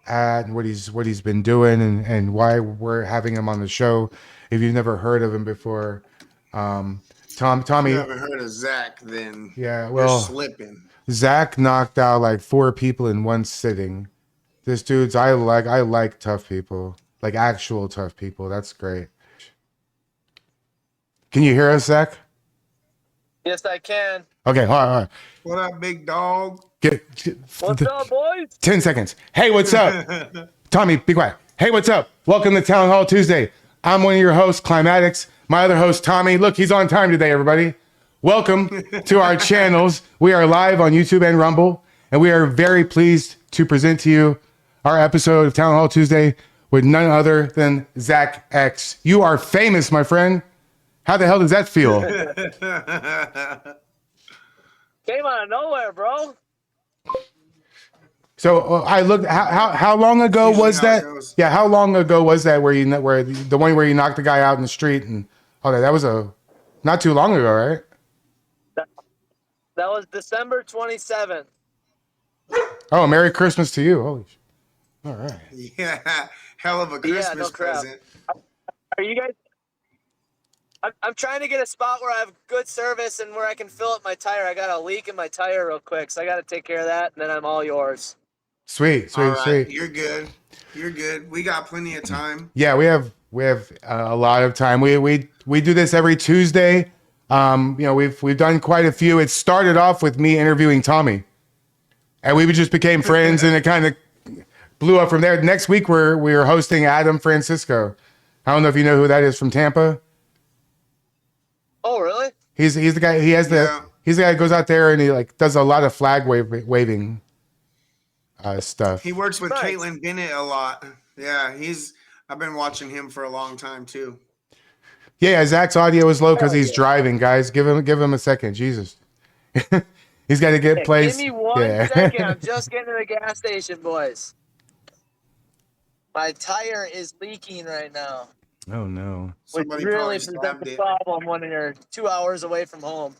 at and what he's been doing and why we're having him on the show. If you've never heard of him before, um, If you Tommy, haven't heard of Zach, then yeah, you're well, slipping. Zach knocked out like four people in one sitting. This dude's I like tough people, like actual tough people. That's great. Can you hear us, Zach? Yes, I can. Okay, all right. What up, big dog? Get What's up, boys? 10 seconds. Hey, what's up? Tommy, be quiet. Hey, what's up? Welcome to Town Hall Tuesday. I'm one of your hosts, Climatics. My other host, Tommy. Look, he's on time today, everybody. Welcome to our channels. We are live on YouTube and Rumble, and we are very pleased to present to you our episode of Town Hall Tuesday with none other than Zach X. You are famous, my friend. How the hell does that feel? Came out of nowhere, bro. So I looked. How long ago Usually was how it that? goes. Yeah, how long ago was that? Where the one where you knocked the guy out in the street and all that? That was not too long ago, right? That was December 27th. Oh, Merry Christmas to you. Holy shit. All right. Yeah, hell of a Yeah, Christmas no crap. present. Are you guys? I'm trying to get a spot where I have good service and where I can fill up my tire. I got a leak in my tire real quick, so I got to take care of that, and then I'm all yours. Sweet, All sweet, right, sweet. you're good. You're good. We got plenty of time. Yeah, we have a lot of time. We do this every Tuesday. We've done quite a few. It started off with me interviewing Tommy, and we just became friends, and it kind of blew up from there. Next week we're hosting Adam Francisco. I don't know if you know who that is from Tampa. Oh, really? He's the guy. He's the guy who goes out there and he like does a lot of flag waving stuff. He works with Nice. Caitlin Bennett a lot. Yeah, I've been watching him for a long time too. Yeah, Zach's audio is low because Hell he's yeah. driving. Guys, give him a second. Jesus, he's got to get Hey, placed. give me one second. I'm just getting to the gas station, boys. My tire is leaking right now, Oh no. which Somebody really probably presents stabbed a it. problem when you're 2 hours away from home.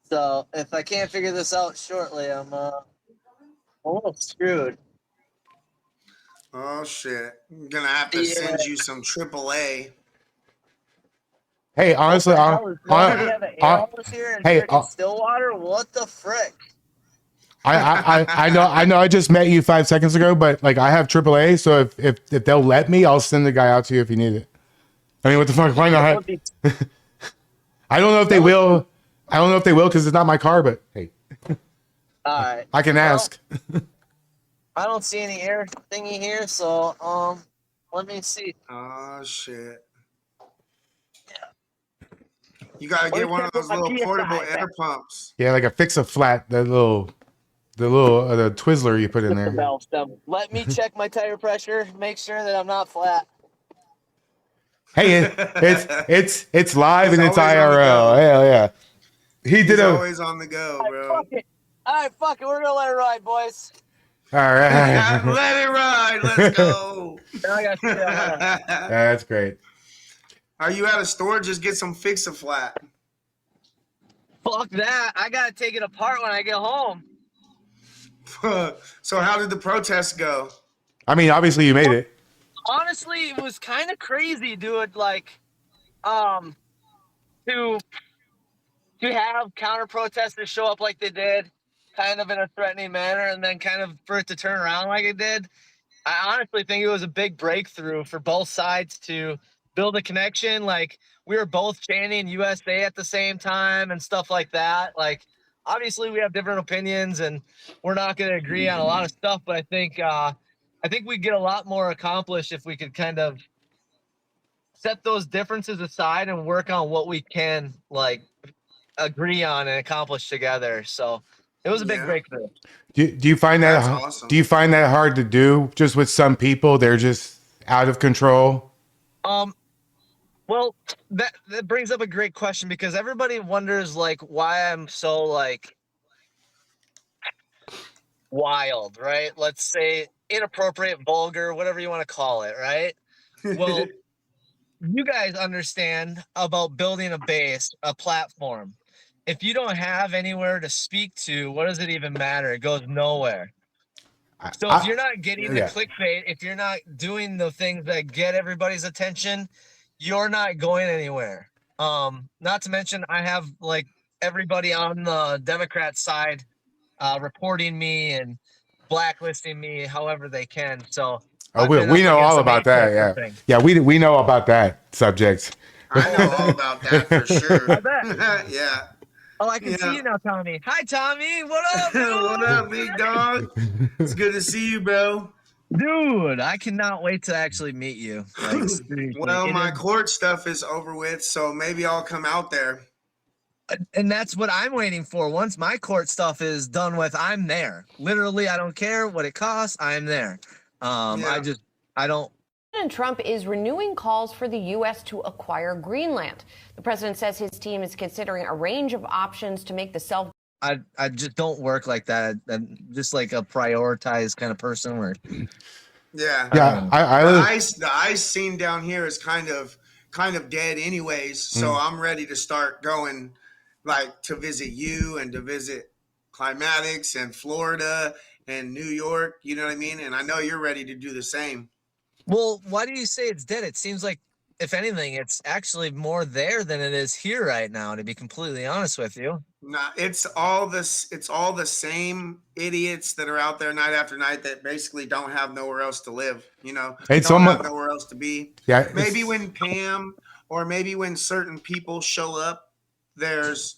So if I can't figure this out shortly, I'm a little screwed. Oh shit! I'm gonna have to send you some AAA. Hey, honestly, What the hell is going on? We have an air uh, hose here in hey, freaking Stillwater. What the frick? I know. I just met you 5 seconds ago, but like I have AAA, so if they'll let me, I'll send the guy out to you if you need it. I mean, what the fuck? Why That not? would be- I don't know if they will. I don't know if they will because it's not my car, but hey, All right. I can Well, ask. I don't see any air thingy here, so let me see. Oh shit! You gotta Let me get one check of those my little PSI portable back. air pumps. Yeah, like a fix a flat, the Twizzler you put in The there. valve stem. Let me check my tire pressure. Make sure that I'm not flat. Hey, it's live He's and it's always on the IRL. go. Hell yeah. He He's did a. always on the go, All bro. right, fuck it. All right, fuck it. We're gonna let it ride, boys. All right. Let it ride. Let's go. Now I got shit on my- That's great. Are you at a store? Just get some Fix-A-Flat. Fuck that. I gotta take it apart when I get home. So how did the protest go? I mean, obviously you made it. Honestly, it was kind of crazy, dude. Like, to have counter protesters show up like they did, kind of in a threatening manner, and then kind of for it to turn around like it did. I honestly think it was a big breakthrough for both sides to build a connection. Like, we were both chanting USA at the same time and stuff like that. Like, obviously we have different opinions and we're not going to agree on a lot of stuff, but I think we'd get a lot more accomplished if we could kind of set those differences aside and work on what we can like agree on and accomplish together. So it was a big Yeah. breakthrough. Do you find that That's awesome. do you find that hard to do just with some people? They're just out of control. Well, that brings up a great question because everybody wonders like why I'm so like wild, right? Let's say inappropriate, vulgar, whatever you want to call it, right? Well, you guys understand about building a base, a platform. If you don't have anywhere to speak to, what does it even matter? It goes nowhere. So if you're not getting the yeah. clickbait, if you're not doing the things that get everybody's attention, you're not going anywhere. Not to mention I have like everybody on the Democrat side reporting me and blacklisting me however they can. So Oh, I've been we up know against all some about hate that. clips Yeah. and things. Yeah. We know about that subject. I know all about that for sure. I bet. Yeah. Oh, I can see you now, Tommy. Hi, Tommy. What up, dude? What up, big dog? It's good to see you, bro. Dude, I cannot wait to actually meet you. Like, seriously. Well, It my is- court stuff is over with, so maybe I'll come out there. and that's what I'm waiting for. Once my court stuff is done with, I'm there. Literally, I don't care what it costs. I'm there. Yeah. I don't. President Trump is renewing calls for the U.S. to acquire Greenland. The president says his team is considering a range of options to make the self. I just don't work like that. I'm just like a prioritized kind of person where Yeah. Yeah. The ice scene down here is kind of dead anyways. So I'm ready to start going, like, to visit you and to visit Climatics and Florida and New York. You know what I mean? And I know you're ready to do the same. Well, why do you say it's dead? It seems like, if anything, it's actually more there than it is here right now, to be completely honest with you. Nah, it's all the same idiots that are out there night after night that basically don't have nowhere else to live, you know. It's don't almost- have nowhere else to be. Yeah. Maybe when Pam or maybe when certain people show up, there's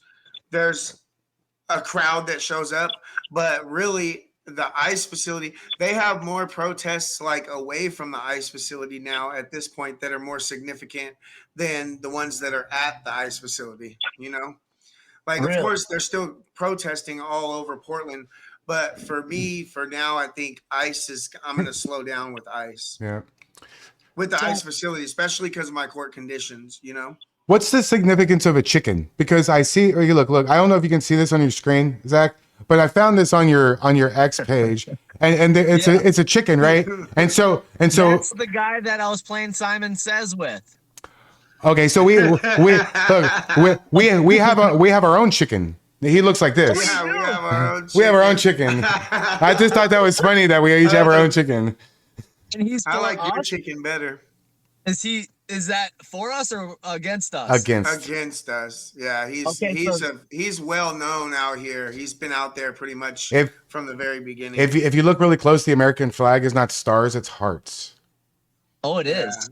a crowd that shows up, but really the ICE facility, they have more protests like away from the ICE facility now at this point that are more significant than the ones that are at the ICE facility, you know? Like, Really? of course, they're still protesting all over Portland, but for me, for now, I think I'm going to slow down with ICE. Yeah. With the ICE facility, especially because of my court conditions, you know? What's the significance of a chicken? Because I see, look, I don't know if you can see this on your screen, Zach, but I found this on your X page, and it's a chicken, right? And so That's the guy that I was playing Simon Says with. okay, so we look, we have our own chicken. He looks like this. Yeah, we have our own chicken. We have our own chicken. I just thought that was funny that we each have our own chicken. And he's I like your us? chicken better. Is that for us or against us? Against us. Yeah, Okay, he's well known out here. He's been out there pretty much from the very beginning. If you look really close, the American flag is not stars, it's hearts. Oh, it is.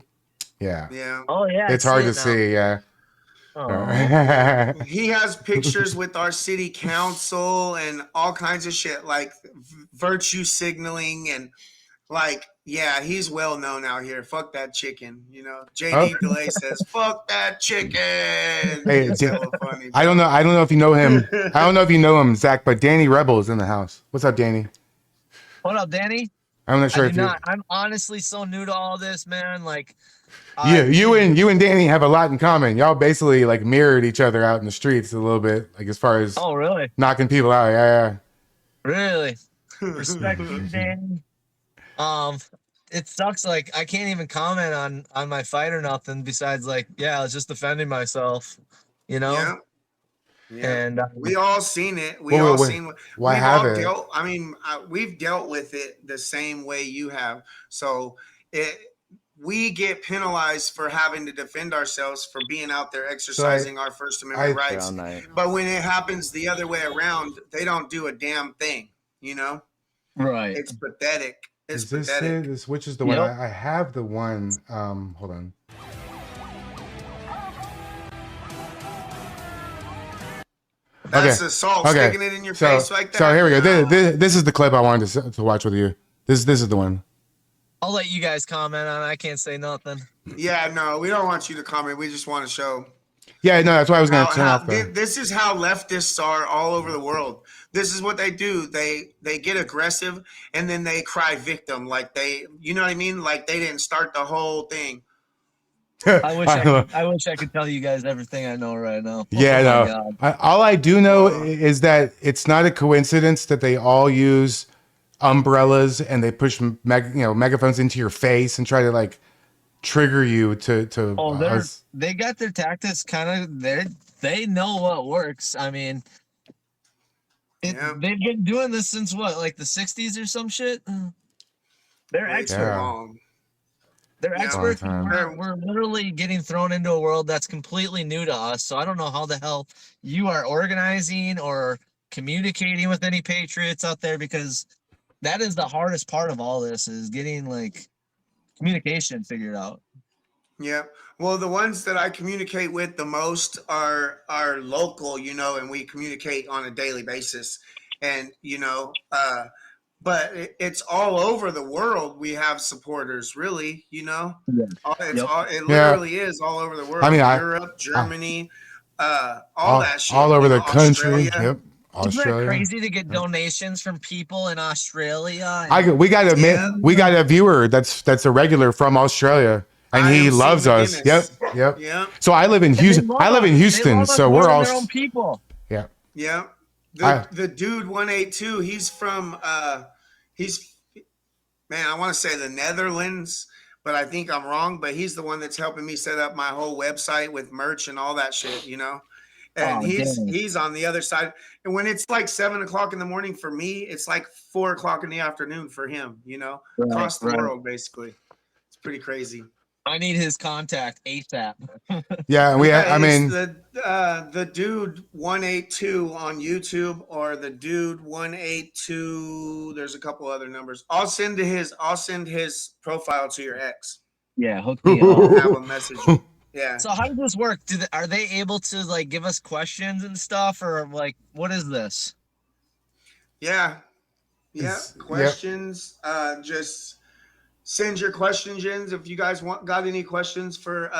Yeah. Yeah. Oh yeah. It's hard to see, yeah. Oh. He has pictures with our city council and all kinds of shit, like virtue signaling and like, yeah, he's well known out here. Fuck that chicken, you know. JD Delay says, "Fuck that chicken." Hey, it's hella funny. I don't know if you know him. I don't know if you know him, Zach, but Danny Rebel is in the house. What's up, Danny? What up, Danny? I'm not sure I if do you. not. I'm honestly so new to all this, man. Like, You and Danny have a lot in common. Y'all basically like mirrored each other out in the streets a little bit, like as far as Oh, really? knocking people out. Yeah. Really? Respect you, Danny. It sucks. Like, I can't even comment on my fight or nothing besides like, yeah, I was just defending myself, you know. Yeah. Yeah. And we all seen it. Why We've dealt with it the same way you have. So we get penalized for having to defend ourselves for being out there exercising our First Amendment rights. But when it happens the other way around, they don't do a damn thing. You know, right? It's pathetic. It's Is this pathetic. it? Which is the one? I have the one. Hold on. That's assault. Sticking it in your face like that. So here we go. This is the clip I wanted to watch with you. This is the one. I'll let you guys comment on it. I can't say nothing. Yeah, no, we don't want you to comment. We just want to show. Yeah, no, that's why I was going to turn off. This is how leftists are all over the world. This is what they do. They get aggressive and then they cry victim, like you know what I mean? Like they didn't start the whole thing. I wish I could tell you guys everything I know right now. Yeah, all I do know is that it's not a coincidence that they all use umbrellas and they push megaphones into your face and try to like trigger you to. They got their tactics kind of there. They know what works. I mean, Yeah. They've been doing this since what, like the 60s or some shit? They're Way experts. too Yeah. long. They're Yeah. experts. Long time. We're literally getting thrown into a world that's completely new to us. So I don't know how the hell you are organizing or communicating with any patriots out there, because that is the hardest part of all this, is getting like communication figured out. Yeah. Well, the ones that I communicate with the most are local, and we communicate on a daily basis. And, but it's all over the world. We have supporters, really, Yeah. it Yeah. literally is all over the world. I mean, Europe, Germany, all that shit. all over the country. Australia. Yep. Isn't that Australia. crazy to get donations from people in Australia? We got a Yeah. we got a viewer that's a regular from Australia, and he IMC loves us. Yep, McGinnis. yep. Yeah. So I live in Houston. I live in Houston, so we're all their own people. yeah. Yeah. I- The dude 182, he's from he's man, I want to say the Netherlands, but I think I'm wrong. But he's the one that's helping me set up my whole website with merch and all that shit, And Oh, dang. he's on the other side. And when it's like 7 o'clock in the morning for me, it's like 4 o'clock in the afternoon for him, across the right. world, basically. It's pretty crazy. I need his contact ASAP. Yeah, we. Yeah, I mean, the dude 182 on YouTube, or the dude 182. There's a couple other numbers. I'll send his profile to your ex. Yeah, hook me up. Have a message. you. Yeah. So how does this work? Are they able to like give us questions and stuff, or like what is this? Yeah. Yeah. It's- Questions. Just send your questions in. If you guys got any questions for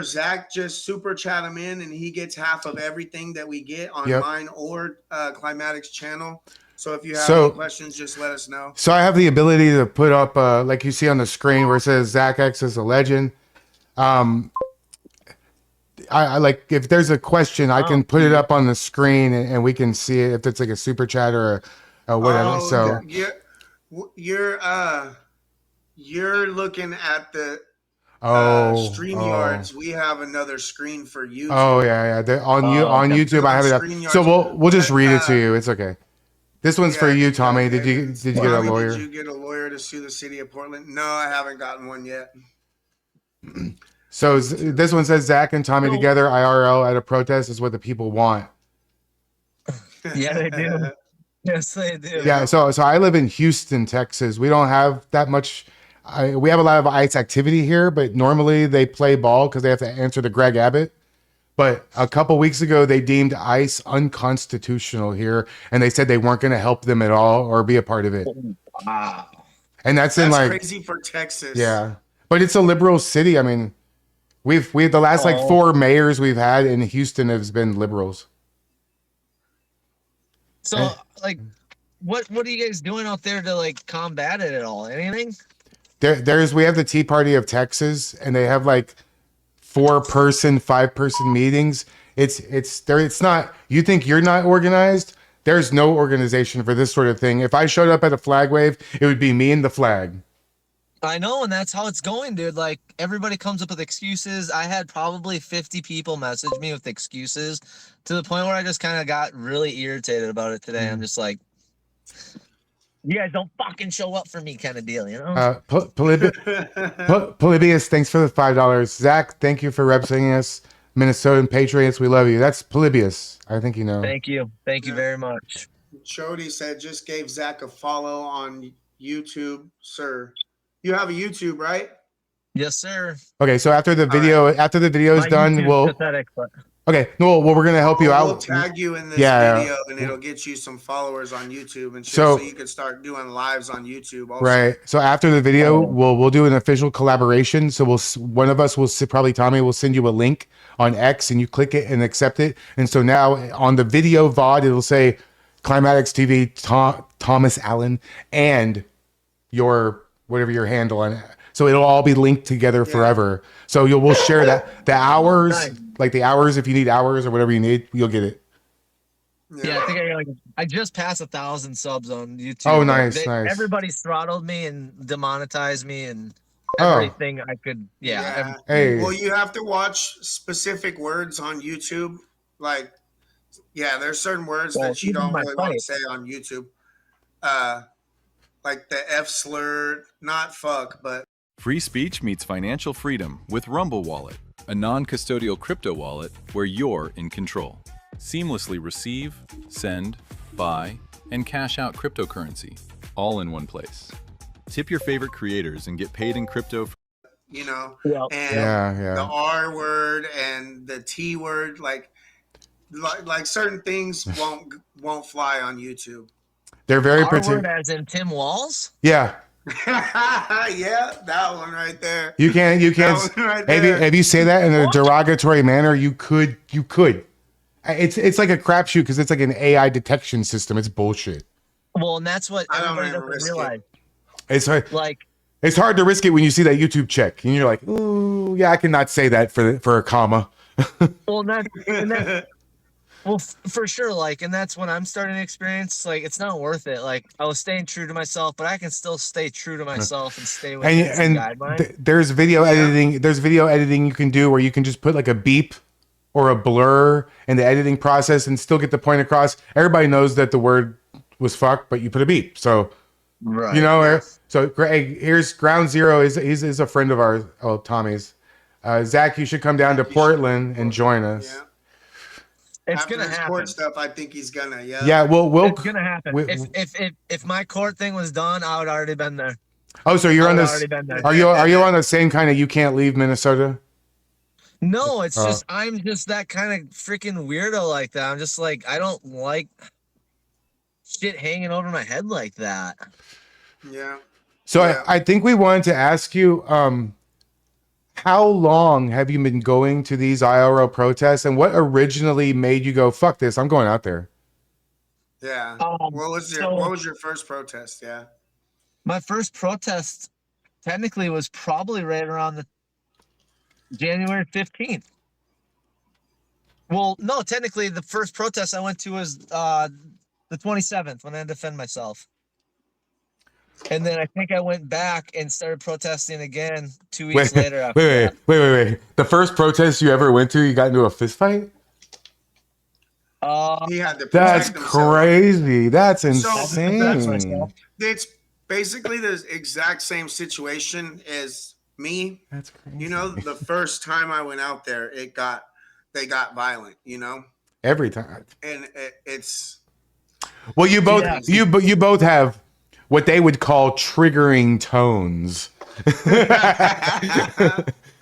Zach, just super chat him in, and he gets half of everything that we get on Yep. mine or Climatics channel. So if you have So- any questions, just let us know. So I have the ability to put up, like you see on the screen where it says Zach X is a legend. I like, if there's a question, I can put it up on the screen and we can see it if it's like a super chat or a whatever. Oh, So you're looking at the StreamYards. We have another screen for YouTube. Oh yeah. On okay. YouTube, I have it up. StreamYards. So we'll just read it to you. It's okay. This one's for you, Tommy. okay. Did you get a Tommy, lawyer? Did you get a lawyer to sue the city of Portland? No, I haven't gotten one yet. So this one says Zach and Tommy together IRL at a protest is what the people want. Yeah, they do. Yes, they do. Yeah. So I live in Houston, Texas. We don't have that much. We have a lot of ICE activity here, but normally they play ball because they have to answer to Greg Abbott. But a couple weeks ago, they deemed ICE unconstitutional here, and they said they weren't going to help them at all or be a part of it. Wow. And that's in That's like, crazy for Texas. yeah, but it's a liberal city. I mean, we've the last like 4 mayors we've had in Houston has been liberals. So like, what are you guys doing out there to like combat it at all? Anything? We have the Tea Party of Texas, and they have like 4-person, 5-person meetings. It's not, you think you're not organized? There's no organization for this sort of thing. If I showed up at a flag wave, it would be me and the flag. I know, and that's how it's going, dude. Like everybody comes up with excuses. I had probably 50 people message me with excuses to the point where I just kind of got really irritated about it today. I'm just like, you guys don't fucking show up for me, kind of deal, you know? Polybius, thanks for the $5. Zach, thank you for representing us. Minnesotan Patriots, we love you. That's Polybius. I think you know. Thank you very much. Chody said just gave Zach a follow on YouTube, sir. You have a YouTube, right? Yes, sir. Okay, so after the video is My done, YouTube's pathetic, but okay. No, well, we're gonna help you We'll out. tag you in this Yeah. video, and it'll get you some followers on YouTube and shit, So- so you can start doing lives on YouTube. Also. Right. So after the video, we'll do an official collaboration. So one of us will probably Tommy will send you a link on X, and you click it and accept it. And so now on the video VOD, it'll say Climatics TV, Thomas Allen, and your whatever your handle on. So it'll all be linked together forever. So we'll share that the hours, Nice. like the hours. If you need hours or whatever you need, you'll get it. yeah, I think I just passed 1,000 subs on YouTube. Oh, but nice, nice. Everybody's throttled me and demonetized me and Oh. everything I could. Yeah. Hey. Well, you have to watch specific words on YouTube, like Yeah, there's certain words Well, that you even don't my really want to fight. say on YouTube. Like the F slur, not fuck, but Free speech meets financial freedom with Rumble Wallet, a non-custodial crypto wallet where you're in control. Seamlessly receive, send, buy, and cash out cryptocurrency, all in one place. Tip your favorite creators and get paid in crypto. you know, Yeah. and Yeah. the R word and the T word, like certain things won't fly on YouTube. They're very Our word particular. as in Tim Walls? Yeah. Yeah, that one right there. You can't. That one right If there. you say that in a derogatory manner, you could. It's like a crapshoot because it's like an AI detection system. It's bullshit. Well, and that's what I don't everybody even doesn't risk it. realize. Like, Like, it's hard to risk it when you see that YouTube check and you're like, ooh, yeah, I cannot say that for a comma. well, well, for sure. Like, and that's when I'm starting to experience. Like, it's not worth it. Like, I was staying true to myself, but I can still stay true to myself and stay within some guidelines. There's video editing. There's video editing you can do where you can just put like a beep or a blur in the editing process and still get the point across. Everybody knows that the word was fuck, but you put a beep. So, Right. you know, so Greg, here's Ground Zero is a friend of ours, Tommy's. Zach, you should come down to Portland and join us. Yeah. It's After gonna his happen. court stuff, I think he's gonna. Yeah. Yeah, we'll It's gonna happen. If my court thing was done, I would already been there. Oh, so you're I on would this? already been there. Are you on the same kind of you can't leave Minnesota? No, it's just I'm just that kind of freaking weirdo like that. I'm just like I don't like shit hanging over my head like that. Yeah. So Yeah. I think we wanted to ask you, how long have you been going to these IRL protests, and what originally made you go, "Fuck this, I'm going out there"? Yeah. Um, what was your first protest? Yeah. My first protest technically was probably right around the January 15th. Well, no, technically the first protest I went to was the 27th when I had to defend myself. And then I think I went back and started protesting again 2 weeks later. After that. Wait. The first protest you ever went to, you got into a fist fight? He had to protect That's himself. crazy. That's So, insane. It's basically the exact same situation as me. That's crazy. You know, the first time I went out there, they got violent. You know, Every time. and it's Well, you both Yeah. you both have what they would call triggering tones.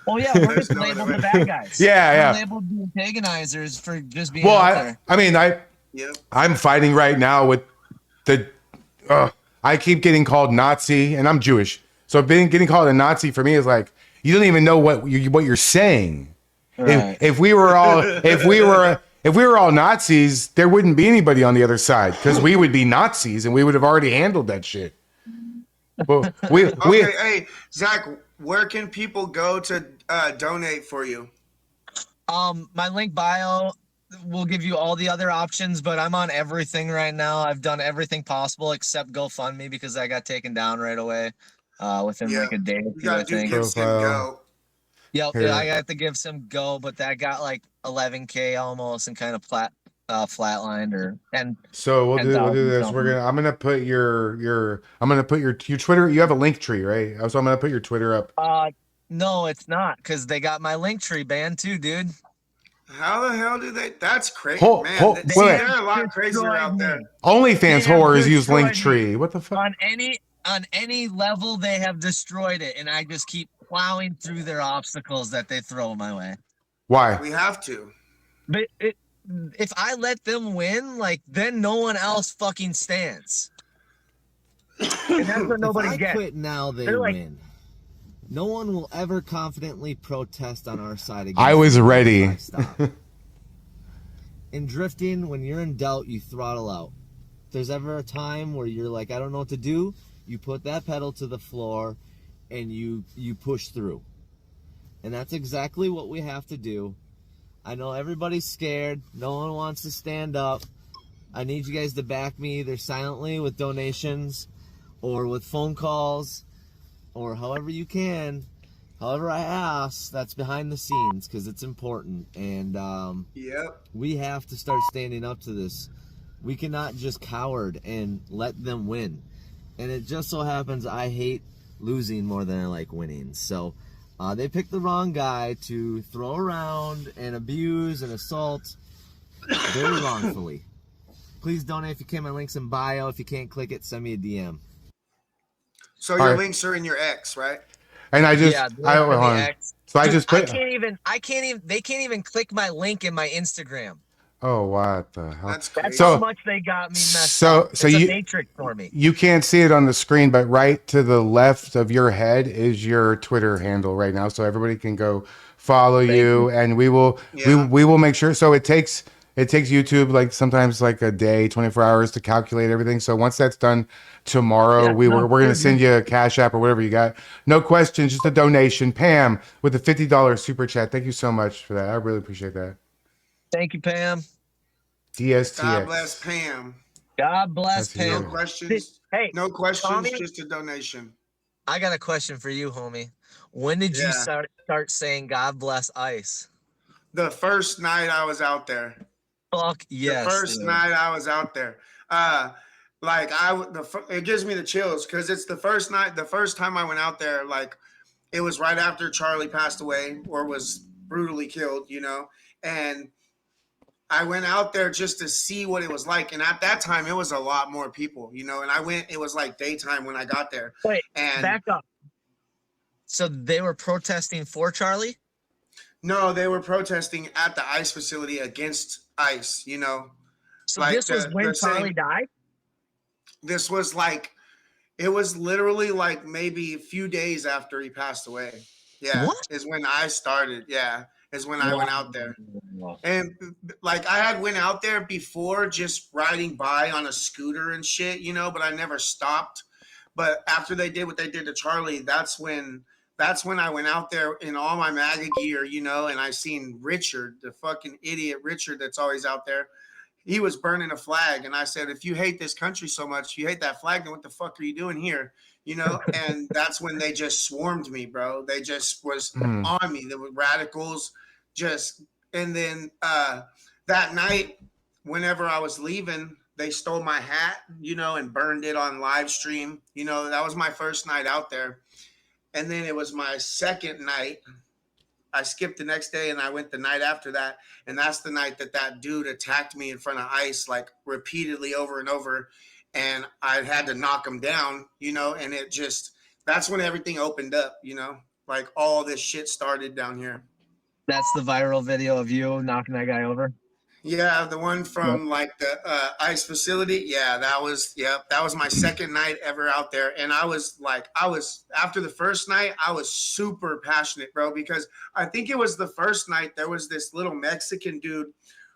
Oh yeah, we're just There's no labeled other the way. bad guys. Yeah. We're labeled the antagonizers for just being Well, out there. I mean, Yep. I'm fighting right now with the. I keep getting called Nazi, and I'm Jewish, so getting called a Nazi for me is like you don't even know what you're saying. Right. If we were all Nazis, there wouldn't be anybody on the other side because we would be Nazis and we would have already handled that shit. Well, Okay, hey Zach, where can people go to donate for you? My link bio will give you all the other options, but I'm on everything right now. I've done everything possible except GoFundMe because I got taken down right away within Yeah. like a day or You two, I gotta do think. Give Sim Go. Yep, Here. I got to give some go, but that got like 11K almost and kind of flatlined and So we'll do 10,000 this. something. I'm gonna put your Twitter. You have a link tree, right? So I'm gonna put your Twitter up. no, it's not because they got my link tree banned too, dude. How the hell do they? That's crazy, Hold- man. hold- See, wait. they're a lot crazier out there. OnlyFans They have whores use destroyed Linktree. What the fuck? On any level, they have destroyed it, and I just keep plowing through their obstacles that they throw my way. Why? We have to. But if I let them win, like then no one else fucking stands. And that's what nobody if I gets. quit now, they They're like- win. No one will ever confidently protest on our side again. I was ready. In drifting, when you're in doubt, you throttle out. If there's ever a time where you're like, I don't know what to do, you put that pedal to the floor and you push through. And that's exactly what we have to do. I know everybody's scared. No one wants to stand up. I need you guys to back me either silently with donations or with phone calls or however you can. However, I ask, that's behind the scenes because it's important, and Yep. we have to start standing up to this. We cannot just coward and let them win. And it just so happens I hate losing more than I like winning. So they picked the wrong guy to throw around and abuse and assault very wrongfully. Please donate if you can. My link's in bio. If you can't click it, send me a DM. So All your right. links are in your X, right? And I just, Yeah, I, for the hold on. X. So I Dude, just put. I can't even. They can't even click my link in my Instagram. Oh, what the hell? That's That's crazy. So- how much they got me messed so- up. so It's you- a matrix for me. You can't see it on the screen, but right to the left of your head is your Twitter handle right now, so everybody can go follow you, and we will Yeah. we will make sure. So it takes YouTube like sometimes like a day, 24 hours to calculate everything. So once that's done tomorrow, Yeah, we're no, gonna dude, send you a Cash App or whatever you got. No questions, just a donation. Pam with a $50 super chat. Thank you so much for that. I really appreciate that. Thank you, Pam. DSTX. God bless Pam. God bless That's No huge. Pam. questions. Hey, No questions. Tommy? Just a donation. I got a question for you, homie. When did you Yeah. start saying God bless ice? The first night I was out there. Fuck yes. The first dude. night I was out there. Like it gives me the chills because it's the first night, the first time I went out there. Like it was right after Charlie passed away or was brutally killed, you know. And I went out there just to see what it was like. And at that time, it was a lot more people, you know. And I went. It was like daytime when I got there. Wait, And back up. So they were protesting for Charlie? no, they were protesting at the ICE facility against ICE, you know. So Like this was when the same- Charlie died? This was like, it was literally like maybe a few days after he passed away. Yeah, What? is when I started. Yeah, is when I went out there. Wow. And like I had went out there before just riding by on a scooter and shit, you know, but I never stopped. But after they did what they did to Charlie, that's when I went out there in all my MAGA gear, you know, and I seen Richard, the fucking idiot Richard that's always out there. He was burning a flag, and I said, if you hate this country so much, you hate that flag, then what the fuck are you doing here? You know, and that's when they just swarmed me, bro. They just was on me. There were radicals, and then that night, whenever I was leaving, they stole my hat, you know, and burned it on live stream. You know, that was my first night out there. And then it was my second night. I skipped the next day and I went the night after that. And that's the night that dude attacked me in front of ICE, like repeatedly over and over. And I had to knock him down, you know, and that's when everything opened up, you know, like all this shit started down here. That's the viral video of you knocking that guy over? Yeah, the one from like the ICE facility. Yeah, that was my second night ever out there. And I was after the first night, I was super passionate, bro, because I think it was the first night there was this little Mexican dude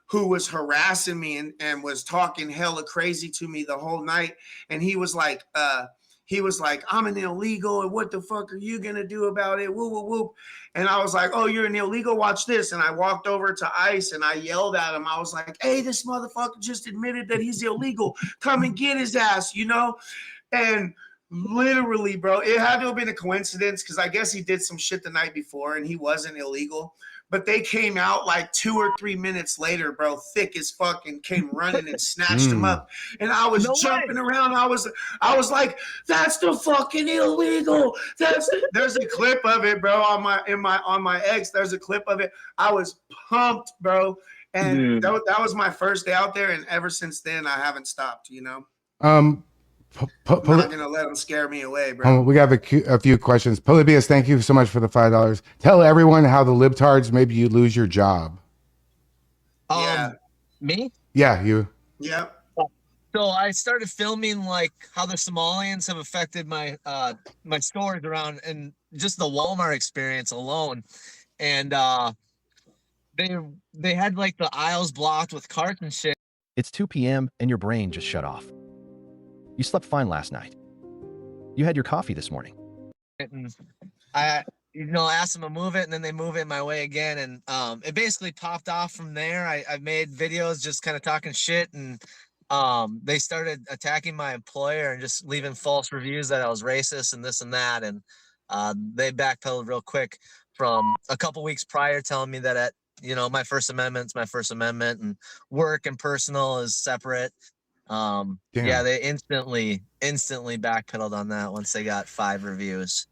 who was harassing me and was talking hella crazy to me the whole night. And he was like, I'm an illegal, and what the fuck are you gonna do about it? Woo, woo, woo. And I was like, oh, you're an illegal, watch this. And I walked over to ICE and I yelled at him. I was like, hey, this motherfucker just admitted that he's illegal. Come and get his ass, you know? And literally, bro, it had to have been a coincidence because I guess he did some shit the night before and he wasn't illegal. But they came out like 2 or 3 minutes later, bro, thick as fuck, and came running and snatched him up. And I was jumping around. I was like, that's the fucking illegal. There's a clip of it, bro, on my X. There's a clip of it. I was pumped, bro. And that was my first day out there, and ever since then I haven't stopped, you know. I'm not gonna let them scare me away, bro. We got a few questions. Polybius, thank you so much for the $5. Tell everyone how the libtards maybe you lose your job. Yeah. Me? Yeah, you. Yep. So I started filming like how the Somalians have affected my my stores around and just the Walmart experience alone. And they had like the aisles blocked with carts and shit. It's 2 p.m. and your brain just shut off. You slept fine last night. You had your coffee this morning. And I asked them to move it, and then they move it my way again. And it basically popped off from there. I made videos just kind of talking shit, and they started attacking my employer and just leaving false reviews that I was racist and this and that. And They backpedaled real quick from a couple weeks prior, telling me that my First Amendment's my First Amendment, and work and personal is separate. Yeah, they instantly backpedaled on that once they got 5 reviews.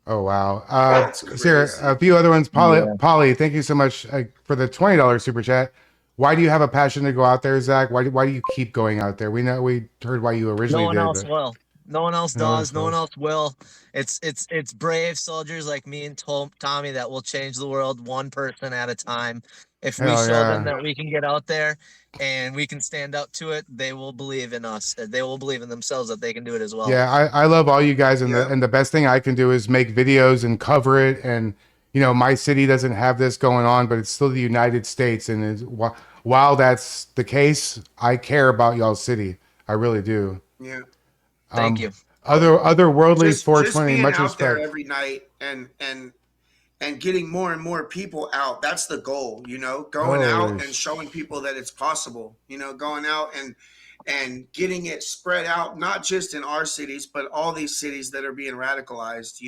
Oh wow. That's Here crazy. a few other ones. Polly, Yeah. Polly, thank you so much for the $20 super chat. Why do you have a passion to go out there, Zach? Why do you keep going out there? We heard why you originally No one did, else but will. No one else no one does. No one else. else will. It's brave soldiers like me and Tommy that will change the world one person at a time. If we Hell show them yeah. that we can get out there and we can stand up to it, they will believe in us. They will believe in themselves that they can do it as well. Yeah, I love all you guys, and Yeah. the best thing I can do is make videos and cover it. And my city doesn't have this going on, but it's still the United States. And while that's the case, I care about y'all's city. I really do. Yeah. Thank you. Otherworldly Just 420, being much out there respect. every night and getting more and more people out. That's the goal, going out Holy and showing people that it's possible, going out and getting it spread out, not just in our cities, but all these cities that are being radicalized,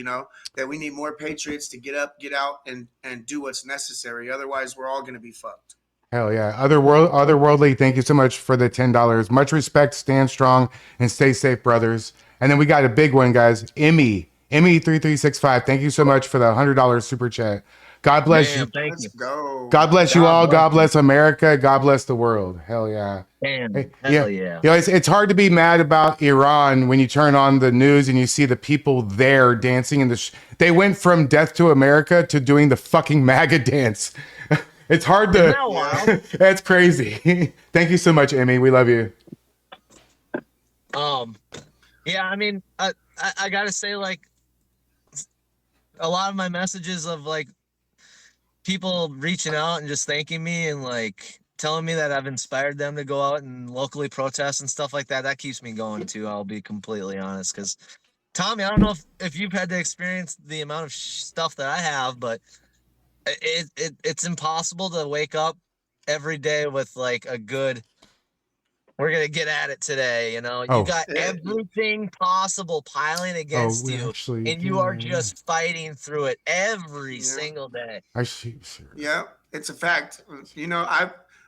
that we need more patriots to get up, get out and do what's necessary. Otherwise we're all going to be fucked. Hell yeah. Otherworldly, thank you so much for the $10. Much respect, stand strong, and stay safe, brothers. And then we got a big one, guys. Emmy3365. Thank you so much for the $100 super chat. God bless you. Thank Let's you. go. God bless you God all. bless God bless America. God bless the world. Hell yeah. Man, Hey, hell yeah. It's hard to be mad about Iran when you turn on the news and you see the people there dancing in they went from Death to America to doing the fucking MAGA dance. It's hard to. Isn't that wild? That's crazy. Thank you so much, Emmy. We love you. Yeah, I mean, I gotta say, like, a lot of my messages of like people reaching out and just thanking me and like telling me that I've inspired them to go out and locally protest and stuff like that, that keeps me going too. I'll be completely honest, because Tommy, I don't know if you've had to experience the amount of stuff that I have, but it's impossible to wake up every day with like a good, we're gonna get at it today. You got everything possible piling against you, and you are just fighting through it every single day. I see. Yeah, it's a fact.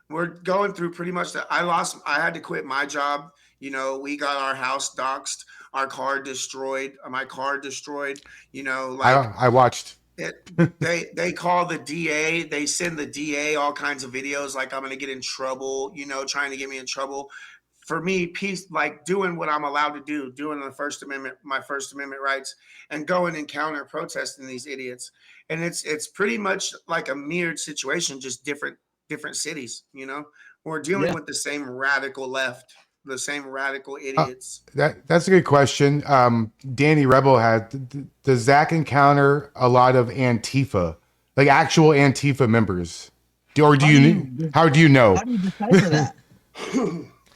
We're going through pretty much that. I had to quit my job. We got our house doxxed, our car destroyed, my car destroyed. I watched. They call the DA, they send the DA all kinds of videos like I'm gonna get in trouble, trying to get me in trouble. For me, peace, like doing what I'm allowed to do, doing my First Amendment rights, and going and counter protesting these idiots. And it's pretty much like a mirrored situation, just different cities. We're dealing with the same radical left, the same radical idiots. That's a good question. Danny Rebel had, does Zach encounter a lot of Antifa, like actual Antifa members? How do you know? How do you decipher that?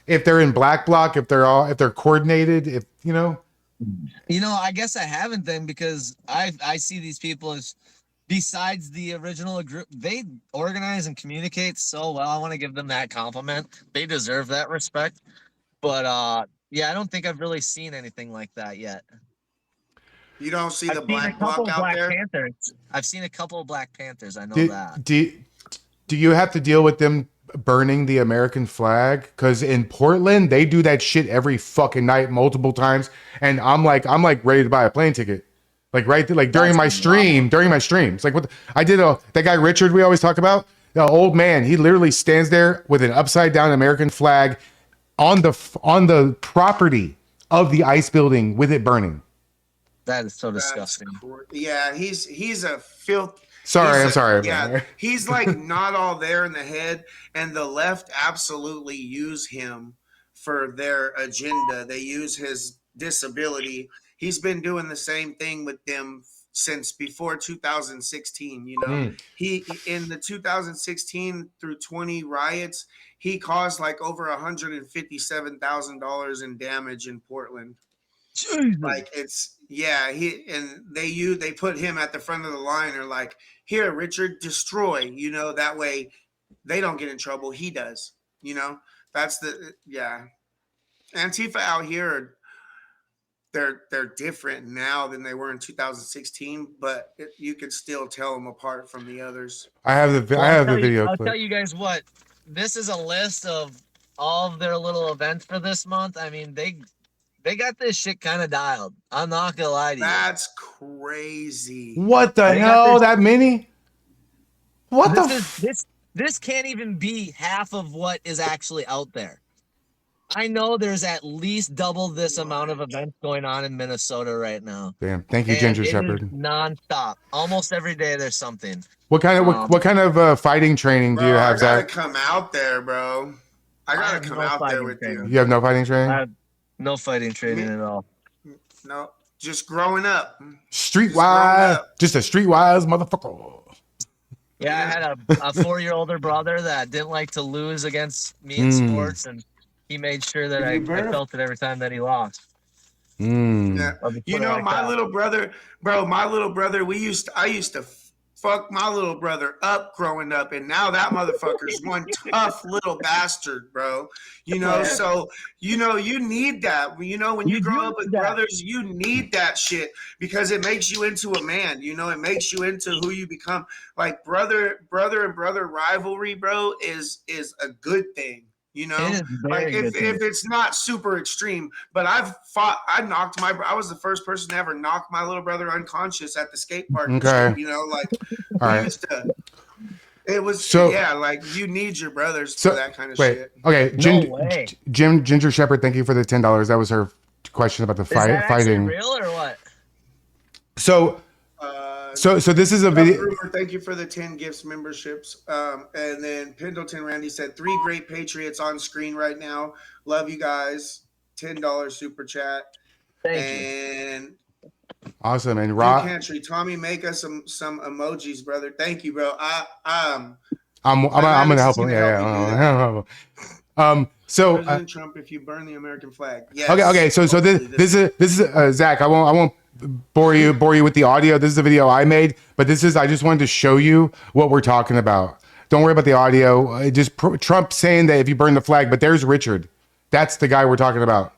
If they're in black bloc, if they're coordinated, I guess I haven't then, because I see these people as, besides the original group, they organize and communicate so well. I want to give them that compliment. They deserve that respect. But yeah, I don't think I've really seen anything like that yet. You don't see the black bloc out there? Panthers. I've seen a couple of Black Panthers. I know that. Do you have to deal with them burning the American flag? Because in Portland, they do that shit every fucking night, multiple times, and I'm like ready to buy a plane ticket. Like during my streams, like what I did. That guy Richard we always talk about, the old man. He literally stands there with an upside down American flag on the property of the ICE building with it burning. That is so disgusting. Yeah, he's a filth. I'm sorry. Yeah, he's like not all there in the head, and the left absolutely use him for their agenda. They use his disability. He's been doing the same thing with them since before 2016. He in the 2016 through 20 riots, he caused like over $157,000 in damage in Portland. Jesus. Like they put him at the front of the line, or like, here, Richard, destroy. That way they don't get in trouble. He does. That's Antifa out here they're different now than they were in 2016, but you could still tell them apart from the others. I have the Well, I have the tell you- video I'll clip. tell you guys what. This is a list of all of their little events for this month. I mean, they got this shit kind of dialed. I'm not gonna lie to you. That's crazy. What the They got hell? this- That many? What the? This can't even be half of what is actually out there. I know there's at least double this amount of events going on in Minnesota right now. Damn. Thank you, And Ginger it is Shepherd. nonstop. Almost every day there's something. What kind of what kind of fighting training do you Bro, have, I gotta Zach? come out there, bro. I gotta have come no out there fighting with training. you. You have no fighting training? I have no fighting training at all. No, just growing up. Streetwise, up. just a streetwise motherfucker. Yeah, I had a 4-year older brother that didn't like to lose against me in sports, and he made sure that I felt it every time that he lost. Yeah. I'll just You put it know, like my that. little brother, bro, I used to fuck my little brother up growing up, and now that motherfucker's one tough little bastard, bro. You know, so you need that. You know, when you You grow do up with need that. brothers, you need that shit because it makes you into a man. You know, it makes you into who you become. Like brother and brother rivalry, bro, is a good thing. You know, It is like very if, good if it's not super extreme, but I was the first person to ever knock my little brother unconscious at the skate park. and Okay. shit, you know, like All we right. used to. It was So- like you need your brothers So for that kind of wait, shit. okay, way. Ginger Shepherd, thank you for the $10. That was her question about the Is that actually fighting. real or what? So so this is a video. Rumor, thank you for the 10 gifts memberships. And then Pendleton Randy said 3 great Patriots on screen right now. Love you guys. $10 super chat. Thank you. And Awesome. And New Rob, Country, Tommy, make us some emojis, brother. Thank you, bro. I'm gonna help him. Yeah. So President Trump, if you burn the American flag, yes. okay. So this is Zach. I won't bore you with the audio. This is a video I made, but I just wanted to show you what we're talking about. Don't worry about the audio. Just Trump saying that if you burn the flag, but there's Richard. That's the guy we're talking about.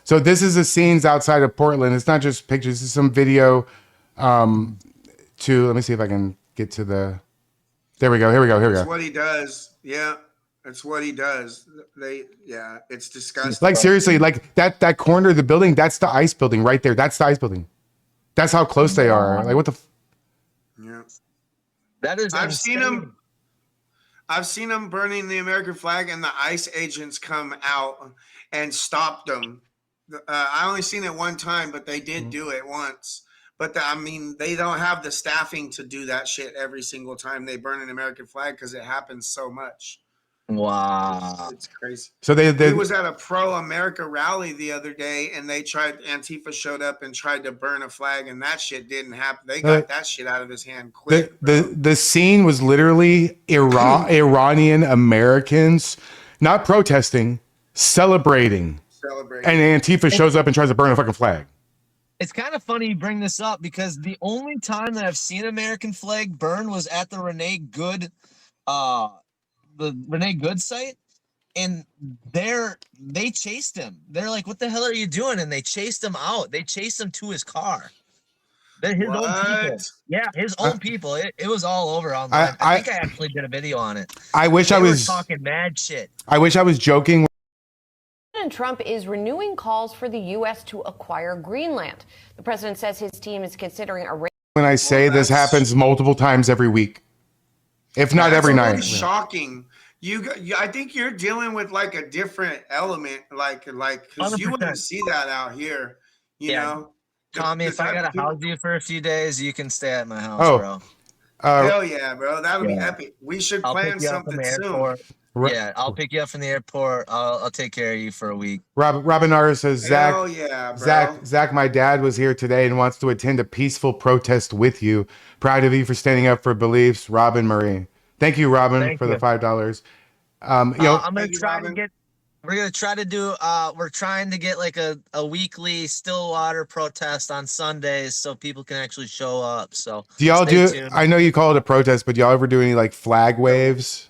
So this is the scenes outside of Portland. It's not just pictures. This is some video. Let me see if I can get to the. There we go. Here we go. That's what he does. Yeah, that's what he does. It's disgusting. Like seriously, like that corner of the building. That's the ICE building right there. That's the ICE building. That's how close they are. Like what the. Yeah. That is I've insane. seen them burning the American flag, and the ICE agents come out and stopped them. I only seen it one time, but they did do it once. But they don't have the staffing to do that shit every single time they burn an American flag because it happens so much. Wow. It's crazy. So they We was at a pro-America rally the other day, and Antifa showed up and tried to burn a flag, and that shit didn't happen. They got that shit out of his hand quick. the scene was literally Iranian Americans not protesting, celebrating. And Antifa shows up and tries to burn a fucking flag. It's kind of funny you bring this up because the only time that I've seen American flag burn was at the Renee Good site, and they chased him. They're like, "What the hell are you doing?" And they chased him out. They chased him to his car. They're his own people. Yeah, his own people. It was all over online. I think I actually did a video on it. I wish They I were was talking mad shit. I wish I was joking. President Trump is renewing calls for the U.S. to acquire Greenland. The president says his team is considering a When I say this happens multiple times every week, if not every really night. shocking. I think you're dealing with like a different element, like because you 100%. wouldn't see that out here. You know, Tommy, if I gotta house you for a few days, you can stay at my house, Oh, bro. hell yeah, bro, that would be Yeah. epic. We should I'll plan pick you up from something the soon. airport. Ro- Yeah, I'll pick you up from the airport. I'll take care of you for a week. Robinara says, Hell yeah, bro. Zach, my dad was here today and wants to attend a peaceful protest with you. Proud of you for standing up for beliefs, Robin Marie. Thank you, Robin, Thank for you. the $5. I'm gonna Thank you, try to Robin. get. We're gonna try to do. We're trying to get like a weekly Stillwater protest on Sundays so people can actually show up. So Do y'all stay do? tuned. I know you call it a protest, but do y'all ever do any like flag waves?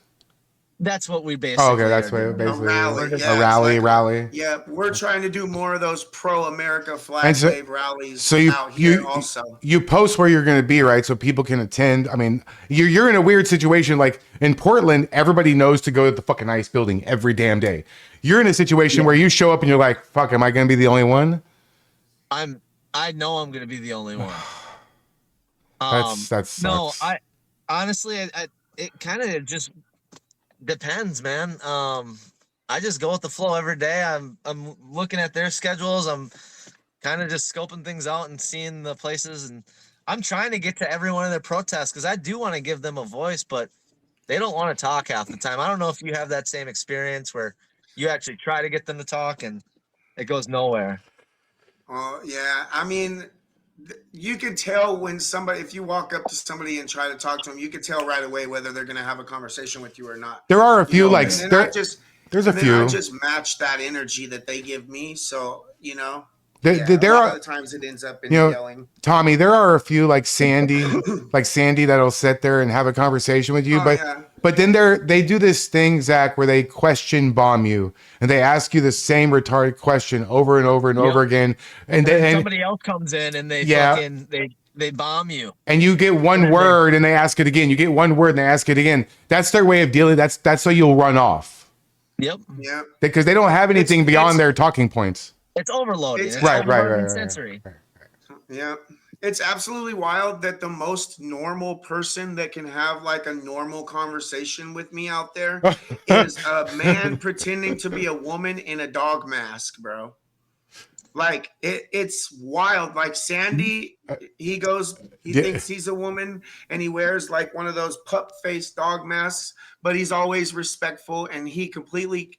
That's what we basically. Oh, okay, that's are what doing. basically rally, is. yeah, A it's rally, like rally. Yeah, we're trying to do more of those pro-America flag And so- wave rallies So you out here you also. you post where you're going to be, right? So people can attend. I mean, you're in a weird situation. Like in Portland, everybody knows to go to the fucking ice building every damn day. You're in a situation where you show up and you're like, "Fuck, am I going to be the only one?" I know I'm gonna be the only one. That No, sucks. I honestly, it kind of just depends, man. I just go with the flow every day. I'm looking at their schedules. I'm kind of just scoping things out and seeing the places, and I'm trying to get to every one of their protests because I do want to give them a voice, but they don't want to talk half the time. I don't know if you have that same experience where you actually try to get them to talk and it goes nowhere. Yeah, I mean, you can tell when somebody, if you walk up to somebody and try to talk to them, you can tell right away whether they're going to have a conversation with you or not. There are a few like and then there, I just there's a and then I few. just match that energy that they give me. So There, yeah, there a lot are of the times it ends up in you know, yelling. Tommy, there are a few like Sandy, that'll sit there and have a conversation with you. Oh, but yeah. but then they do this thing, Zach, where they question bomb you and they ask you the same retarded question over and over and Yep. over again. And then then somebody else comes in and they Yeah. fucking they bomb you. and you get one then they- word and they ask it again. You get one word and they ask it again. That's their way of dealing. That's how you'll run off Yep. Yeah. because they don't have anything It's- beyond it's- their talking points. It's overloading. It's- It's Right, right, overloading right, right, sensory. Yeah. It's absolutely wild that the most normal person that can have like a normal conversation with me out there is a man pretending to be a woman in a dog mask, bro. Like it's wild. Like Sandy, he Yeah. thinks he's a woman and he wears like one of those pup face dog masks, but he's always respectful and he completely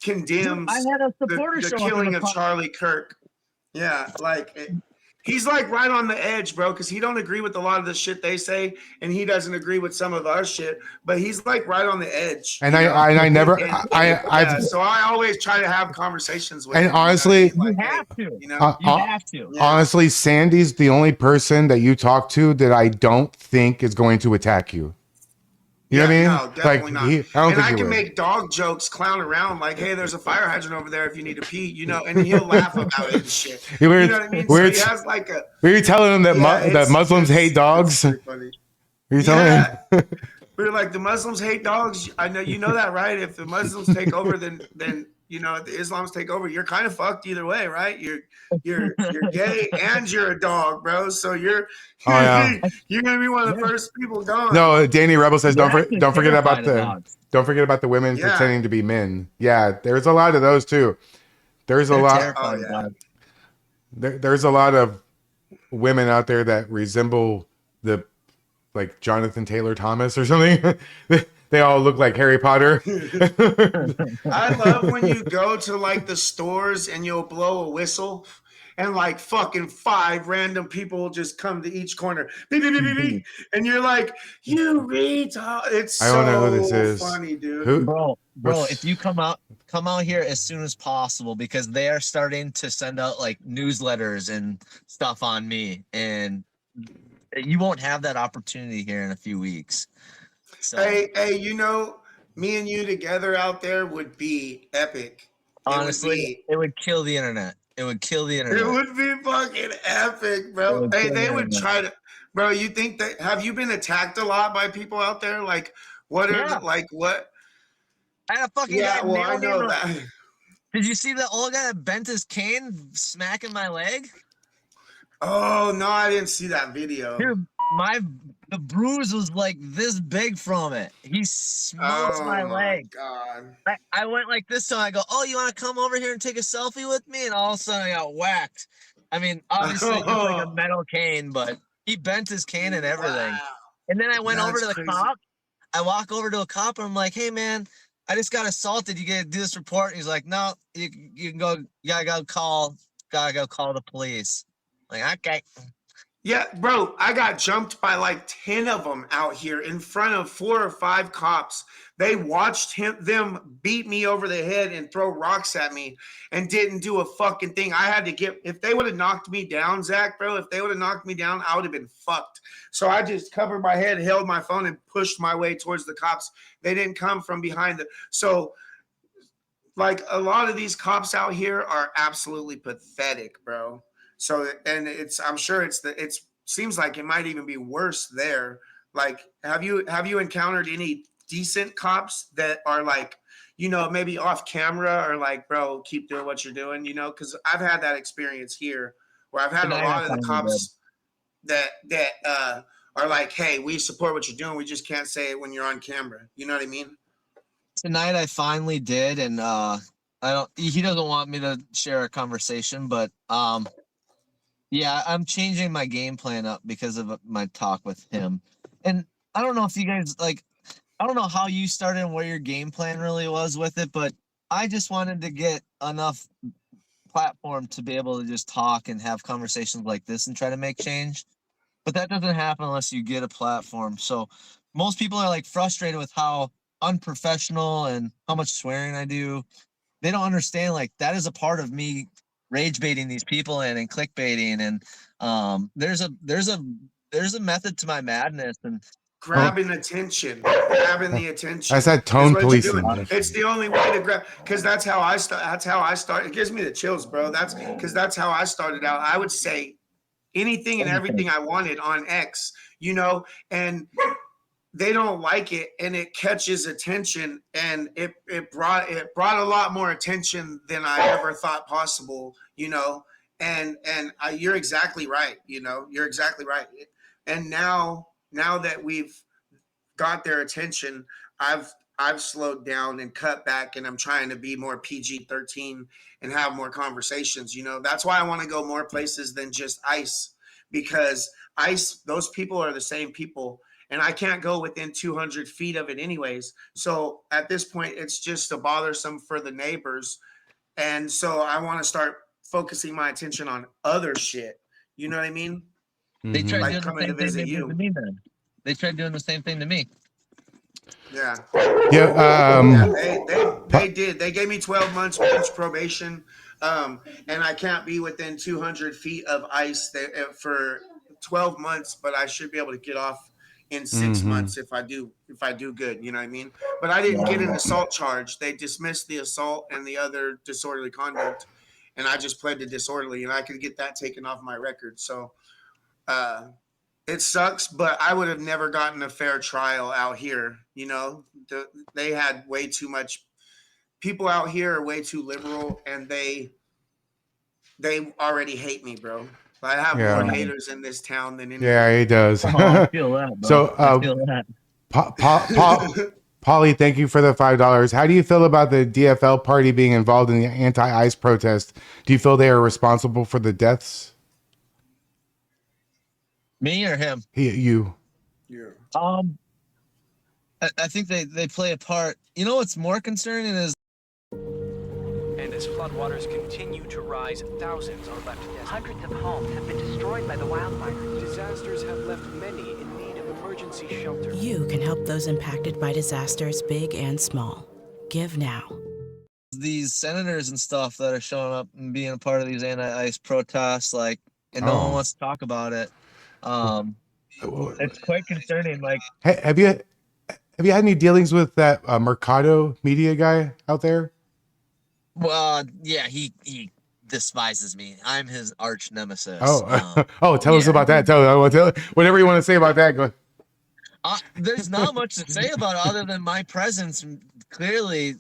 condemns I had a supporter the show up in killing the of pub. Charlie Kirk. Yeah, he's like right on the edge, bro, because he don't agree with a lot of the shit they say, and he doesn't agree with some of our shit, but he's like right on the edge. And you know? I never Yeah, so I always try to have conversations with And him, you know what I honestly- mean? Like, You hey, have to. you know, You have to. Yeah. honestly, Sandy's the only person that you talk to that I don't think is going to attack you. You know what I mean? No, definitely not. I don't And think I he can would. make dog jokes, clown around, like, "Hey, there's a fire hydrant over there if you need to pee," you know, and he'll laugh about it and shit. Yeah, You know what I mean? So he has like a. Were you telling him that Yeah, that it's- Muslims it's- hate dogs? it's pretty funny. Were you telling him? Yeah. We were like, the Muslims hate dogs. I know you know that, right? If the Muslims take over, then you know, if the Islams take over, you're kind of fucked either way, right? You're gay and you're a dog, bro. So you're Oh, yeah. you're gonna be one of the first people gone. No, Danny Rebel says They're don't actually forget about terrified of the dogs. don't forget about the women Yeah. pretending to be men. Yeah, there's a lot of those too. There's a They're lot. terrified of yeah. dogs. There's a lot of women out there that resemble the like Jonathan Taylor Thomas or something. They all look like Harry Potter. I love when you go to like the stores and you'll blow a whistle and like fucking 5 random people will just come to each corner. Beep, beep, beep, beep, beep. And you're like, you retard. It's I don't know who this so is. funny, dude. Who? Bro, What's- if you come out here as soon as possible because they are starting to send out like newsletters and stuff on me, and you won't have that opportunity here in a few weeks. So Hey, you know, me and you together out there would be epic. honestly, it would kill the internet. It would kill the internet. It would be fucking epic, It bro. would Hey, kill they the would internet. try to, bro. You think that? Have you been attacked a lot by people out there? Like, what are Yeah. like what? I had a fucking Yeah, guy well, I nailed me in know the- that. Did you see the old guy that bent his cane smacking my leg? Oh no, I didn't see that video. Dude, the bruise was like this big from it. He smoked Oh my leg. God. I went like this, so I go, "Oh, you want to come over here and take a selfie with me?" And all of a sudden, I got whacked. I mean, obviously, it's like a metal cane, but he bent his cane and everything. Wow. And then I went over to That's the crazy. cop. I walk over to a cop, and I'm like, "Hey, man, I just got assaulted. You gotta do this report." And he's like, "No, you can go. You gotta go call the police." I'm like, okay. Yeah, bro, I got jumped by like 10 of them out here in front of 4 or 5 cops. They watched them beat me over the head and throw rocks at me and didn't do a fucking thing. I had to get, if they would have knocked me down, Zach, bro, if they would have knocked me down, I would have been fucked. So I just covered my head, held my phone, and pushed my way towards the cops. They didn't come from behind the, so like a lot of these cops out here are absolutely pathetic, bro. So and I'm sure it's seems like it might even be worse there. Like have you encountered any decent cops that are like, maybe off camera or like, bro, keep doing what you're doing, because I've had that experience here where I've had a Tonight I lot of the finally did. cops that are like, hey, we support what you're doing. We just can't say it when you're on camera. You know what I mean? Tonight I finally did, and he doesn't want me to share a conversation, but yeah, I'm changing my game plan up because of my talk with him. And I don't know if you guys I don't know how you started and what your game plan really was with it, but I just wanted to get enough platform to be able to just talk and have conversations like this and try to make change. But that doesn't happen unless you get a platform. So most people are like frustrated with how unprofessional and how much swearing I do. They don't understand like that is a part of me rage baiting these people and clickbaiting, and there's a method to my madness, and Grabbing grabbing the attention. That's that is tone what you're doing. policing. It's the only way to grab, because that's how I start. That's how I start. It gives me the chills, bro. That's because that's how I started out. I would say anything and everything I wanted on X, and they don't like it, and it catches attention, and it brought a lot more attention than I ever thought possible, you're exactly right, you're exactly right. And now that we've got their attention, I've slowed down and cut back, and I'm trying to be more PG-13 and have more conversations. That's why I want to go more places than just ICE, because ICE, those people are the same people, and I can't go within 200 feet of it anyways. So at this point, it's just a bothersome for the neighbors, and so I want to start focusing my attention on other shit. You know what I mean? they tried Like doing the coming to same thing visit they did you. to me. Then they tried doing the same thing to me. Yeah. Yeah. They did. They gave me 12 months probation, and I can't be within 200 feet of ICE for 12 months, but I should be able to get off in 6 months if I do good. You know what I mean? But I didn't get an assault charge. They dismissed the assault and the other disorderly conduct, and I just pled to disorderly, and I could get that taken off my record. So it sucks, but I would have never gotten a fair trial out here. They had way too much. People out here are way too liberal, and they already hate me, bro. I have more haters in this town than anything. Yeah, he does. I feel that, bro. So, I feel that. Polly, thank you for the $5. How do you feel about the DFL party being involved in the anti-ICE protest? Do you feel they are responsible for the deaths? Me or him? You. Yeah. I think they play a part. What's more concerning is, and as floodwaters continue to rise, thousands are left desolate. Hundreds of homes have been destroyed by the wildfires. Disasters have left many in need of emergency shelter. You can help those impacted by disasters, big and small. Give now. these senators and stuff that are showing up and being a part of these anti-ICE protests, like, and no one wants to talk about it. It's quite concerning. Like, have you had any dealings with that Mercado media guy out there? well, yeah, he despises me. I'm his arch nemesis. Tell us about that. Tell whatever you want to say about that. Go. There's not much to say about it other than my presence clearly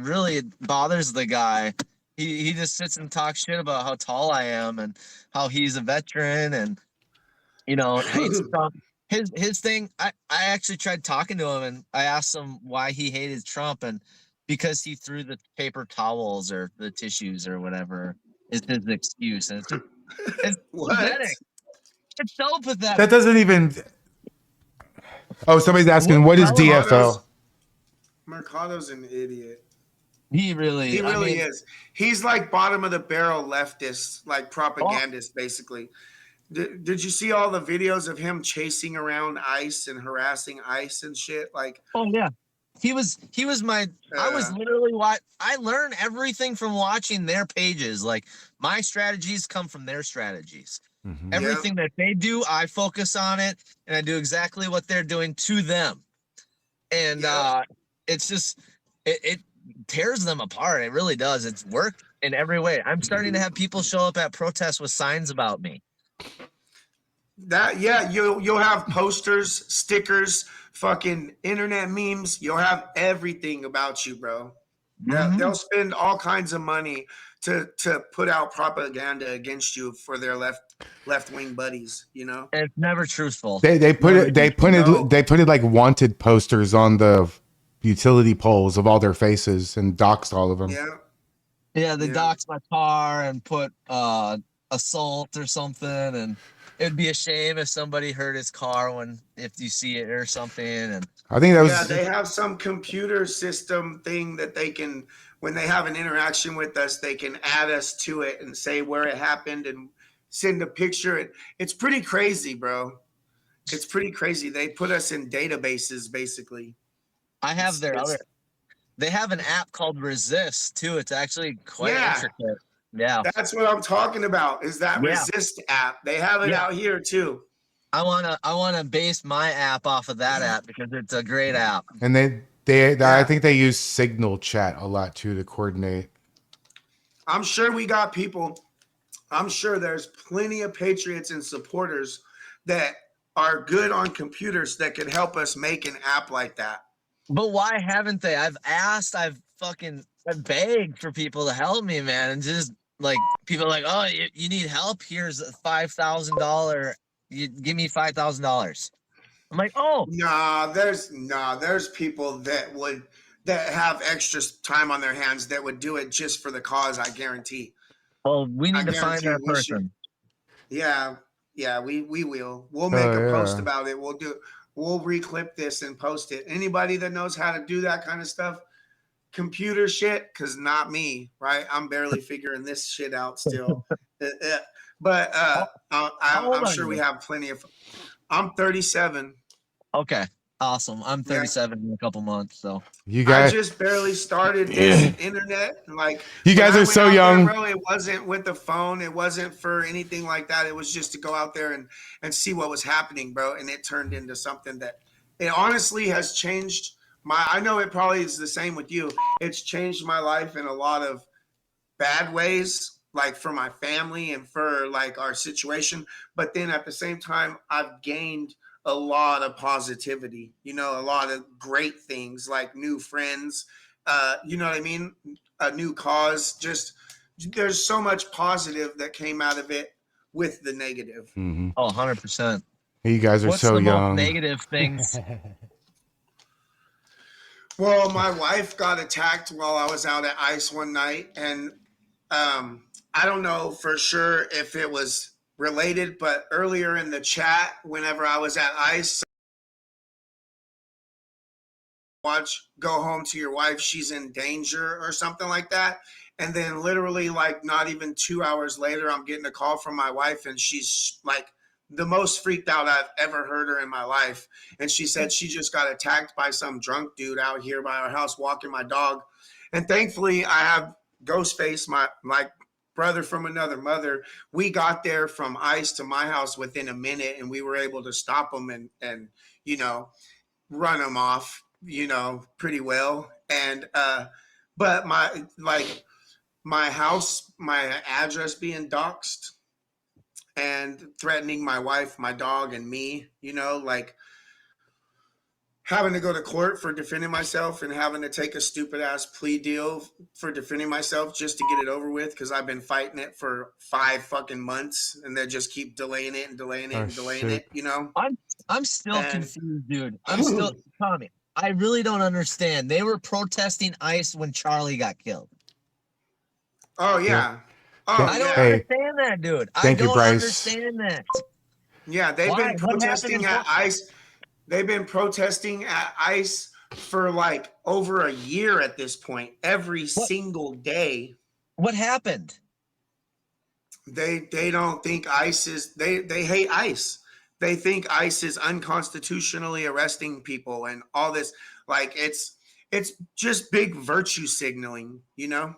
really bothers the guy. He just sits and talks shit about how tall I am and how he's a veteran and, you know, hates Trump. His thing, I actually tried talking to him and I asked him why he hated Trump, and because he threw the paper towels or the tissues or whatever is his excuse. And it's pathetic. It's so pathetic. That doesn't even. Oh, somebody's asking, what is DFL? Mercado's an idiot. He really is. He's like bottom of the barrel leftist, like propagandist, basically. Did you see all the videos of him chasing around ICE and harassing ICE and shit? Like, Oh yeah. He was my I was literally I learn everything from watching their pages. Like my strategies come from their strategies. Mhm. Everything that they do, I focus on it and I do exactly what they're doing to them. And it's just it tears them apart. It really does. It's worked in every way. I'm starting to have people show up at protests with signs about me. that, yeah, you'll have posters, stickers, fucking internet memes. You'll have everything about you, bro. They'll spend all kinds of money to put out propaganda against you for their left wing buddies. You know, And it's never truthful. They put Never it they did, put it no. they put it like wanted posters on the utility poles of all their faces and doxed all of them. yeah. Yeah, they Yeah. doxed my car and put assault or something, and it'd be a shame if somebody hurt his car if you see it or something. And I think that was Yeah, they have some computer system thing that they can, when they have an interaction with us, they can add us to it and say where it happened and send a picture. It's pretty crazy, bro. It's pretty crazy. They put us in databases, basically. I have It's- they have an app called Resist too. It's actually quite Yeah. intricate. Yeah. That's what I'm talking about, is that Yeah. Resist app. They have it Yeah. out here, too. I wanna base my app off of that app because it's a great app. and I think they use Signal Chat a lot too to coordinate. I'm sure we got people. I'm sure there's plenty of patriots and supporters that are good on computers that could help us make an app like that. But why haven't they? I've asked, I've begged for people to help me, man. And just like people are like, oh, you need help? Here's a $5,000. You give me $5,000. I'm like, oh, There's people that have extra time on their hands that would do it just for the cause, I guarantee. well, we need I to find guarantee that we should. person. Yeah, we will. We'll make a post yeah. about it. We'll reclip this and post it. Anybody that knows how to do that kind of stuff, computer shit, because not me, right? I'm barely figuring this shit out still. But old I'm are sure we you? have plenty of. I'm 37. Okay, awesome. I'm 37 in a couple months, so You I guys, just barely started this internet. Like, you when guys I are went so out there, young. bro, it wasn't with the phone. It wasn't for anything like that. It was just to go out there and see what was happening, bro. And it turned into something that it honestly has changed I know it probably is the same with you. It's changed my life in a lot of bad ways, like for my family and for like our situation. But then at the same time, I've gained a lot of positivity, a lot of great things like new friends, you know what I mean? A new cause. Just there's so much positive that came out of it with the negative. Mhm. oh, 100%. You guys are What's so the young. most negative things? Well, my wife got attacked while I was out at ICE one night, and I don't know for sure if it was related, but earlier in the chat, whenever I was at ICE, go home to your wife, she's in danger or something like that. And then literally like not even 2 hours later, I'm getting a call from my wife, and she's like the most freaked out I've ever heard her in my life. And she said she just got attacked by some drunk dude out here by our house walking my dog. And thankfully I have Ghostface, my brother from another mother. We got there from ICE to my house within a minute, and we were able to stop him and run him off, pretty well. And but my house, my address being doxxed and threatening my wife, my dog, and me, like having to go to court for defending myself and having to take a stupid ass plea deal for defending myself just to get it over with, because I've been fighting it for 5 fucking months, and they just keep delaying it and delaying it and delaying shit. it, I'm still And- confused, dude. I'm still Tommy. I really don't understand. They were protesting ICE when Charlie got killed. Oh yeah. Oh Yeah. I don't yeah. Hey, understand that, dude. thank I you, don't Bryce. understand that. Yeah, they've Why? been What happened protesting in at ICE. They've been protesting at ICE for like over a year at this point, every single day. What happened? They don't think ICE is they hate ICE. They think ICE is unconstitutionally arresting people and all this. Like it's just big virtue signaling, you know,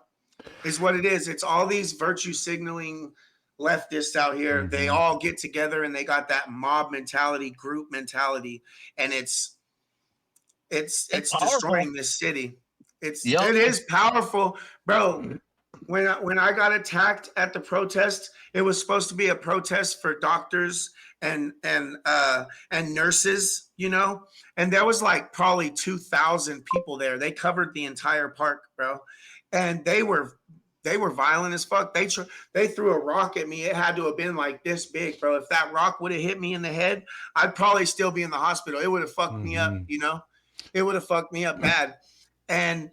is what it is. It's all these virtue signaling leftists out here. They all get together and they got that mob mentality, group mentality, and it's destroying this city. It is powerful, bro. When I got attacked at the protest, it was supposed to be a protest for doctors and nurses, you know, and there was like probably 2,000 people there. They covered the entire park, bro, and they were violent as fuck. They threw a rock at me. It had to have been like this big, bro. If that rock would have hit me in the head, I'd probably still be in the hospital. It would have fucked me up, you know. It would have fucked me up bad, and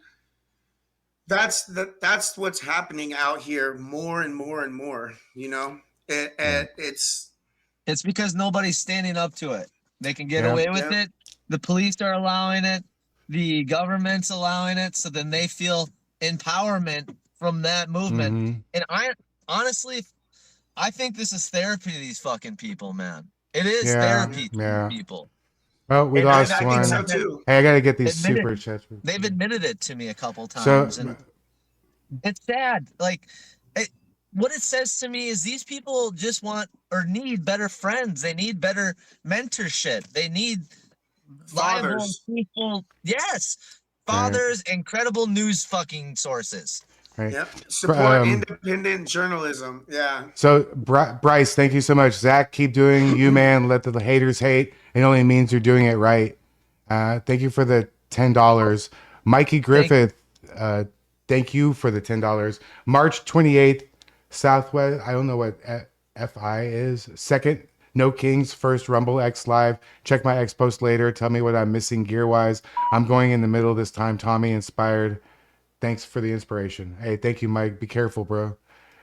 that's what's happening out here more and more and more, you know. It's because nobody's standing up to it. They can get away with it. The police are allowing it. The government's allowing it. So then they feel empowerment from that movement. And I honestly, I think this is therapy to these fucking people, man. It is therapy to people. Well, we lost I one. think so too. Hey, I gotta get these super chats. They've admitted it to me a couple times, and it's sad. Like, what it says to me is these people just want or need better friends. They need better mentorship. They need reliable people. Yes, fathers and credible news fucking sources. Right. Yep. Support independent journalism. Yeah. So Bryce, thank you so much. Zach, keep doing you, man. Let the haters hate. It only means you're doing it right. Thank you for the $10. Mikey Griffith, thank you for the $10. March 28th, Southwest. I don't know what FI is. Second, No Kings, first Rumble X Live. Check my X post later. Tell me what I'm missing gear wise. I'm going in the middle this time. Tommy inspired. Thanks for the inspiration. Hey, thank you, Mike. Be careful, bro.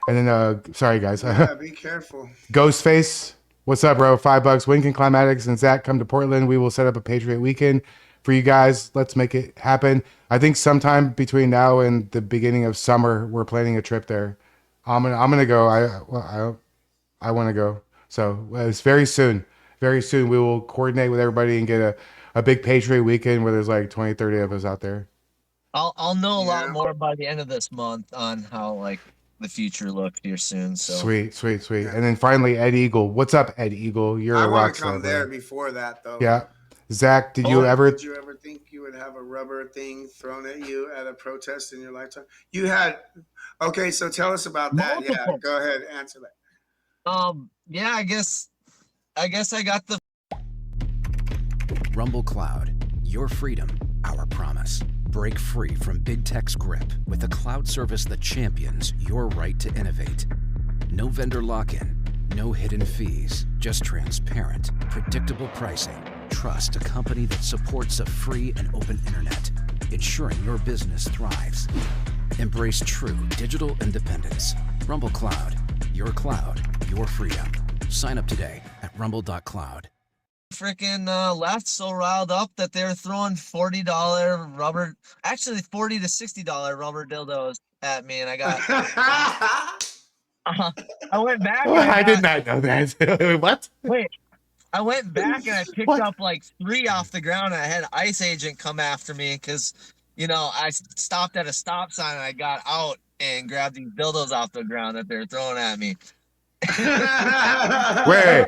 And then, sorry, guys. Yeah, be careful. Ghostface, what's up, bro? $5. When can Climatics and Zach come to Portland? We will set up a Patriot weekend for you guys. Let's make it happen. I think sometime between now and the beginning of summer, we're planning a trip there. I'm gonna go. I want to go. So it's very soon. Very soon we will coordinate with everybody and get a big Patriot weekend where there's like 20, 30 of us out there. I'll know a lot more by the end of this month on how like the future looks here soon. So sweet. And then finally, Ed Eagle. What's up, Ed Eagle? You're I a want rock to come star, there bro. before that though. Yeah. Zach, did you ever think you would have a rubber thing thrown at you at a protest in your lifetime? You had. Okay, so tell us about that. Multiple. Yeah, go ahead, answer that. Yeah, I guess I got the Rumble Cloud, your freedom, our promise. Break free from big tech's grip with a cloud service that champions your right to innovate. No vendor lock-in, no hidden fees, just transparent, predictable pricing. Trust a company that supports a free and open internet, ensuring your business thrives. Embrace true digital independence. Rumble Cloud, your freedom. Sign up today at rumble.cloud. freaking left so riled up that they're throwing $40 rubber, actually $40 to $60 rubber dildos at me, and I got. I went back. Oh, I did not know that. What? Wait, I went back and I picked up like 3 off the ground, and I had an ICE agent come after me because, you know, I stopped at a stop sign and I got out and grabbed these dildos off the ground that they're throwing at me. Wait,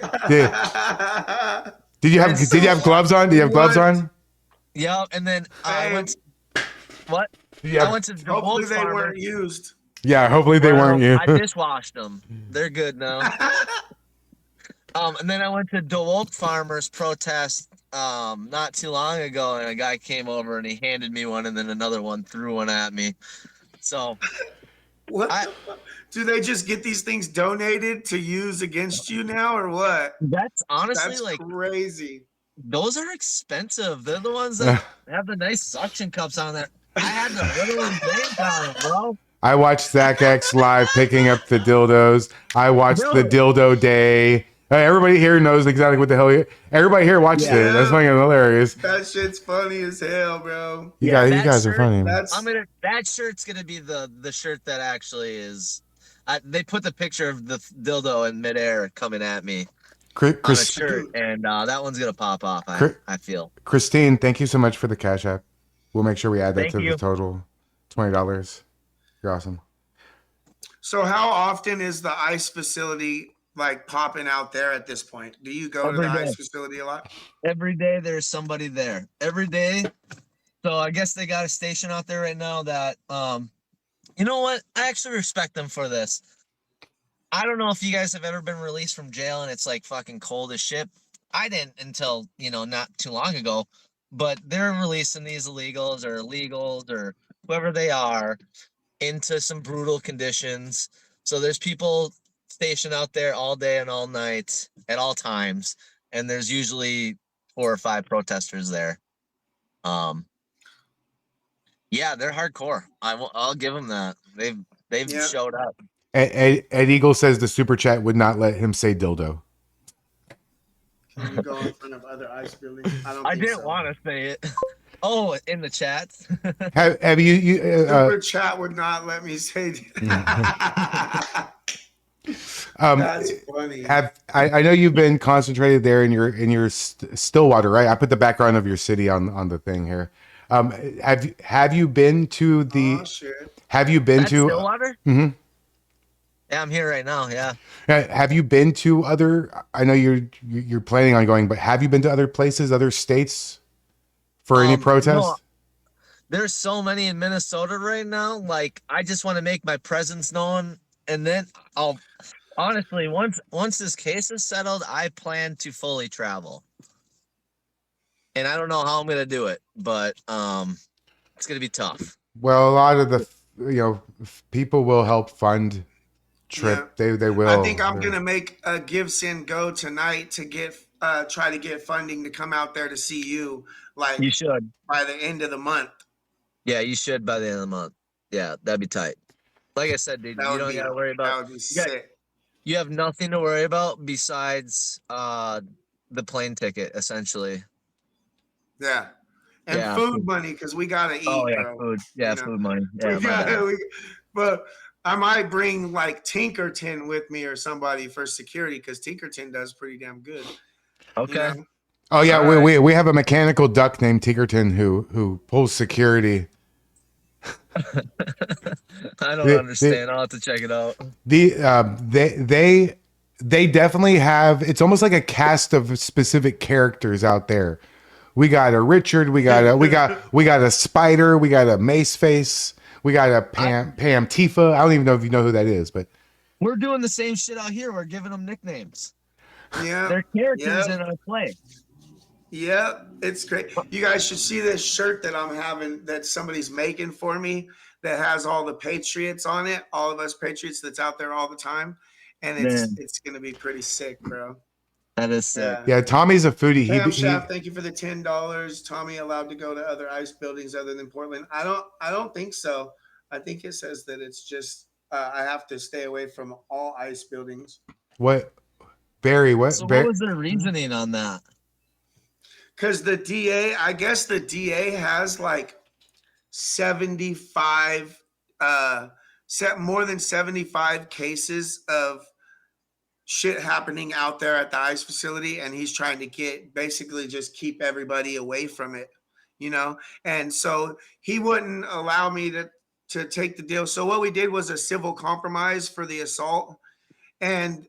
did you have gloves on? Do you have gloves on? Yep, and then I went. What? Yeah. I went to the Hopefully Wolf they Farmer. weren't used. Yeah, hopefully they weren't you. I dishwashed them. They're good now. And then I went to DeWolf Farmers protest not too long ago, and a guy came over and he handed me one, and then another one threw one at me. So, do they just get these things donated to use against you now, or what? That's honestly That's like crazy. Those are expensive. They're the ones that have the nice suction cups on there. I had the little brain power, bro. I watched Zach X live picking up the dildos. I watched the dildo day. Everybody here knows exactly what the hell everybody here watched it. That's fucking hilarious. That shit's funny as hell, bro. You guys are funny. That shirt's gonna be the shirt that actually is They put the picture of the dildo in midair coming at me Chris, on a shirt, and that one's gonna pop off. I feel. Christine, thank you so much for the Cash App. We'll make sure we add that Thank to you. the total. $20. You're awesome. So how often is the ice facility like popping out there at this point? Do you go to the ice facility a lot? Every day there's somebody there. Every day. So I guess they got a station out there right now that you know what? I actually respect them for this. I don't know if you guys have ever been released from jail and it's like fucking cold as shit. I didn't until, not too long ago. But they're releasing these illegals or whoever they are into some brutal conditions. So there's people stationed out there all day and all night at all times. And there's usually 4 or 5 protesters there. Yeah, they're hardcore. I'll give them that. They've showed up. Ed Eagle says the super chat would not let him say dildo. Can you go in front of other ice buildings? I didn't want to say it. Oh, in the chat. Have you super chat would not let me say that's funny. I know you've been concentrated there in your Stillwater, right? I put the background of your city on the thing here. Have you been to the? Oh, shit. Have you been to Stillwater? Mm-hmm. Yeah, I'm here right now. Yeah. Have you been to other? I know you're planning on going, but have you been to other places, other states, for any protests? No, there's so many in Minnesota right now. Like, I just want to make my presence known, and then I'll honestly once this case is settled, I plan to fully travel. And I don't know how I'm gonna do it, but it's gonna be tough. Well, a lot of the people will help fund trip. Yeah. They will. I think I'm gonna make a Give Send Go tonight to get try to get funding to come out there to see you. Like, you should by the end of the month. Yeah, you should by the end of the month. Yeah, that'd be tight. Like I said, dude, you don't gotta worry about. That would be sick. You have nothing to worry about besides the plane ticket, essentially. Yeah. And food money, because we gotta eat. Oh yeah, bro. food. Yeah, food money. Yeah, but I might bring like Tinkerton with me or somebody for security, because Tinkerton does pretty damn good. Okay. Oh yeah, we have a mechanical duck named Tinkerton who pulls security. I don't understand. I'll have to check it out. They definitely have. It's almost like a cast of specific characters out there. We got a Richard. We got a Spider. We got a Mace Face. We got a Pam Tifa. I don't even know if you know who that is, but we're doing the same shit out here. We're giving them nicknames. Yeah, they're characters in our play. Yeah, it's great. You guys should see this shirt that I'm having that somebody's making for me that has all the Patriots on it, all of us Patriots that's out there all the time, and it's gonna be pretty sick, bro. That is sick. Yeah, Tommy's a foodie. Pam Shaft, thank you for the $10. Tommy allowed to go to other ice buildings other than Portland? I don't think so. I think it says that it's just I have to stay away from all ice buildings. What, Barry? What? So what was their reasoning on that? Because the DA, I guess the DA has like 75, more than 75 cases of shit happening out there at the ice facility, and he's trying to basically just keep everybody away from it, and so he wouldn't allow me to take the deal. So what we did was a civil compromise for the assault, and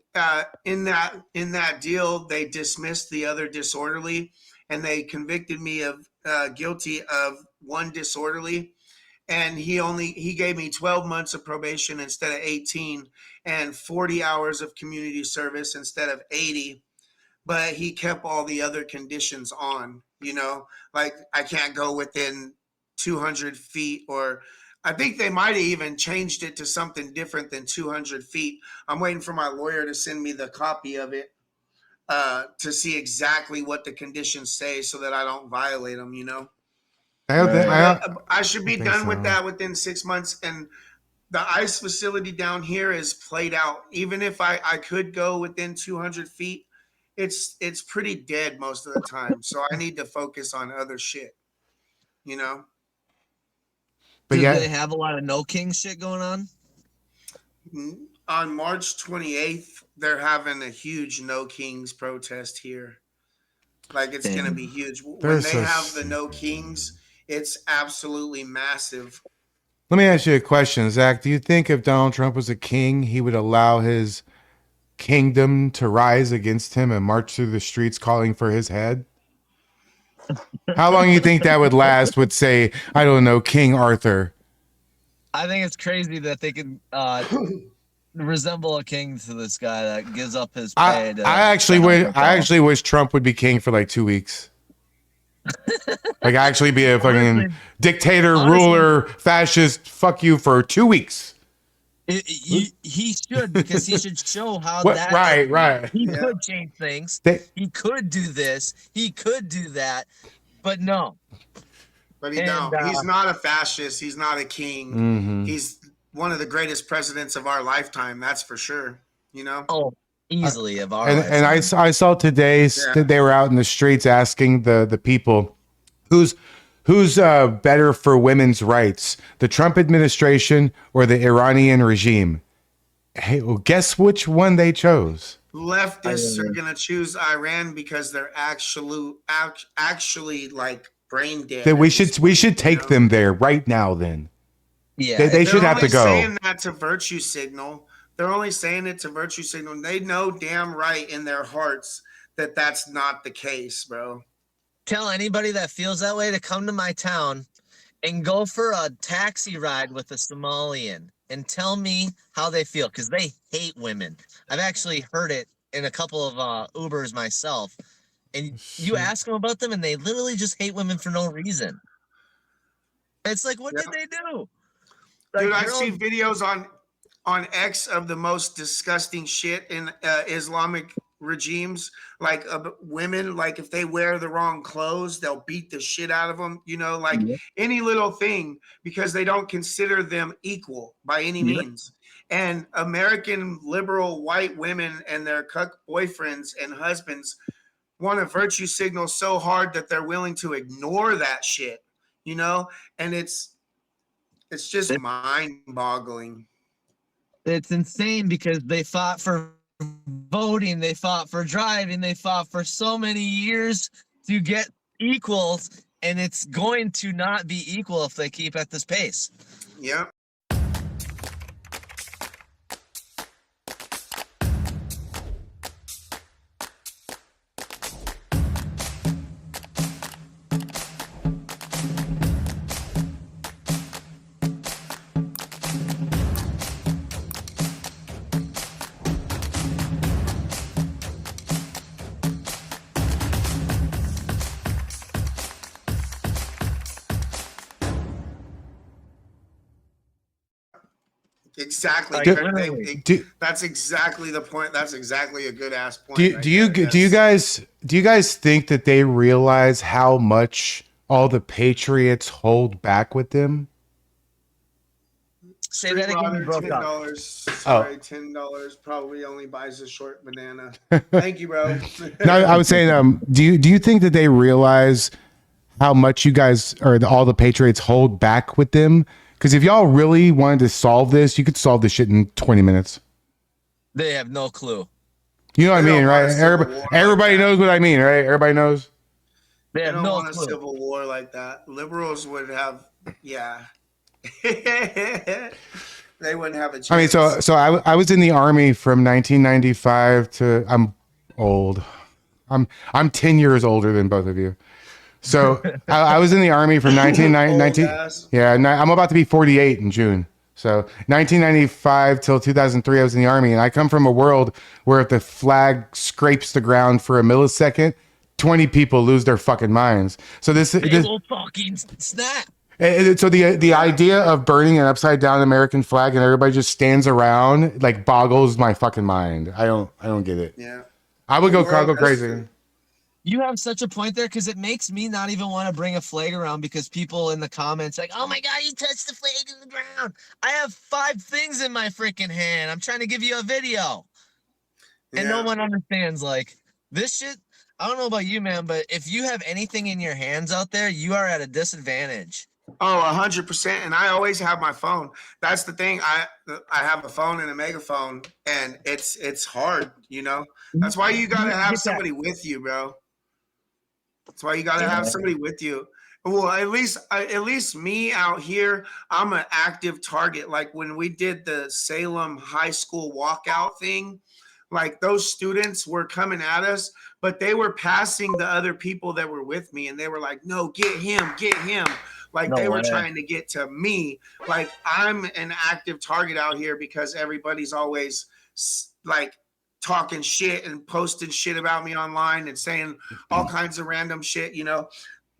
in that deal they dismissed the other disorderly, and they convicted me of guilty of one disorderly. And he gave me 12 months of probation instead of 18, and 40 hours of community service instead of 80. But he kept all the other conditions on, like I can't go within 200 feet, or I think they might have even changed it to something different than 200 feet. I'm waiting for my lawyer to send me the copy of it to see exactly what the conditions say so that I don't violate them, I should be done with that within 6 months, and the ice facility down here is played out. Even if I could go within 200 feet, it's pretty dead most of the time. So I need to focus on other shit, But do they have a lot of no king shit going on? on March 28th, they're having a huge No Kings protest here. Like it's going to be huge. They're When they so have the No Kings, it's absolutely massive. Let me ask you a question, Zach. Do you think if Donald Trump was a king, he would allow his kingdom to rise against him and march through the streets calling for his head? How long do you think that would last with, say, I don't know, King Arthur? I think it's crazy that they could resemble a king to this guy that gives up his pay. I actually wish Trump would be king for like 2 weeks. Like actually be a fucking dictator, ruler, fascist, fuck you for 2 weeks. He should, because he should show how right. He could change things. He could do this. He could do that. But no. But he's not a fascist. He's not a king. Mm-hmm. He's one of the greatest presidents of our lifetime. That's for sure. You know? Oh, easily of our lifetime. And I saw today that they were out in the streets asking the people who's better for women's rights, the Trump administration or the Iranian regime. Hey, well, guess which one they chose? Leftists are going to choose Iran because they're actually like brain dead. That we should take them there right now. Then, yeah, they should have to go. They're only saying that to virtue signal. They're only saying it to virtue signal. They know damn right in their hearts that that's not the case, bro. Tell anybody that feels that way to come to my town and go for a taxi ride with a Somalian and tell me how they feel, because they hate women. I've actually heard it in a couple of Ubers myself. And you ask them about them and they literally just hate women for no reason. It's like, what did they do? Like, dude, I see videos on X of the most disgusting shit in Islamic regimes, like women, like if they wear the wrong clothes, they'll beat the shit out of them, you know, like any little thing, because they don't consider them equal by any means. And American liberal white women and their cuck boyfriends and husbands want to virtue signal so hard that they're willing to ignore that shit, you know, and it's just mind-boggling. It's insane because they fought for voting, they fought for driving, they fought for so many years to get equals, and it's going to not be equal if they keep at this pace. Yep. Exactly. That's exactly the point. That's exactly a good ass point. Do you guys think that they realize how much all the patriots hold back with them? Say that again. You broke up. $10. Sorry, $10 probably only buys a short banana. Thank you, bro. No, I was saying, do you think that they realize how much you guys or all the patriots hold back with them? Because if y'all really wanted to solve this, you could solve this shit in 20 minutes. They have no clue. You know what I mean, right? Everybody knows what I mean, right? Everybody knows. They have don't no want clue. a civil war like that. Liberals would have, yeah. They wouldn't have a chance. I mean, so I was in the army from 1995 to I'm old. I'm 10 years older than both of you. So I was in the army from 1990. Yeah, I'm about to be 48 in June. So 1995 till 2003, I was in the army, and I come from a world where if the flag scrapes the ground for a millisecond, 20 people lose their fucking minds. So this will fucking snap. So the idea of burning an upside down American flag and everybody just stands around like boggles my fucking mind. I don't get it. Yeah, I would go crazy. You have such a point there, because it makes me not even want to bring a flag around, because people in the comments like, oh my God, you touched the flag in the ground. I have 5 things in my freaking hand. I'm trying to give you a video. And no one understands, like, this shit. I don't know about you, man, but if you have anything in your hands out there, you are at a disadvantage. Oh, 100%. And I always have my phone. That's the thing. I have a phone and a megaphone, and it's hard, you know. That's why you gotta have somebody with you, bro. That's why you gotta have somebody with you. Well, at least me out here, I'm an active target. Like when we did the Salem High School walkout thing, like those students were coming at us, but they were passing the other people that were with me, and they were like, "No, get him, get him." Like No they were way. trying to get to me. Like I'm an active target out here because everybody's always like talking shit and posting shit about me online and saying all kinds of random shit, you know,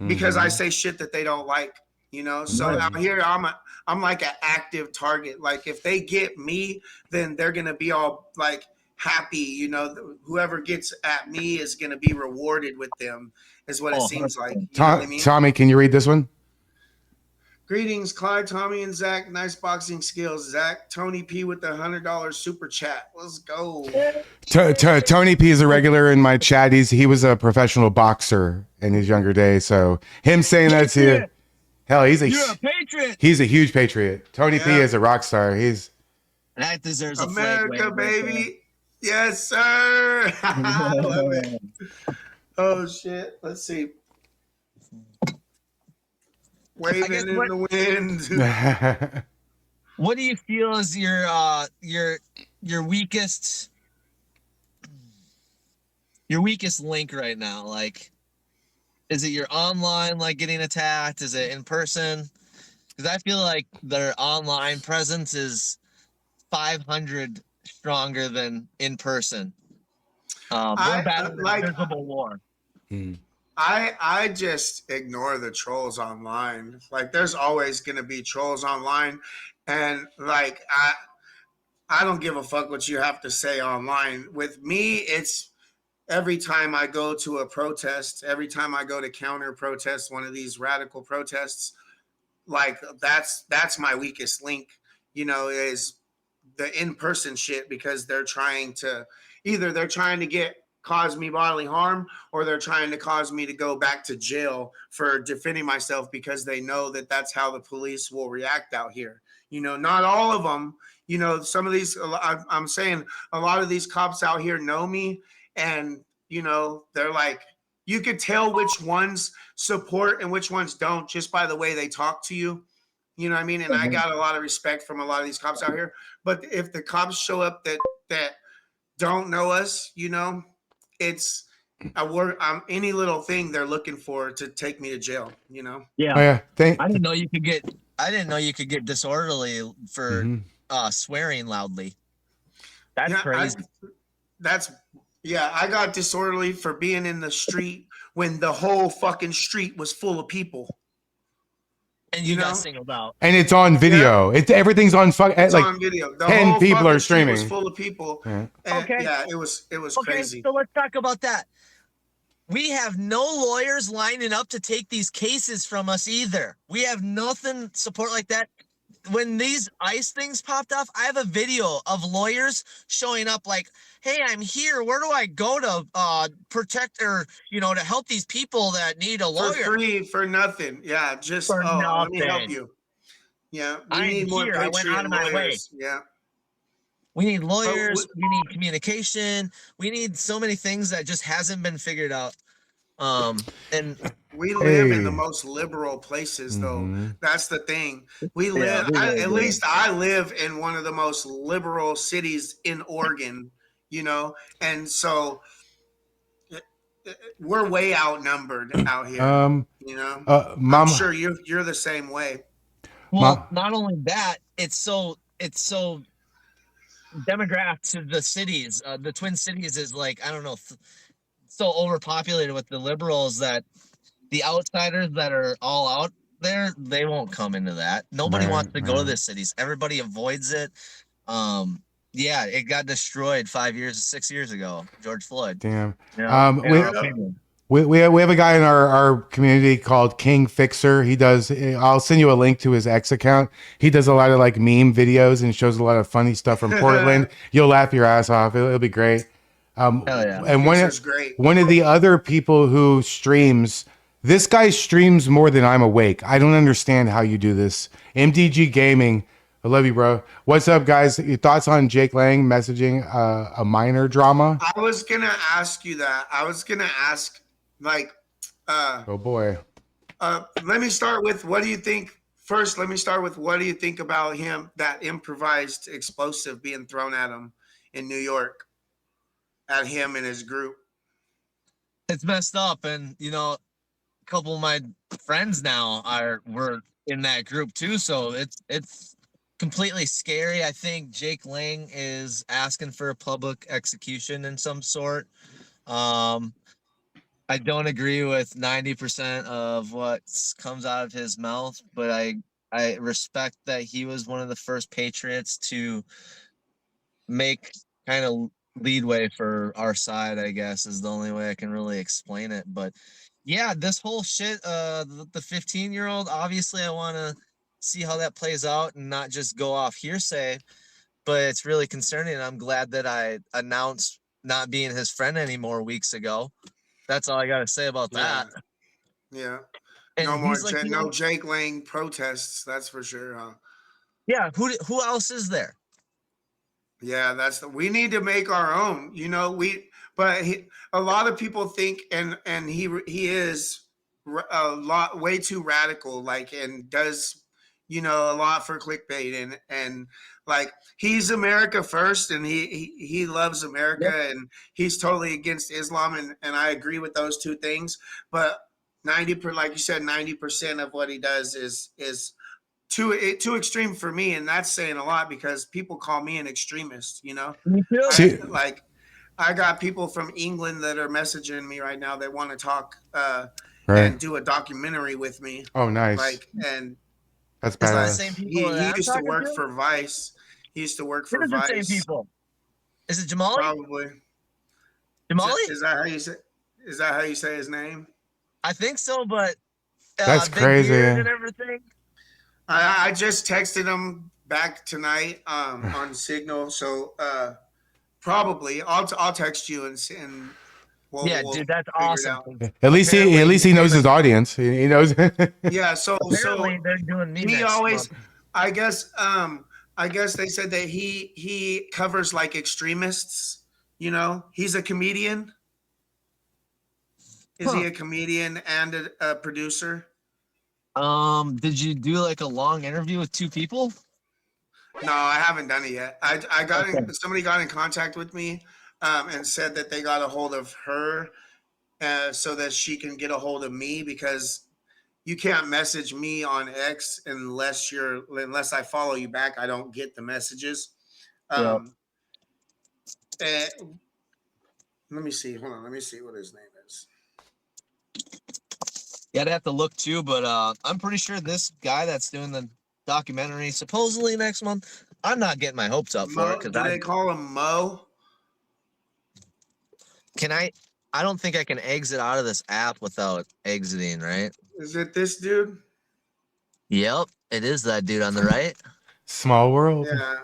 because I say shit that they don't like, you know. So out here I'm like an active target. Like if they get me, then they're gonna be all like happy, you know. Whoever gets at me is gonna be rewarded with them, is what it seems like. You know what I mean? Tommy, can you read this one? Greetings, Clyde, Tommy, and Zach. Nice boxing skills. Zach, Tony P with the $100 super chat. Let's go. Tony P is a regular in my chat. He was a professional boxer in his younger days. So him saying that to you, hell, You're a patriot. he's a huge patriot. Tony P is a rock star. That deserves a America, flag, baby. Yes, sir. I love it. Oh shit. Let's see. Waving in the wind. What do you feel is your weakest link right now? Like, is it your online, like getting attacked? Is it in person? Because I feel like their online presence is 500 stronger than in person. We're battling a visible war. I just ignore the trolls online. Like there's always gonna be trolls online, and like I don't give a fuck what you have to say online. With me, it's every time I go to a protest, every time I go to counter protest one of these radical protests, like that's my weakest link, you know, is the in-person shit, because they're trying to cause me bodily harm, or they're trying to cause me to go back to jail for defending myself, because they know that that's how the police will react out here. You know, not all of them, you know, some of these, I'm saying a lot of these cops out here know me, and, you know, they're like, you could tell which ones support and which ones don't just by the way they talk to you. You know what I mean? And I got a lot of respect from a lot of these cops out here. But if the cops show up that don't know us, you know, it's any little thing they're looking for to take me to jail, you know? Yeah. Oh, yeah. I didn't know you could get disorderly for swearing loudly. That's crazy. I got disorderly for being in the street when the whole fucking street was full of people. And you got singled out. And it's on video. Everything's on It's like on video. The 10 whole people are fucking street streaming. was full of people. Yeah. And Okay. yeah, it was crazy. So let's talk about that. We have no lawyers lining up to take these cases from us either. We have nothing support like that. When these ICE things popped off, I have a video of lawyers showing up like, hey, I'm here. Where do I go to protect or, you know, to help these people that need a lawyer? For free, for nothing. Yeah, just For let me help nothing. you. Yeah, we I'm need more here. I went patriot out of my way. lawyers. Yeah. We need lawyers. We need communication. We need so many things that just hasn't been figured out. And we live in the most liberal places, though. That's the thing. We live. At least I live in one of the most liberal cities in Oregon. You know, and so we're way outnumbered out here. You know, I'm sure you're the same way. Well, not only that, it's so demographic to the cities. The Twin Cities is like, I don't know, so overpopulated with the liberals that the outsiders that are all out there, they won't come into that. Nobody wants to go to the cities. Everybody avoids it. Yeah, it got destroyed 6 years ago. George Floyd. Damn. Yeah. We have a guy in our community called King Fixer. I'll send you a link to his X account. He does a lot of like meme videos and shows a lot of funny stuff from Portland. You'll laugh your ass off. It'll be great. Hell yeah. And one of the other people who streams This guy streams more than I'm awake. I don't understand how you do this. MDG Gaming, I love you, bro. What's up, guys? Your thoughts on Jake Lang messaging a minor drama? I was gonna ask you that. I was gonna ask, like, Oh boy. let me start with what do you think? First, let me start with what do you think about him, that improvised explosive being thrown at him in New York, at him and his group? It's messed up, and you know, a couple of my friends now were in that group too, so it's completely scary. I think Jake Lang is asking for a public execution in some sort. I don't agree with 90% of what comes out of his mouth, but I respect that he was one of the first patriots to make kind of leadway for our side, I guess, is the only way I can really explain it. But yeah, this whole shit, the 15-year-old, obviously I want to see how that plays out and not just go off hearsay, but it's really concerning. I'm glad that I announced not being his friend anymore weeks ago. That's all I got to say about that. Yeah. And No more he's like, no Jake Lang protests, that's for sure, huh? Yeah, who else is there? Yeah, we need to make our own. You know, a lot of people think, and he is way too radical, like, and does, you know, a lot for clickbait, and like, he's America first, and he loves America, Yep. and he's totally against Islam, and I agree with those two things. But 90%, like you said, 90% of what he does is too extreme for me, and that's saying a lot because people call me an extremist. You know, Me too. I got people from England that are messaging me right now that want to talk Right. and do a documentary with me. Oh, nice. Like, and That's It's not the badass. same he people that I'm used to talking work to? for Vice. He used to work It for is the Vice. same people. Is it Jamali? Probably. Jamali? Is that how you say? Is that how you say his name? I think so, but That's big crazy. beard and everything. I just texted him back tonight on Signal, so probably I'll text you and we'll Dude, that's figure it awesome. out. At least he knows his audience. He knows. Yeah, so Apparently they're doing me he next always, month. I guess they said that he covers like extremists. You know, he's a comedian. Is he a comedian and a producer? Did you do like a long interview with two people? No, I haven't done it yet. I got somebody got in contact with me and said that they got a hold of her so that she can get a hold of me, because you can't message me on X unless I follow you back. I don't get the messages. Let me see. Hold on. Let me see what his name is. Yeah, I'd have to look too, but I'm pretty sure this guy that's doing the documentary supposedly next month. I'm not getting my hopes up for it Do because they call him Mo? I don't think I can exit out of this app without exiting, right? Is it this dude? Yep, it is that dude on the right. Small world. Yeah.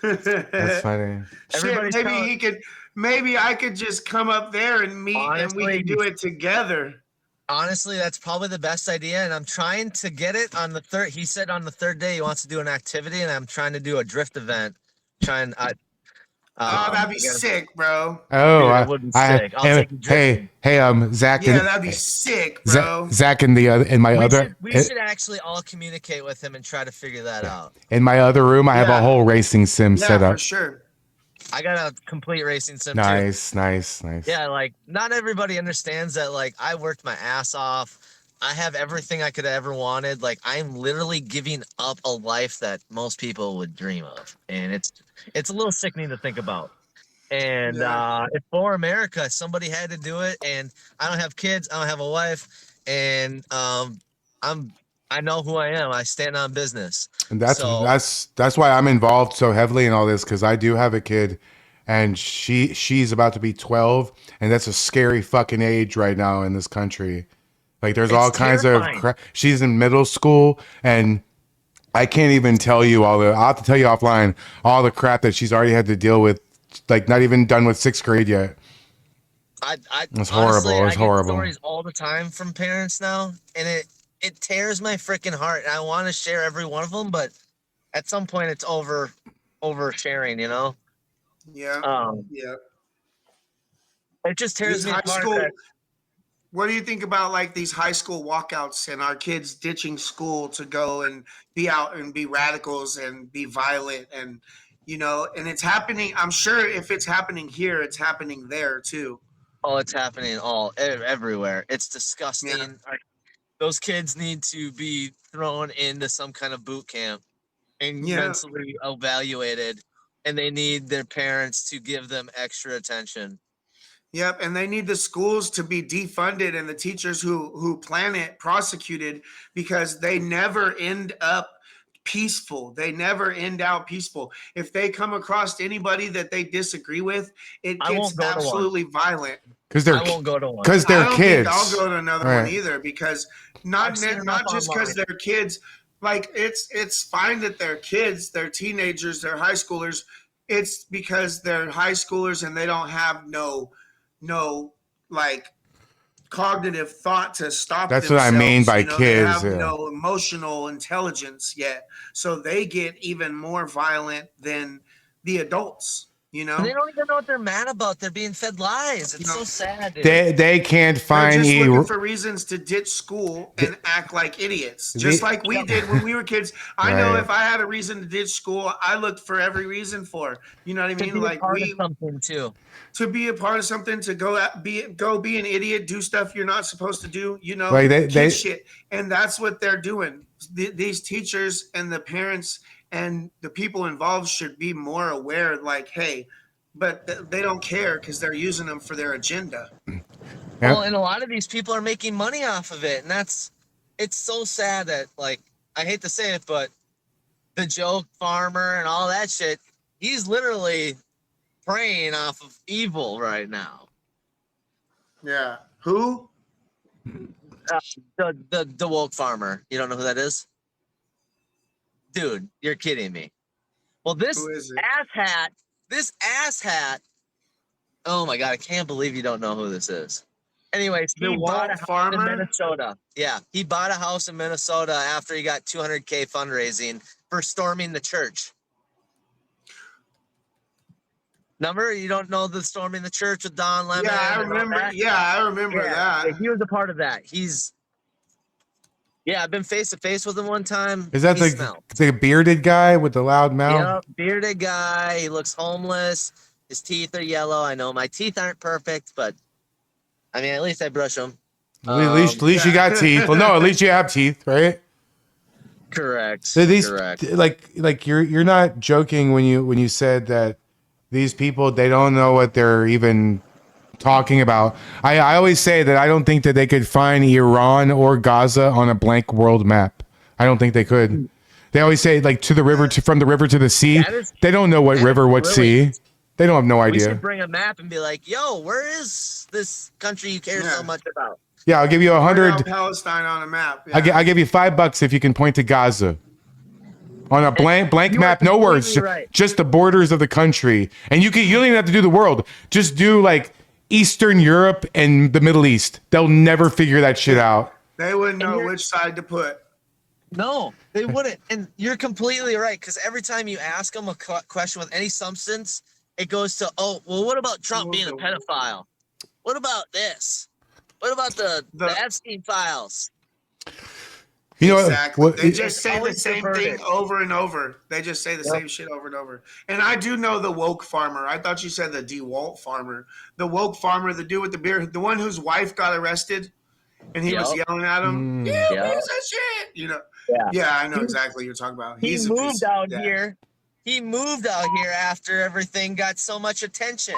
That's funny. Shit, maybe I could just come up there and meet and we Honestly, can do it together. Honestly, that's probably the best idea, and I'm trying to get it on the third. He said on the third day he wants to do an activity, and I'm trying to do a drift event. That'd be sick, bro. Oh, Dude, it would be sick. I'll take you drifting. hey, Zach. Yeah, that'd be sick, bro. Zach and We should actually all communicate with him and try to figure that out. in my other room, I have a whole racing sim set up. For sure. I got a complete racing sim too. Nice. Yeah, like not everybody understands that. Like I worked my ass off. I have everything I could have ever wanted. Like I'm literally giving up a life that most people would dream of, and it's a little sickening to think about. And if for America, somebody had to do it, and I don't have kids, I don't have a wife, and I know who I am. I stand on business. And that's why I'm involved so heavily in all this, because I do have a kid, and she's about to be 12, and that's a scary fucking age right now in this country. Like there's all kinds of crap. She's in middle school, and I can't even tell you I'll have to tell you offline all the crap that she's already had to deal with. Like not even done with 6th grade yet. It's honestly, horrible. It's I get horrible. stories all the time from parents now, and it tears my freaking heart. And I want to share every one of them, but at some point, it's oversharing. You know? Yeah. Yeah. It just tears These me high apart. school. That, What do you think about like these high school walkouts and our kids ditching school to go and be out and be radicals and be violent and and it's happening. I'm sure if it's happening here, it's happening there too. oh, it's happening everywhere. It's disgusting. Yeah. Those kids need to be thrown into some kind of boot camp and Yeah. mentally evaluated, and they need their parents to give them extra attention. Yep, and they need the schools to be defunded and the teachers who plan it prosecuted because they never end up peaceful. They never end out peaceful. If they come across anybody that they disagree with, it I gets won't go to one. absolutely violent. Because I won't go to one. Because I they're don't kids. think I'll go to another Right. one either because I've not seen enough just because online. they're kids. Like it's fine that they're kids, they're teenagers, they're high schoolers. It's because they're high schoolers and they don't have no like cognitive thought to stop That's what I mean by They kids, have yeah. no emotional intelligence yet, so they get even more violent than the adults. They don't even know what they're mad about. They're being fed lies. It's so sad, dude. They can't They're find just looking for reasons to ditch school and act like idiots, just like we did when we were kids. I know Right. if I had a reason to ditch school, I looked for every reason for. You know what I To mean? be a Like part of something too. to be a part of something, to go be an idiot, do stuff you're not supposed to do. Like they- kid they- shit, and that's what they're doing. These teachers and the parents and the people involved should be more aware. Like, hey. But they don't care because they're using them for their agenda. Yeah. Well, and a lot of these people are making money off of it, and it's so sad that, like, I hate to say it, but the joke farmer and all that shit, he's literally preying off of evil right now. Yeah. Who? The woke farmer. You don't know who that is? Dude, you're kidding me. Well, this Who is it? asshat. Oh my god, I can't believe you don't know who this is. Anyways, The he bought a woke house farmer? in Minnesota. Yeah, he bought a house in Minnesota after he got $200K fundraising for storming the church. Remember, you don't know the storming the church with Don Lemon? Yeah, I and all remember. that? Yeah, I remember Yeah, that. he was a part of that. I've been face to face with him one time. Is that He the smelled. bearded guy with the loud mouth? Yep, bearded guy. He looks homeless. His teeth are yellow. I know my teeth aren't perfect, but I mean, at least I brush them. At least you got teeth. Well, no, at least you have teeth, right? Correct. So these Correct. like you're not joking when you said that these people, they don't know what they're even talking about. I always say that I don't think that they could find Iran or Gaza on a blank world map. I don't think they could. They always say like to the river, from the river to the sea. They don't know what river, what sea. They don't have no We idea. should bring a map and be like, "Yo, where is this country you care so much about?" Yeah, I'll give you Bring 100. out Palestine on a map. I'll give you $5 if you can point to Gaza on a blank You are map, no words, completely right. just the borders of the country. And you don't even have to do the world. Just do like Eastern Europe and the Middle East. They'll never figure that shit out. They wouldn't know which side to put. No, they wouldn't. And you're completely right, because every time you ask them a question with any substance, it goes to, "Oh, well, what about Trump being a pedophile? What about this? What about the Epstein files?" You know Exactly. They what? just say the always same diverted. thing over and over. They just say the same shit over and over. And I do know the woke farmer. I thought you said the DeWalt farmer. The woke farmer, the dude with the beard, the one whose wife got arrested, and he was yelling at him. You piece of shit. You know. Yeah, I know exactly what you're talking about. He He's a moved piece- out yeah. here. He moved out here after everything got so much attention.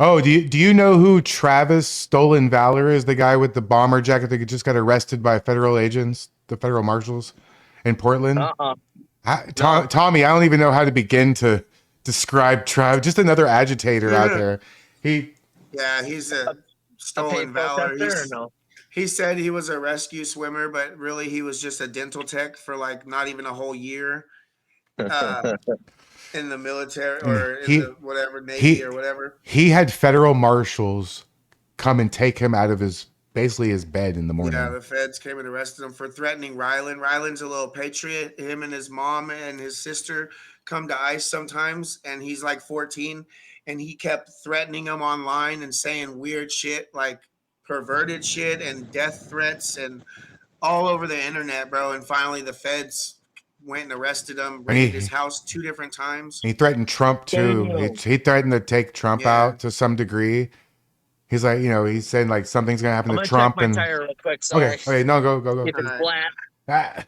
Oh, do you know who Travis Stolen Valor is? The guy with the bomber jacket that just got arrested by federal agents, the federal marshals in Portland. Tommy, I don't even know how to begin to describe Travis. Just another agitator out there. Yeah, he's a stolen valor. Protester or no? He said he was a rescue swimmer, but really he was just a dental tech for like not even a whole year. in the military or in He- the whatever Navy he- or whatever. He had federal marshals come and take him out of his bed in the morning. Yeah, the feds came and arrested him for threatening Rylan. Rylan's a little patriot. Him and his mom and his sister come to ICE sometimes, and he's like 14, and he kept threatening them online and saying weird shit, like perverted shit and death threats and all over the internet, bro. And finally, the feds went and arrested him, raided his house 2 different times. He threatened Trump too. He threatened to take Trump out to some degree. He's like, he's saying like something's gonna happen I'm to gonna Trump. check my and tire real quick. Sorry. okay, no, go. If it's flat. Ah.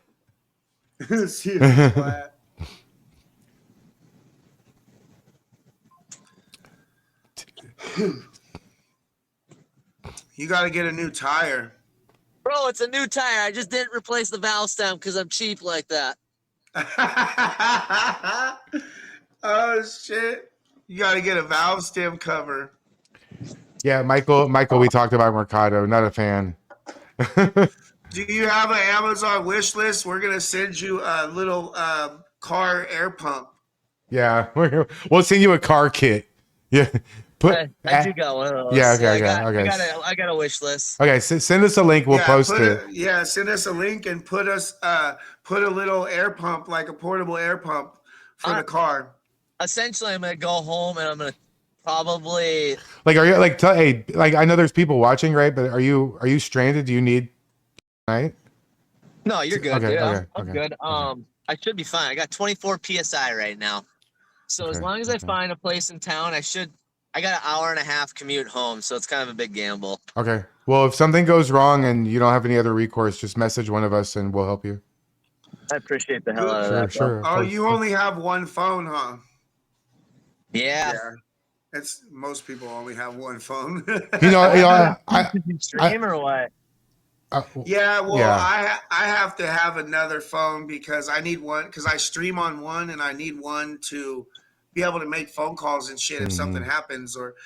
See if it's flat. You got to get a new tire. Bro, it's a new tire. I just didn't replace the valve stem because I'm cheap like that. Oh shit! You got to get a valve stem cover. Yeah, Michael, we talked about Mercado. Not a fan. Do you have an Amazon wish list? We're gonna send you a little car air pump. Yeah, we'll send you a car kit. Yeah, I do got one of those. Yeah, okay, I got a wish list. Okay, send us a link. We'll post it. Yeah, send us a link and put a little air pump, like a portable air pump for the car. Essentially, I'm gonna go home and I'm gonna probably Like, are you like? Hey, like I know there's people watching, right? But are you stranded? Do you need? Right? No, you're good. Okay, Dude. okay, I'm okay, good. I should be fine. I got 24 psi right now, so as Okay, long as I find a place in town, I got an hour and a half commute home, so it's kind of a big gamble. Okay. Well, if something goes wrong and you don't have any other recourse, just message one of us and we'll help you. I appreciate the hell out of that. Sure. Oh, you only have one phone, huh? Yeah. It's most people only have one phone. Stream or what? Yeah, well, Yeah. I have to have another phone because I need one because I stream on one and I need one to be able to make phone calls and shit if something happens or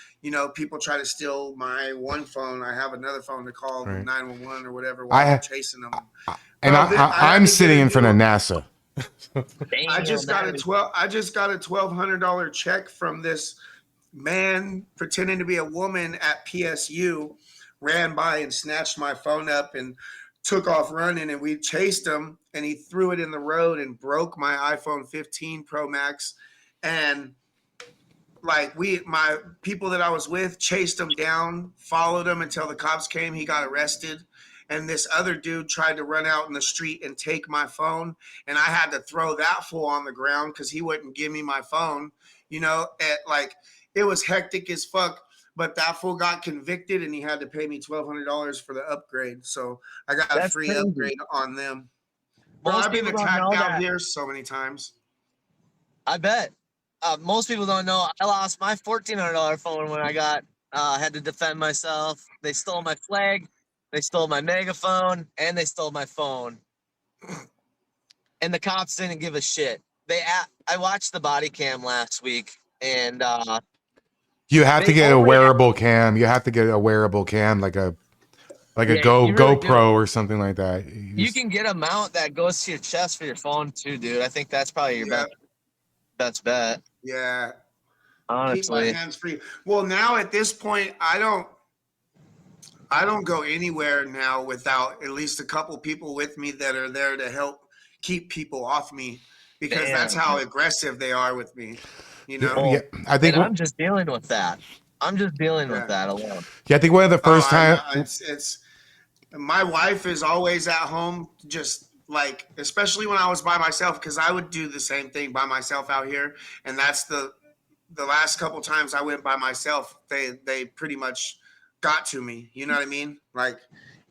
people try to steal my one phone. I have another phone to call 911 or whatever while I'm chasing them. And I'm sitting in front of NASA. I just got a $1,200 check from this man pretending to be a woman at PSU. Ran by and snatched my phone up and took off running, and we chased him, and he threw it in the road and broke my iPhone 15 Pro Max. And like my people that I was with chased him down, followed him until the cops came. He got arrested. And this other dude tried to run out in the street and take my phone. And I had to throw that fool on the ground because he wouldn't give me my phone. It was hectic as fuck. But that fool got convicted and he had to pay me $1,200 for the upgrade. So I got a free upgrade on them. Bro, I've been attacked down here so many times. I bet. Most people don't know. I lost my $1,400 phone when I had to defend myself. They stole my flag, they stole my megaphone, and they stole my phone. And the cops didn't give a shit. I watched the body cam last week, and you have to get a wearable cam. You have to get a wearable cam, like a GoPro or something like that. You can get a mount that goes to your chest for your phone too, dude. I think that's probably your best bet. Yeah. Honestly. Keep my hands free. Well, now at this point, I don't go anywhere now without at least a couple people with me that are there to help keep people off me because that's how aggressive they are with me. Yeah, I think I'm just dealing with that. I'm just dealing with that alone. Yeah, I think one of the first time it's my wife is always at home, just like especially when I was by myself, because I would do the same thing by myself out here, and that's the last couple times I went by myself, they pretty much got to me. You know what I mean? Like,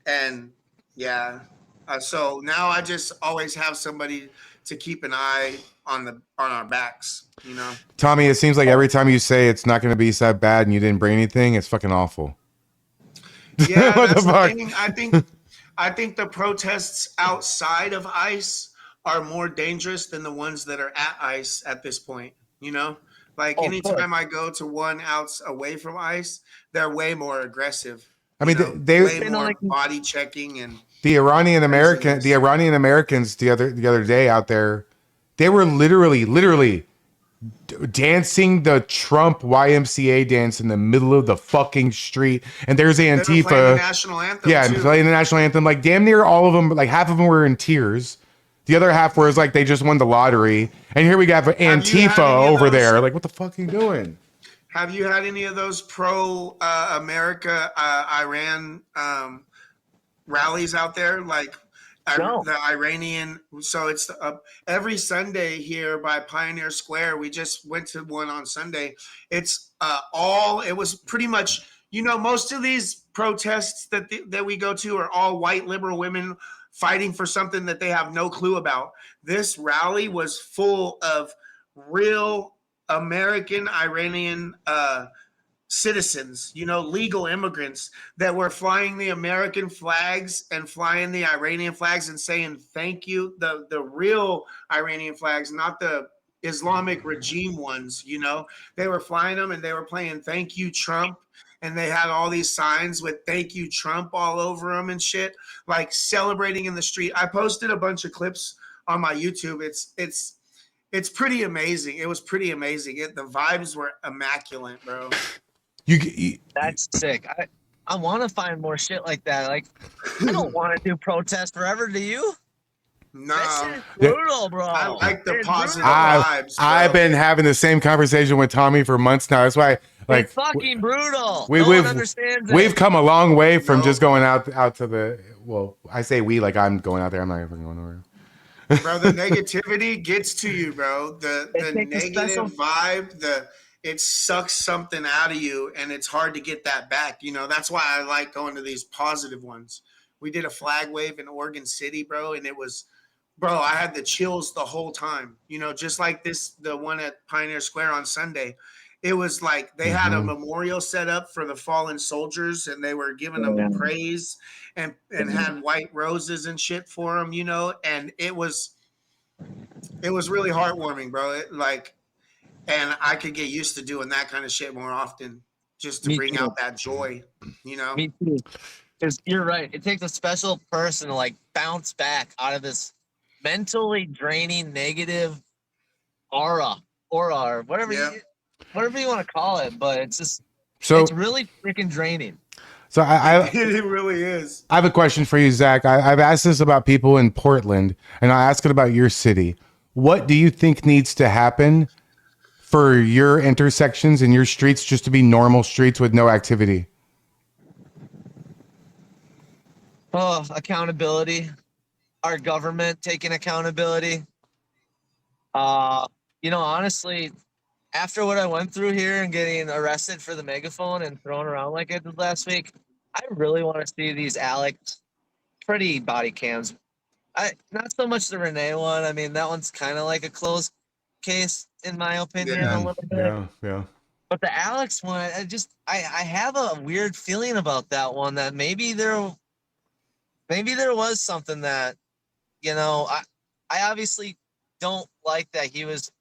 and yeah, so now I just always have somebody to keep an eye on our backs, Tommy, it seems like every time you say it's not going to be that bad and you didn't bring anything, it's fucking awful. Yeah, What that's the the fuck? thing. I think the protests outside of ICE are more dangerous than the ones that are at ICE at this point. Like anytime I go to one away from ICE, they're way more aggressive. I mean, they way more body checking and the Iranian Americans the other day out there, they were literally dancing the Trump YMCA dance in the middle of the fucking street, and there's They were playing the Antifa. national anthem. Yeah, too. playing the national anthem. Like damn near all of them, like half of them were in tears. The other half was like they just won the lottery. And here we got you had Antifa any of over those? there. Like, what the fuck are you doing? Have you had any of those pro America Iran rallies out there? Like No. the Iranian. So it's every Sunday here by Pioneer Square. We just went to one on Sunday. It's it was pretty much, most of these protests that we go to are all white liberal women fighting for something that they have no clue about. This rally was full of real American Iranian citizens, legal immigrants that were flying the American flags and flying the Iranian flags and saying thank you. The real Iranian flags, not the Islamic regime ones, they were flying them and they were playing thank you Trump. And they had all these signs with thank you Trump all over them and shit, like celebrating in the street. I posted a bunch of clips on my YouTube. It's pretty amazing. It was pretty amazing. The vibes were immaculate, bro. That's sick. I want to find more shit like that. Like, I don't want to do protest forever. Do you? No, That shit's brutal, bro. I like the It's positive brutal. vibes. Bro. I've been having the same conversation with Tommy for months now. That's why, like, It's fucking brutal. we- no we've- one understands we've it. come a long way from just going out to the. Well, I say we, like I'm going out there. I'm not even going nowhere. Bro, the negativity gets to you, bro. The It takes a negative special- vibe, it sucks something out of you, and it's hard to get that back. That's why I like going to these positive ones. We did a flag wave in Oregon City, bro, and it was, bro, I had the chills the whole time. Just like the one at Pioneer Square on Sunday. It was like they had a memorial set up for the fallen soldiers, and they were giving them praise and had white roses and shit for them, and it was really heartwarming, bro. And I could get used to doing that kind of shit more often, just to Me bring too. out that joy, Me too. Because you're right. It takes a special person to like bounce back out of this mentally draining negative aura or whatever whatever you want to call it. But it's just it's really freaking draining. So it really is. I have a question for you, Zach. I've asked this about people in Portland, and I ask it about your city. What do you think needs to happen for your intersections and your streets just to be normal streets with no activity? Oh, accountability. Our government taking accountability. Honestly, after what I went through here and getting arrested for the megaphone and thrown around like I did last week, I really want to see these Alex pretty body cams. Not so much the Renee one. I mean, that one's kind of like a closed case in my opinion a little bit. Yeah. But the Alex one, I have a weird feeling about that one that maybe there was something that, I obviously don't like that he was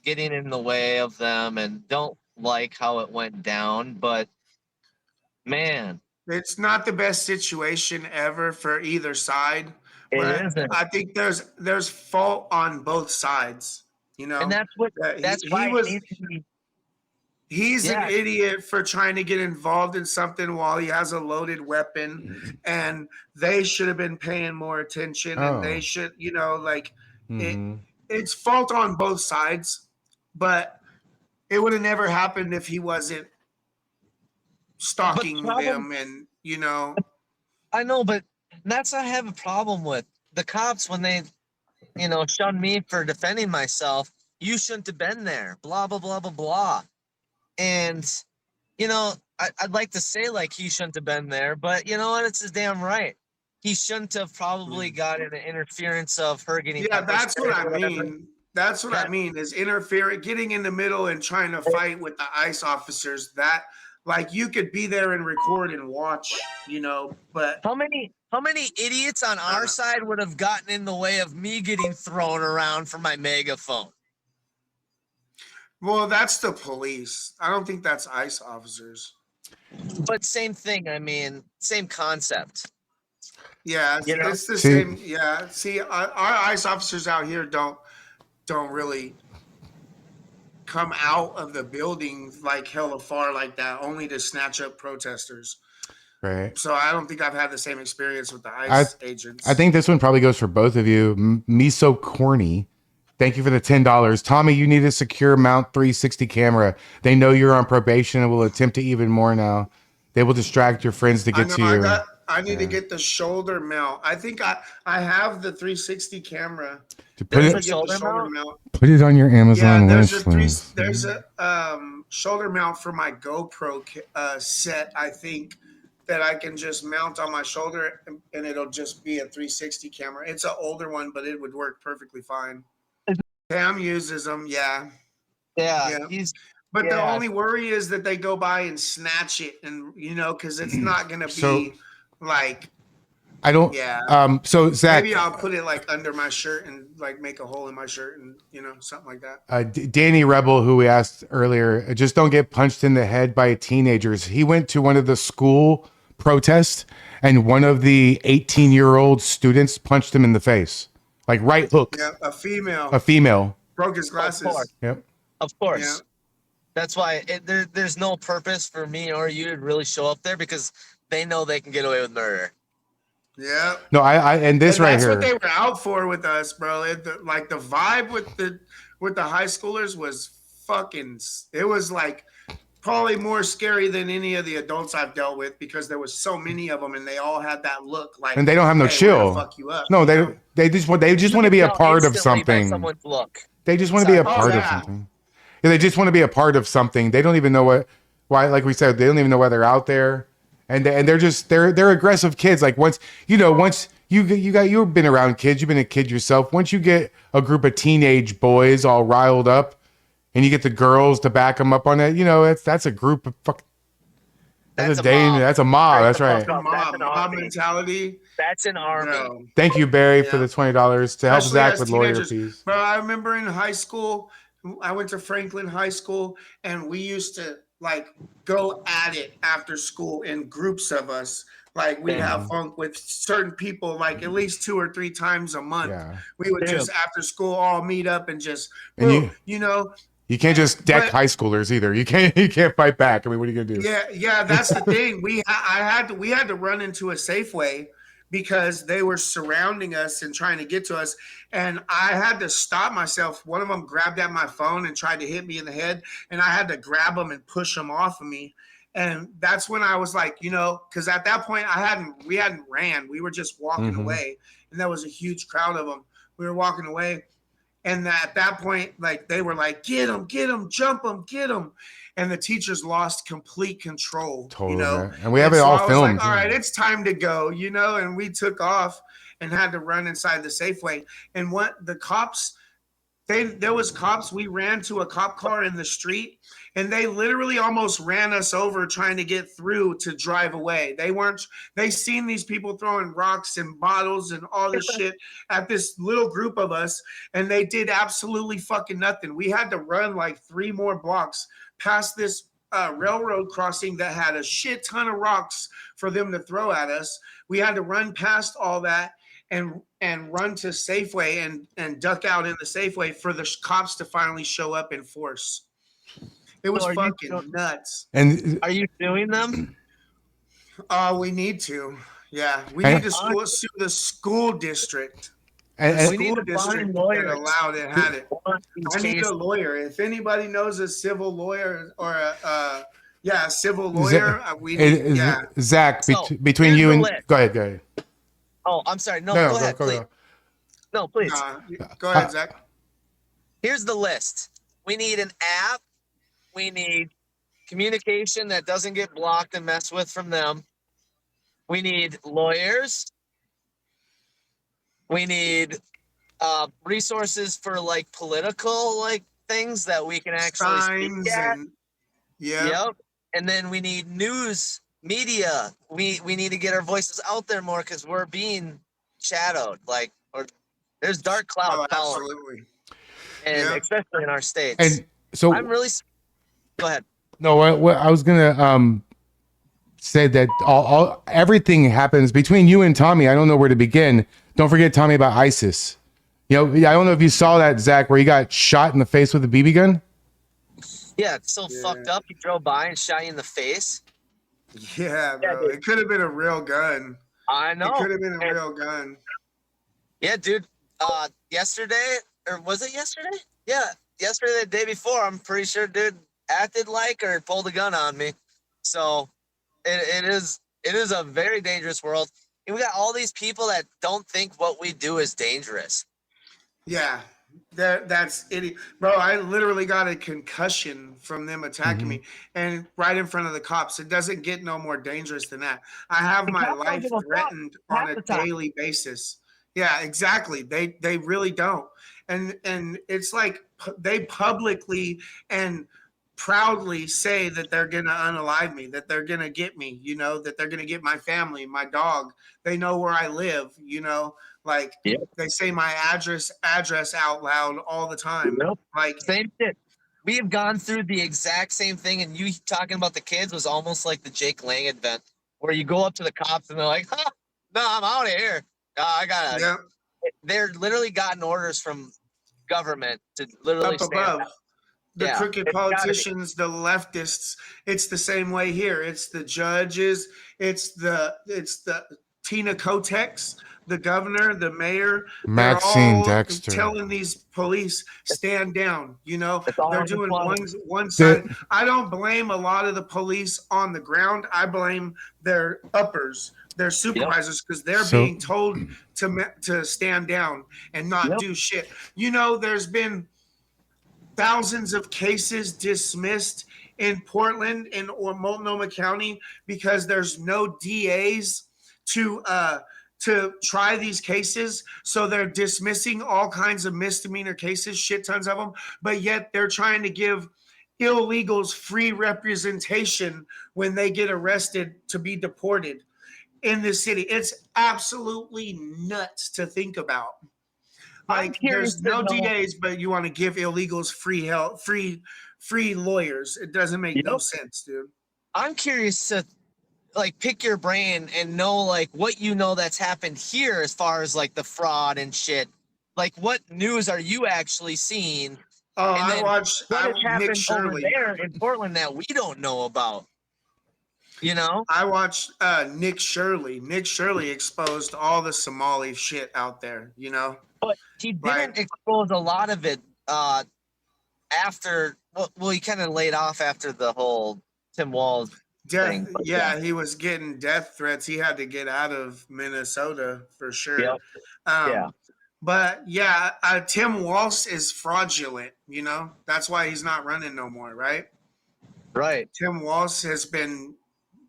getting in the way of them and don't like how it went down, but man, it's not the best situation ever for either side. It isn't. I think there's fault on both sides, and that's why he's an idiot for trying to get involved in something while he has a loaded weapon, and they should have been paying more attention, and they should, it's fault on both sides, but it would have never happened if he wasn't stalking them and, I know, but that's what I have a problem with. The cops, when they, shunned me for defending myself, you shouldn't have been there, blah, blah, blah, blah, blah. And, I'd like to say like he shouldn't have been there, but you know what? It's his damn right. He shouldn't have probably got an interference of her getting. Yeah, that's what I mean. That's what I mean is interfering, getting in the middle and trying to fight with the ICE officers. That, like, you could be there and record and watch, but how many idiots on our side would have gotten in the way of me getting thrown around for my megaphone? Well, that's the police. I don't think that's ICE officers. But same thing. I mean, same concept. Yeah, it's the same. Yeah. See, our ICE officers out here don't really come out of the building like hella far like that, only to snatch up protesters. Right. So I don't think I've had the same experience with the ICE agents. I think this one probably goes for both of you. Me so corny. Thank you for the $10. Tommy, you need a secure mount 360 camera. They know you're on probation and will attempt to even more now. They will distract your friends to get to you. I need to get the shoulder mount. I think I have the 360 camera. To put it, Shoulder mount. put it on your Amazon wish list. There's a shoulder mount for my GoPro set, I think, that I can just mount on my shoulder and it'll just be a 360 camera. It's an older one, but it would work perfectly fine. Sam uses them, yeah. But the only worry is that they go by and snatch it, and because it's not gonna be like. I don't. Yeah. So Zach, maybe I'll put it like under my shirt and like make a hole in my shirt and something like that. Danny Rebel, who we asked earlier, just don't get punched in the head by teenagers. He went to one of the school protests, and one of the 18-year-old students punched him in the face, like right hook. Yeah, a female. Broke his glasses. Yep. Of course. Yeah. That's why there's no purpose for me or you to really show up there because they know they can get away with murder. Yeah. No, I and this right that's here. That's what they were out for with us, bro. The vibe with the high schoolers was fucking. It was like probably more scary than any of the adults I've dealt with because there was so many of them and they all had that look like. And they don't have no chill. Fuck you up. No, they just want to be a part of something. Someone's look. They just want to be a part of something. Yeah, they just want to be a part of something. They don't even know why. Like we said, they don't even know why they're out there. And they're aggressive kids. Like once you've been around kids, you've been a kid yourself. Once you get a group of teenage boys all riled up, and you get the girls to back them up on it, that's a group of fuck. That's a mob. That's right. Mob mentality. That's an army. Thank you, Barry, for the $20 to help Zach with lawyer fees. Bro, I remember in high school, I went to Franklin High School, and we used to go at it after school in groups of us. Like we'd have funk with certain people, like at least 2 or 3 times a month. Yeah. We would just after school all meet up and just, you can't just deck high schoolers either. You can't fight back. I mean, what are you gonna do? Yeah, that's the thing. We had to run into a Safeway because they were surrounding us and trying to get to us. And I had to stop myself. One of them grabbed at my phone and tried to hit me in the head. And I had to grab them and push them off of me. And that's when I was like, because at that point we hadn't ran. We were just walking away. And there was a huge crowd of them. We were walking away. And at that point, they were like, get him, jump him, get him. And the teachers lost complete control, Totally. And we have it all filmed. Like, all right, it's time to go, and we took off and had to run inside the Safeway. And the cops, there was cops. We ran to a cop car in the street and they literally almost ran us over trying to get through to drive away. They seen these people throwing rocks and bottles and all this shit at this little group of us. And they did absolutely fucking nothing. We had to run like 3 more blocks past this railroad crossing that had a shit ton of rocks for them to throw at us. We had to run past all that and run to Safeway and duck out in the Safeway for the cops to finally show up in force. It was fucking nuts. And are you suing them? We need to. Yeah, we need to sue the school district. And we need to find lawyers that allowed it, had it. I need a lawyer. If anybody knows a civil lawyer or a civil lawyer, we need. Zach, between you and go ahead. Oh, I'm sorry. No, go ahead, please. No, please. Go ahead, Zach. Here's the list. We need an app. We need communication that doesn't get blocked and messed with from them. We need lawyers. We need resources for political things that we can actually speak at. Yep. And then we need news media. We need to get our voices out there more because we're being shadowed. Or there's dark clouds. Absolutely. And especially in our states. And so I'm really. Go ahead. No, what I was gonna say that everything happens between you and Tommy. I don't know where to begin. Don't forget Tommy about ISIS. I don't know if you saw that, Zach, where he got shot in the face with a BB gun. Yeah, it's so fucked up. He drove by and shot you in the face. Yeah, bro. It could have been a real gun. I know. It could have been a real gun. Yeah, dude. Yesterday, or was it yesterday? Yeah, yesterday, the day before. I'm pretty sure, dude acted like or pulled a gun on me. So, it is a very dangerous world. And we got all these people that don't think what we do is dangerous. Yeah, that's it, bro. I literally got a concussion from them attacking me, and right in front of the cops. It doesn't get no more dangerous than that. I have my cops don't life give a fuck threatened half on a the time. daily basis. Yeah, exactly. They really don't, and it's like they publicly and proudly say that they're gonna unalive me, that they're gonna get me, you know, that they're gonna get my family, my dog. They know where I live, you know, like they say my address out loud all the time. Nope. Like Same shit. We have gone through the exact same thing, and you talking about the kids was almost like the Jake Lang event, where you go up to the cops and they're like, "Huh, no, I'm out of here. I gotta." yeah, They're literally gotten orders from government to literally up stand above. down. The Yeah, crooked it's gotta be. politicians, the leftists, it's the same way here. It's the judges, it's the Tina Kotex, the governor, the mayor. They're Maxine all Dexter. telling these police stand down. You know, It's all they're on the doing phone. one side. I don't blame a lot of the police on the ground. I blame their uppers, their supervisors, because they're being told to stand down and not do shit. You know, there's been thousands of cases dismissed in Portland and or Multnomah County because there's no DAs to try these cases. So they're dismissing all kinds of misdemeanor cases, shit tons of them, but yet they're trying to give illegals free representation when they get arrested to be deported in this city. It's absolutely nuts to think about. Like there's no DAs, but you want to give illegals free help, free lawyers. It doesn't make no sense, dude. I'm curious to like pick your brain and know like what you know that's happened here as far as like the fraud and shit. Like what news are you actually seeing? Oh, And I then watched what has Nick happened over Shirley. there in Portland that we don't know about. You know? I watched Nick Shirley. Nick Shirley exposed all the Somali shit out there, you know? But he didn't expose a lot of it after well he kind of laid off after the whole Tim Walz thing. But he was getting death threats. He had to get out of Minnesota for sure. Yep. But yeah, Tim Walz is fraudulent, you know? That's why he's not running no more, right? Right. Tim Walz has been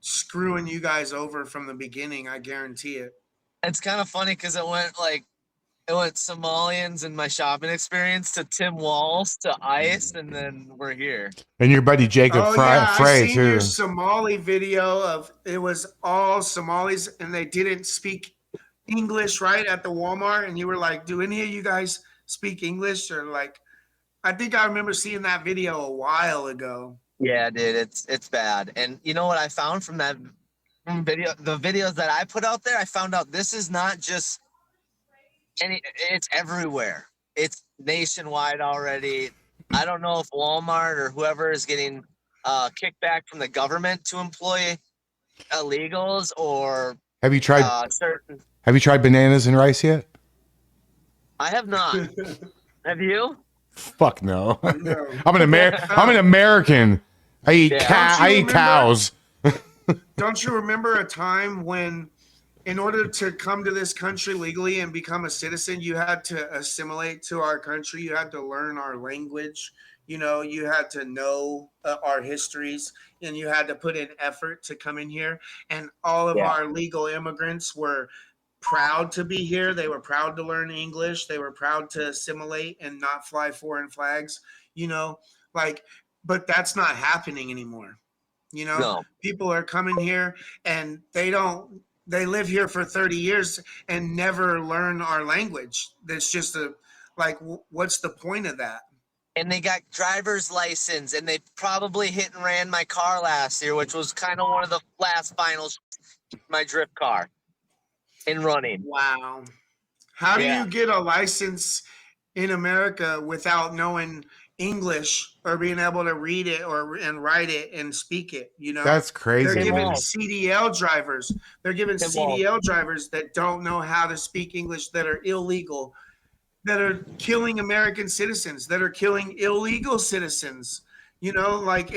screwing you guys over from the beginning, I guarantee it. It's kind of funny because it went Somalians in my shopping experience to Tim Walz to ICE, and then we're here. And your buddy Jacob I Frey seen too. your Somali video of it was all Somalis and they didn't speak English right at the Walmart, and you were like, "Do any of you guys speak English?" Or like, I think I remember seeing that video a while ago. Yeah, dude, it's bad. And you know what I found from that video, the videos that I put out there, I found out this is not just it's everywhere. It's nationwide already. I don't know if Walmart or whoever is getting kickback from the government to employ illegals or Have you tried certain. Have you tried bananas and rice yet? I have not. Have you? Fuck no. No. I'm an American. I eat I eat cows. Don't you remember a time when, in order to come to this country legally and become a citizen, you had to assimilate to our country? You had to learn our language. You know, you had to know our histories, and you had to put in effort to come in here. And all of our legal immigrants were proud to be here. They were proud to learn English. They were proud to assimilate and not fly foreign flags, you know, like, but that's not happening anymore. You know, people are coming here and they live here for 30 years and never learn our language. That's just what's the point of that? And they got driver's license, and they probably hit and ran my car last year, which was kind of one of the last finals, my drift car in running. Wow. How do you get a license in America without knowing English or being able to read it and write it and speak it. You know, That's crazy. They're giving Wow. CDL drivers. They're giving Wow. CDL drivers that don't know how to speak English, that are illegal, that are killing American citizens, that are killing illegal citizens. You know, like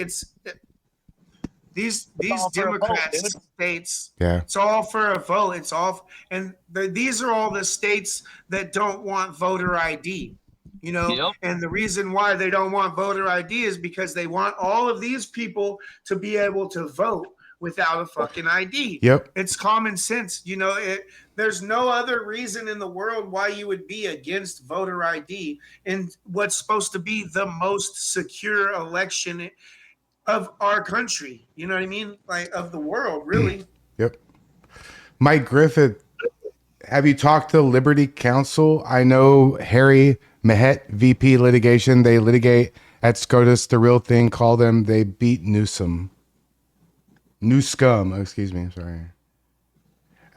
these all for a vote, Democrat dude. states. Yeah. It's all for a vote. It's all, and these are all the states that don't want voter ID. You know, Yep. and the reason why they don't want voter ID is because they want all of these people to be able to vote without a fucking ID. Yep. It's common sense. You know, there's no other reason in the world why you would be against voter ID in what's supposed to be the most secure election of our country. You know what I mean? Like, of the world, really. Yep. Mike Griffith, have you talked to Liberty Counsel? I know Harry Mehet, VP litigation. They litigate at SCOTUS. The real thing, call them. They beat Newsom. Newscum. Oh, excuse me. I'm sorry.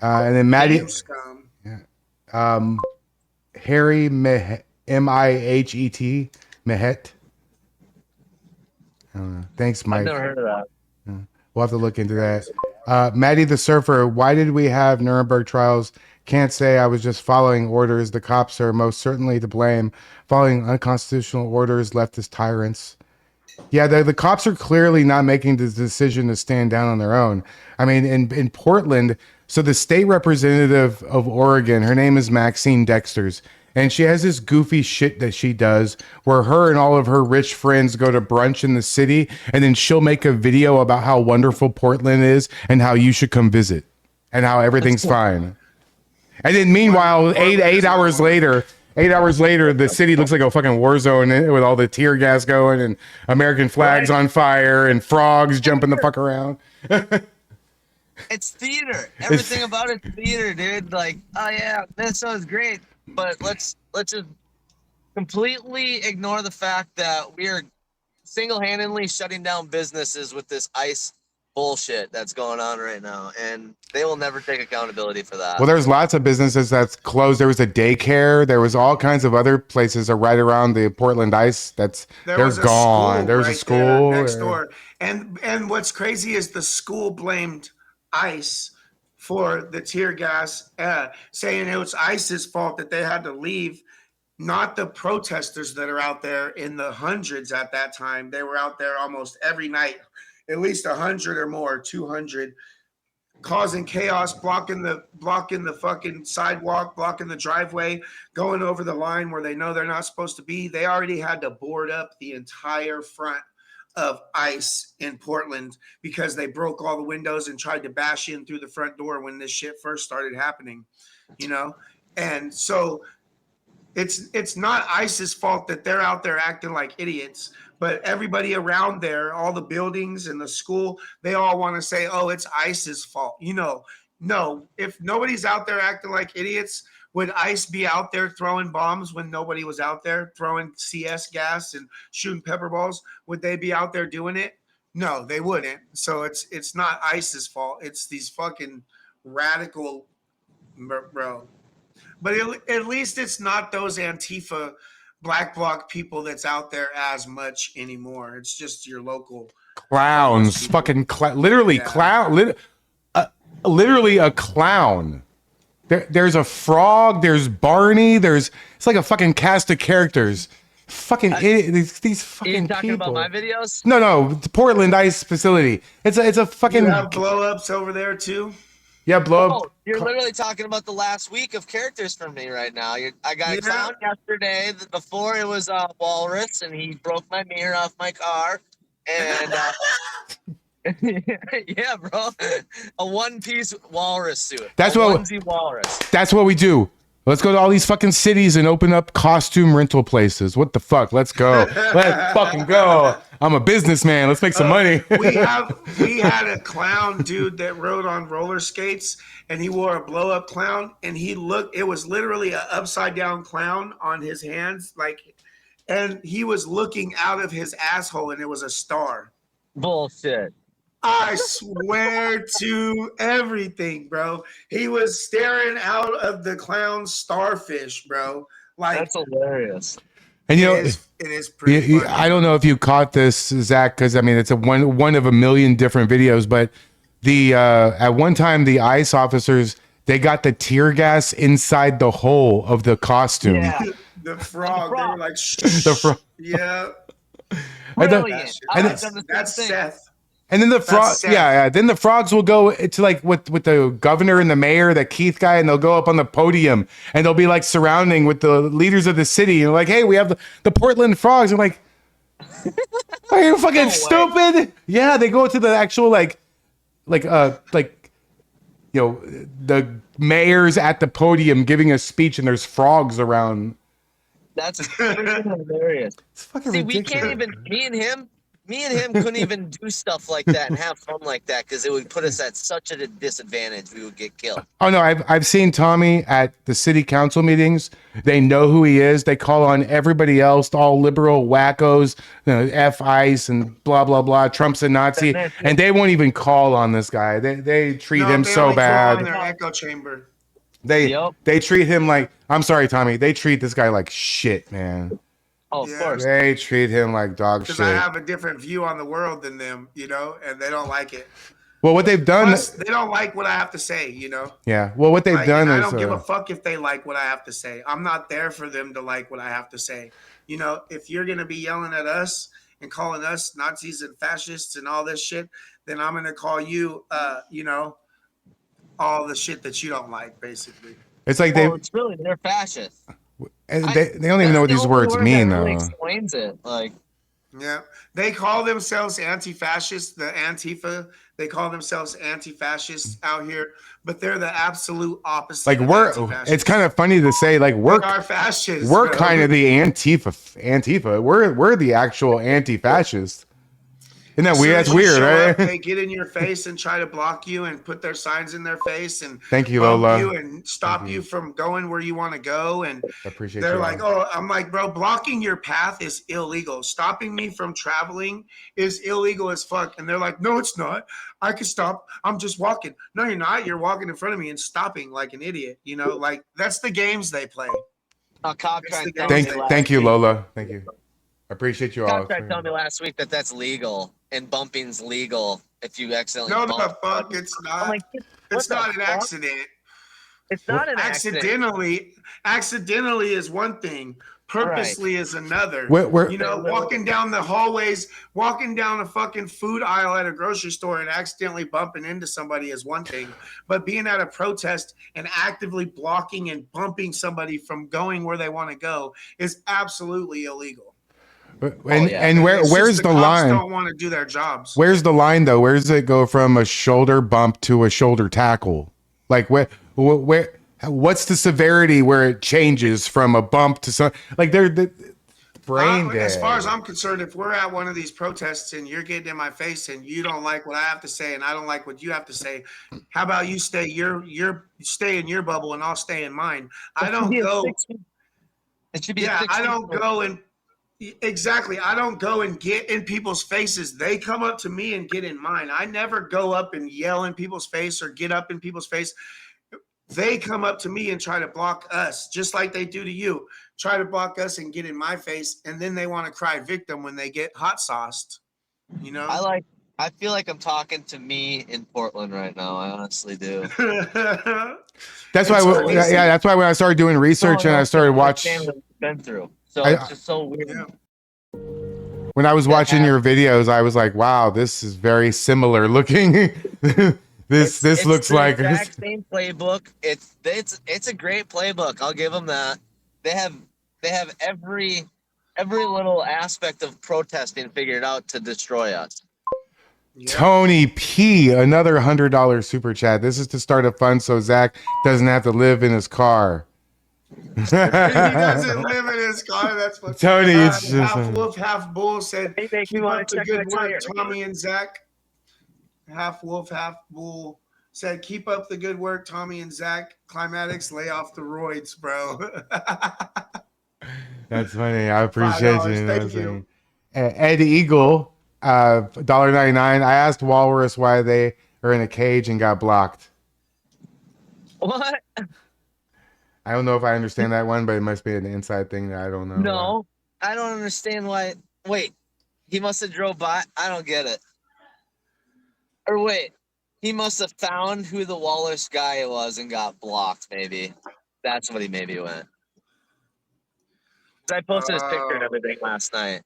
And then Maddie. Scum. Harry Mehet, Mihet. Mehet. I don't know. Thanks, Mike. I've never heard of that. We'll have to look into that. Maddie the Surfer, why did we have Nuremberg trials? Can't say I was just following orders. The cops are most certainly to blame. Following unconstitutional orders, leftist tyrants. Yeah, the cops are clearly not making the decision to stand down on their own. I mean, in Portland, so the state representative of Oregon, her name is Maxine Dexters, and she has this goofy shit that she does where her and all of her rich friends go to brunch in the city, and then she'll make a video about how wonderful Portland is and how you should come visit and how everything's fine. And then meanwhile, eight hours later, the city looks like a fucking war zone with all the tear gas going and American flags on fire and frogs jumping the fuck around. It's theater. Everything about it's theater, dude. Like, oh yeah, this was great, but let's just completely ignore the fact that we are single-handedly shutting down businesses with this ICE bullshit that's going on right now, and they will never take accountability for that. Well, there's lots of businesses that's closed. There was a daycare. There was all kinds of other places right around the Portland ICE. They're gone. There was a school next door, and what's crazy is the school blamed ICE for the tear gas, saying it was ICE's fault that they had to leave, not the protesters that are out there in the hundreds at that time. They were out there almost every night, at least 100 or more, 200, causing chaos, blocking the fucking sidewalk, blocking the driveway, going over the line where they know they're not supposed to be. They already had to board up the entire front of ICE in Portland because they broke all the windows and tried to bash in through the front door when this shit first started happening, you know? And so it's not ICE's fault that they're out there acting like idiots, but everybody around there, all the buildings and the school, they all want to say, oh, it's ICE's fault. You know, no, if nobody's out there acting like idiots, would ICE be out there throwing bombs when nobody was out there, throwing CS gas and shooting pepper balls? Would they be out there doing it? No, they wouldn't. So it's not ICE's fault. It's these fucking radical, bro. But at least it's not those Antifa Black Bloc people that's out there as much anymore. It's just your local clowns, fucking literally clown, literally a clown. There's a frog. There's Barney. It's like a fucking cast of characters. Fucking these fucking you talking people. about my videos? No, the Portland ICE facility. It's a fucking. You have blow-ups over there too. Yeah, blow up. You're literally talking about the last week of characters from me right now. I got a clown yesterday. Before it was Walrus, and he broke my mirror off my car. And yeah, bro, a one-piece walrus suit. That's onesie walrus. That's what we do. Let's go to all these fucking cities and open up costume rental places. What the fuck? Let's go. Let's fucking go. I'm a businessman. Let's make some money. we had a clown dude that rode on roller skates, and he wore a blow-up clown, and it was literally an upside-down clown on his hands, and he was looking out of his asshole, and it was a star. Bullshit. I swear to everything, bro. He was staring out of the clown's starfish, bro. That's hilarious. And you know, it is pretty funny. I don't know if you caught this, Zach, because I mean it's a one of a million different videos. But the at one time the ICE officers, they got the tear gas inside the hole of the costume. Yeah. The frog. They were like, The frog. yeah. Brilliant. That's Seth. And then the That's frog, Seth. yeah. Then the frogs will go to like with the governor and the mayor, the Keith guy, and they'll go up on the podium and they'll be like surrounding with the leaders of the city and like, hey, we have the Portland Frogs. I'm like, are you fucking stupid? Yeah, they go to the actual like you know, the mayor's at the podium giving a speech and there's frogs around. That's hilarious. It's fucking See, ridiculous. we can't even. Me and him couldn't even do stuff like that and have fun like that because it would put us at such a disadvantage. We would get killed. Oh no, I've seen Tommy at the city council meetings. They know who he is. They call on everybody else, all liberal wackos, F ICE and blah blah blah. Trump's a Nazi, and they won't even call on this guy. They treat him they so only call bad. in their echo chamber. They treat him like, I'm sorry, Tommy. They treat this guy like shit, man. Oh, of course. They treat him like dog shit. Because I have a different view on the world than them, you know, and they don't like it. Well, what they've done, Plus, they don't like what I have to say, you know. yeah. Well, what they've Like, done and is I don't give a fuck if they like what I have to say. I'm not there for them to like what I have to say. You know, if you're gonna be yelling at us and calling us Nazis and fascists and all this shit, then I'm gonna call you, you know, all the shit that you don't like, basically. it's like It's really they're fascists. they don't even know what these words mean though. Explains it like. Yeah, they call themselves anti-fascists, the Antifa. They call themselves anti-fascists out here, but they're the absolute opposite. Like of we're, anti-fascists. it's kind of funny to say like We we're are fascists. we're bro. kind of the Antifa. We're the actual anti-fascist. Isn't that weird? That's As soon as you weird, show right? up, they get in your face and try to block you and put their signs in their face and Thank you, bump Lola. you and stop you from going where you want to go. And I appreciate they're you. like, oh, I'm like, bro, blocking your path is illegal. Stopping me from traveling is illegal as fuck. And they're like, no, it's not. I can stop. I'm just walking. No, you're not. You're walking in front of me and stopping like an idiot. You know, like that's the games they play. Thank you, Lola. Thank you. I appreciate you all. Cop tried telling me last week that that's legal and bumping's legal if you accidentally No, the bump. fuck, it's not. I'm like, It's what not the an fuck? accident. It's not an accident. Accidentally is one thing. Purposely is another. We're- you know, walking down the hallways, walking down a fucking food aisle at a grocery store and accidentally bumping into somebody is one thing. But being at a protest and actively blocking and bumping somebody from going where they want to go is absolutely illegal. And It's where's just the cops line? Don't want to do their jobs. Where's the line though? Where does it go from a shoulder bump to a shoulder tackle? Like where what's the severity where it changes from a bump to some like they're brain dead. As far as I'm concerned, if we're at one of these protests and you're getting in my face and you don't like what I have to say and I don't like what you have to say, how about you stay stay in your bubble and I'll stay in mine? I don't go. It should be. Yeah, I don't go and exactly. I don't go and get in people's faces. They come up to me and get in mine. I never go up and yell in people's face or get up in people's face. They come up to me and try to block us, just like they do to you. Try to block us and get in my face, and then they want to cry victim when they get hot sauced. You know. I feel like I'm talking to me in Portland right now. I honestly do. That's why that's why when I started doing research and I started watching Been through. So it's just so weird. Yeah. when I was watching your videos, I was like, wow, this is very similar looking. This looks the like exact same playbook. It's a great playbook. I'll give them that. They have every little aspect of protesting figured out to destroy us. Tony P, another $100 super chat. This is to start a fund so Zach doesn't have to live in his car. He doesn't live in his car. That's what Tony, it's just half wolf, half bull said. They make me Keep wanna up the check good the work, tire. Tommy and Zach. Half wolf, half bull said, "Keep up the good work, Tommy and Zach. Climatics, lay off the roids, bro." That's funny. I appreciate $5, you. thank you. Ed Eagle, $1.99. I asked Walrus why they are in a cage and got blocked. What? I don't know if I understand that one, but it must be an inside thing that I don't know. I don't understand why. Wait, he must have drove by. I don't get it. Or wait, he must have found who the Wallace guy was and got blocked. Maybe that's what he maybe went. 'Cause I posted his picture and everything last night.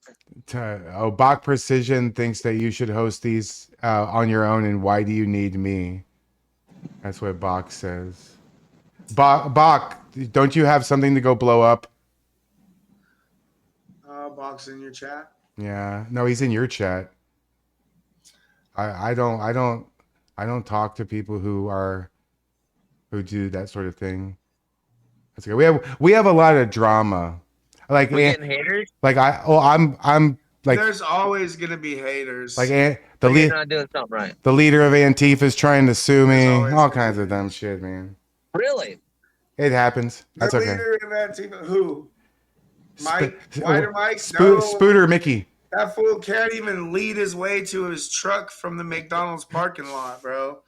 Bach Precision thinks that you should host these on your own, and why do you need me? That's what Bach says. Bach, don't you have something to go blow up? Box in your chat. Yeah, no, he's in your chat. I don't talk to people who do that sort of thing. That's okay. We have a lot of drama. Like We getting haters? like I'm like There's always gonna be haters. like You're not doing something right. the leader of Antifa is trying to sue me. always All gonna kinds of dumb shit, man. Really? It happens. the That's okay. leader of Antifa, who? Mike, Sp- Wider Mike, no, Spooter Mickey. that fool can't even lead his way to his truck from the McDonald's parking lot, bro.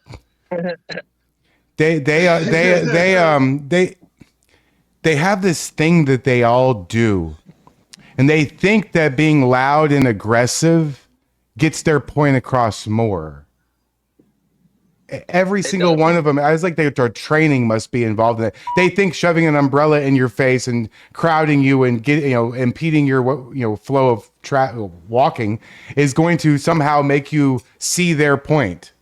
They have this thing that they all do, and they think that being loud and aggressive gets their point across more. Every single one of them, I was like, their training must be involved in it. They think shoving an umbrella in your face and crowding you and impeding your flow of walking is going to somehow make you see their point.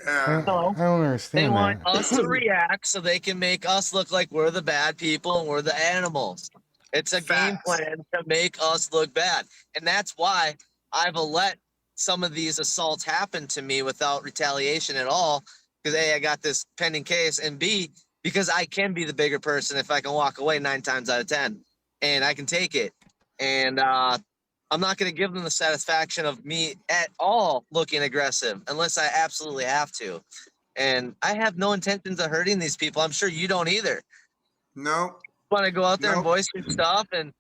I don't understand They want that. us to react so they can make us look like we're the bad people and we're the animals. It's a game plan to make us look bad. And that's why I've let some of these assaults happen to me without retaliation at all. Because A, I got this pending case, and B, because I can be the bigger person if I can walk away 9 times out of 10. And I can take it. And I'm not going to give them the satisfaction of me at all looking aggressive unless I absolutely have to. And I have no intentions of hurting these people. I'm sure you don't either. No. Want to go out there and voice your stuff and,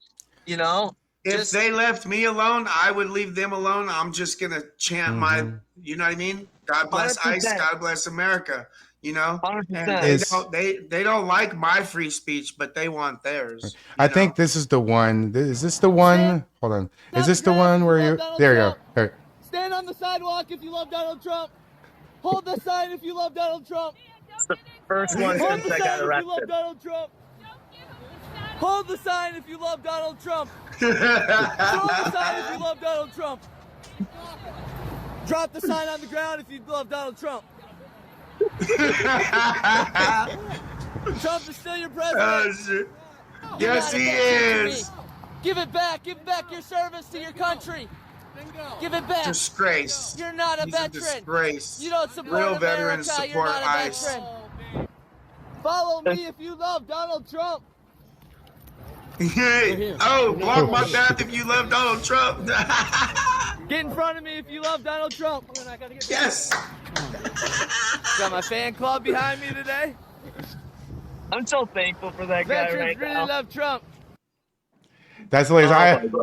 If they left me alone, I would leave them alone. I'm just gonna chant my, you know what I mean? God bless 100%. ICE, God bless America. And 100%. they don't like my free speech, but they want theirs. I think this is the one. Is this the one? Hold on. Is this the one where you? There you go. There. Stand on the sidewalk if you love Donald Trump. Hold the sign if you love Donald Trump. It's the first one Hold since the I got sign if you love arrested. Donald Trump. Hold the sign if you love Donald Trump. Throw the sign if you love Donald Trump. Drop the sign on the ground if you love Donald Trump. Trump is still your president. Oh, shit. Yes, he is. Give it back. Give back your service to your country. Give it back. Disgrace. You're not a He's a veteran. disgrace. You don't support Real America. veterans You're support not a ICE. veteran. Follow me if you love Donald Trump. Oh, block my path if you love Donald Trump. Get in front of me if you love Donald Trump. Yes. Got my fan club behind me today. I'm so thankful for that guy Veterans right really now. love Trump. That's hilarious.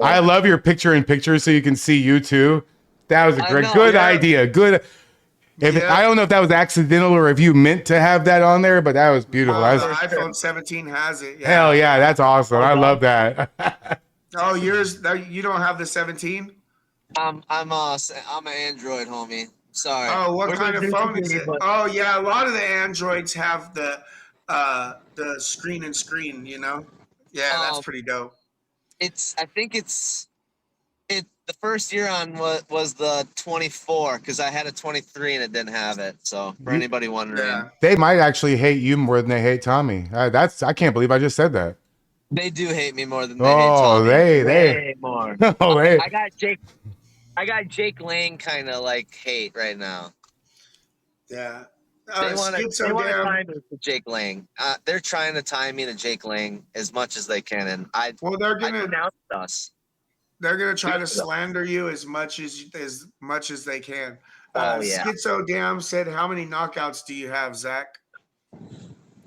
I love your picture in picture so you can see you too. That was a I great, know, good yeah. idea. Good. I don't know if that was accidental or if you meant to have that on there, but that was beautiful. The That was, iPhone 17 has it. Yeah. hell yeah, that's awesome. I love that. Oh, yours? You don't have the 17? I'm an Android, homie. Sorry. Oh, what We're kind of gonna phone do is it? but- Oh, yeah, a lot of the Androids have the screen and screen. Yeah, that's pretty dope. I think the first year on was the 24 because I had a 23 and it didn't have it. So for anybody wondering, They might actually hate you more than they hate Tommy. I can't believe I just said that. they do hate me more than they hate Oh, Tommy. they Way more. Oh, wait. I got Jake Lang kind of like hate right now. Yeah. They want to Schizo tie Damn. me to Jake Lang. They're trying to tie me to Jake Lang as much as they can, and I denounce us. They're gonna try to slander you as much as they can. Oh, yeah. Schizo Damn said, "How many knockouts do you have, Zach?"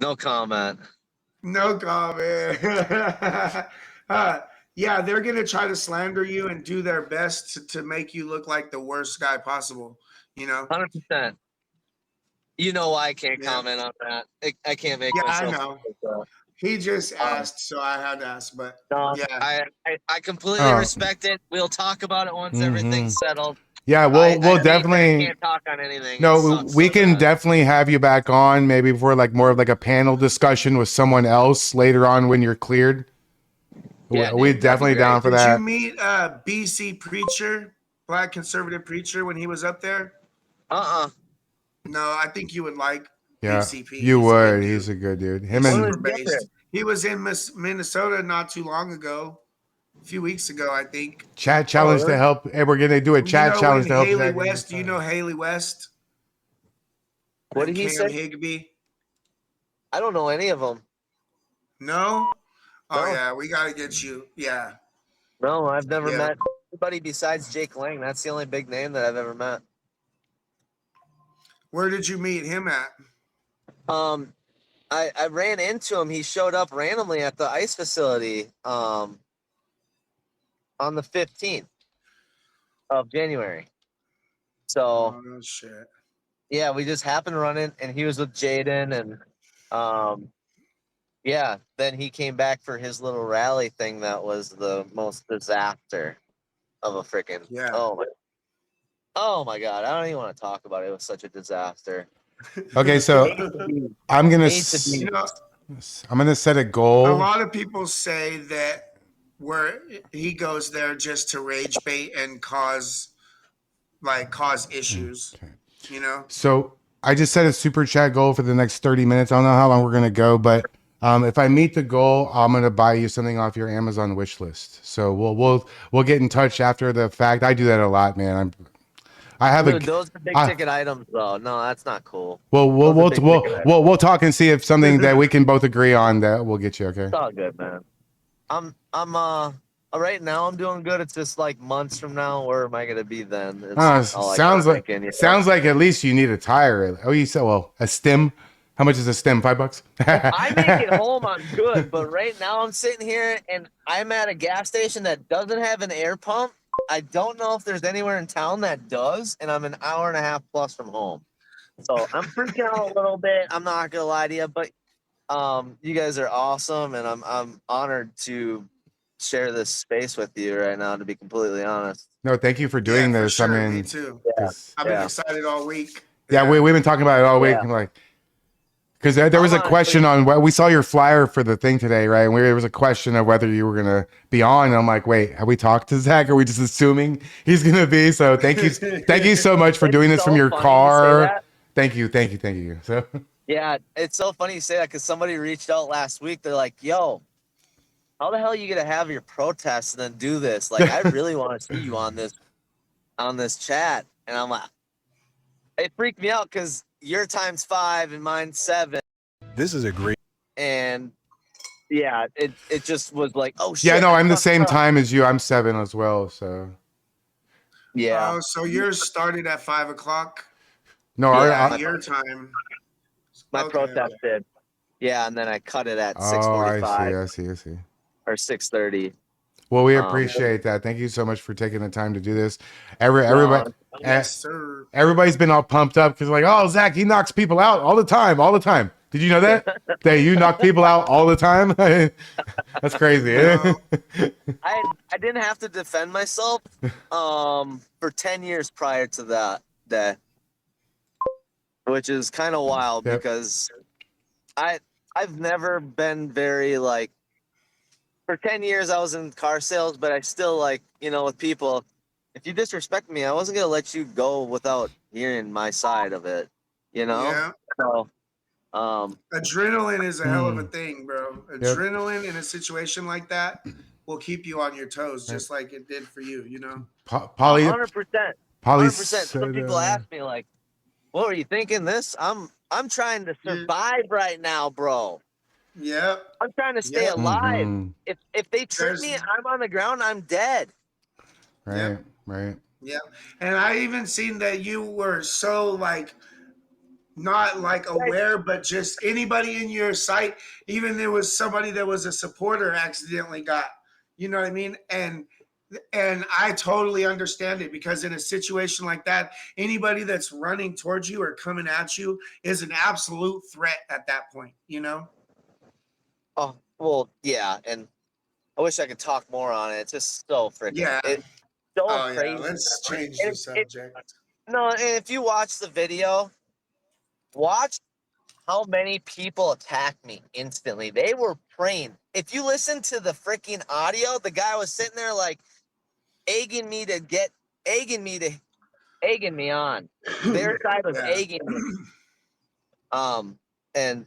No comment. No comment. Yeah, they're gonna try to slander you and do their best to make you look like the worst guy possible. 100%. You know why I can't comment on that. I can't make Yeah, I myself. know. He just asked, so I had to ask. But No, yeah, I completely Oh. respect it. We'll talk about it once Mhm. everything's settled. Yeah, we'll I think definitely. I can't talk on anything. It No, sucks we so can bad. definitely have you back on maybe for like more of like a panel discussion with someone else later on when you're cleared. Yeah, We're dude, that'd be definitely great. down for did that. you meet BC Preacher, Black conservative preacher, when he was up there? No, I think you would like Yeah, BCP. you He's a good would. dude. He's a good dude. Him He's and super based. He was in Minnesota not too long ago, a few weeks ago, I think. chat challenge to help. And we're gonna do a chat challenge to help Haley Zach. West. Do you know Haley West? What did he Cam say? Higby. I don't know any of them. No. Oh No. yeah, we gotta get you. Yeah. No, I've never Yeah. met anybody besides Jake Lang. That's the only big name that I've ever met. Where did you meet him at? I ran into him. He showed up randomly at the ice facility on the 15th of January. So Oh no shit. yeah, we just happened to run in, and he was with Jaden, and yeah, then he came back for his little rally thing that was the most disaster of a freaking oh my god, I don't even want to talk about it. It was such a disaster. Okay, so I'm gonna You know, I'm gonna set a a goal. lot of people say that where he goes there just to rage bait and cause issues. You know. So I just set a super chat goal for the next 30 minutes. I don't know how long we're gonna go, but if I meet the goal, I'm gonna buy you something off your Amazon wish list. So we'll get in touch after the fact. I do that a lot, man. I have Dude, a. those are big ticket items, though. No, that's not cool. Well, Those are big ticket items. we'll talk and see if something that we can both agree on that we'll get you. Okay. It's all good, man. I'm right now I'm doing good. It's just like months from now. Where am I gonna be then? It's all I Sounds kinda like thinking, you know? sounds like at least you need a tire. Oh, you said a stem. How much is a stem? $5? I make it home, I'm good. But right now I'm sitting here and I'm at a gas station that doesn't have an air pump. I don't know if there's anywhere in town that does, and I'm an hour and a half plus from home. So I'm freaking out a little bit. I'm not gonna lie to you, but you guys are awesome, and I'm honored to share this space with you right now, to be completely honest. No, thank you for doing this. Sure, I mean, me too. 'cause- I've been excited all week. yeah, we've been talking about it all week. I'm like, because there was a question on what we saw your flyer for the thing today, right? And there was a question of whether you were gonna be on. And I'm like, wait, have we talked to Zach? Are we just assuming he's gonna be? So thank you so much for doing this from your car. Thank you. So yeah, it's so funny you say that because somebody reached out last week. They're like, "Yo, how the hell are you gonna have your protest and then do this? Like, I really want to see you on this chat." And I'm like, it freaked me out because your time's 5 and mine's 7. This is a great. And yeah, it just was like, oh shit. yeah, no, I'm the same time as you. I'm 7 as well. So yeah. Oh, so yours started at 5 o'clock. no, Your time. My Okay. protest did. Yeah, and then I cut it at I 6:45 see. or 6:30. Well, we appreciate that. Thank you so much for taking the time to do this. Everybody, Yes, sir. everybody's been all pumped up because like, oh, Zach, he knocks people out all the time. Did you know that? That you knock people out all the time? That's crazy. I didn't have to defend myself for 10 years prior to that day, which is kind of wild because I've never been very like. For 10 years, I was in car sales, but I still with people, if you disrespect me, I wasn't going to let you go without hearing my side of it, Yeah. So, adrenaline is a hell of a thing, bro. Adrenaline in a situation like that will keep you on your toes, just like it did for you, you know? Polly, 100%. Polly 100%. Some people ask me like, what were you thinking this? I'm trying to survive right now, bro. Yeah. I'm trying to stay alive. Mm-hmm. If they trick me, I'm on the ground, I'm dead. Right. Yeah. And I even seen that you were so like not like aware, but just anybody in your sight, even there was somebody that was a supporter accidentally got, you know what I mean? And I totally understand it because in a situation like that, anybody that's running towards you or coming at you is an absolute threat at that point, you know? Oh, well, yeah, and I wish I could talk more on it. It's just so freaking Yeah. it's so Oh yeah. crazy. Let's change And the subject. no, and if you watch the video, watch how many people attacked me instantly. They were praying. If you listen to the freaking audio, the guy was sitting there like egging me on. Their side was Yeah. egging me. And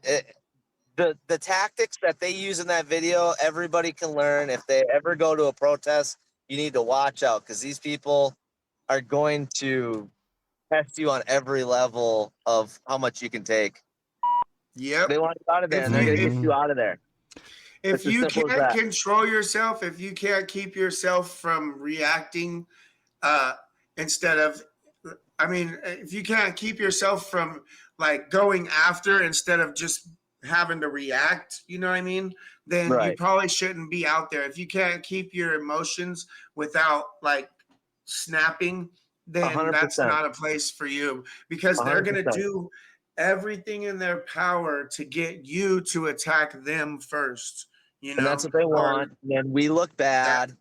the tactics that they use in that video, everybody can learn. If they ever go to a protest, you need to watch out because these people are going to test you on every level of how much you can take. Yep. They want you out of there, and they're going to get you out of there. If It's as you simple as can't that. control yourself, if you can't keep yourself from reacting, instead of, I mean, if you can't keep yourself from like going after instead of just having to react, you know what I mean? Then you Right. probably shouldn't be out there. If you can't keep your emotions without like snapping, then that's 100%. not a place for you because they're going to 100%. do everything in their power to get you to attack them first, you know? And that's what they want. And then we look bad.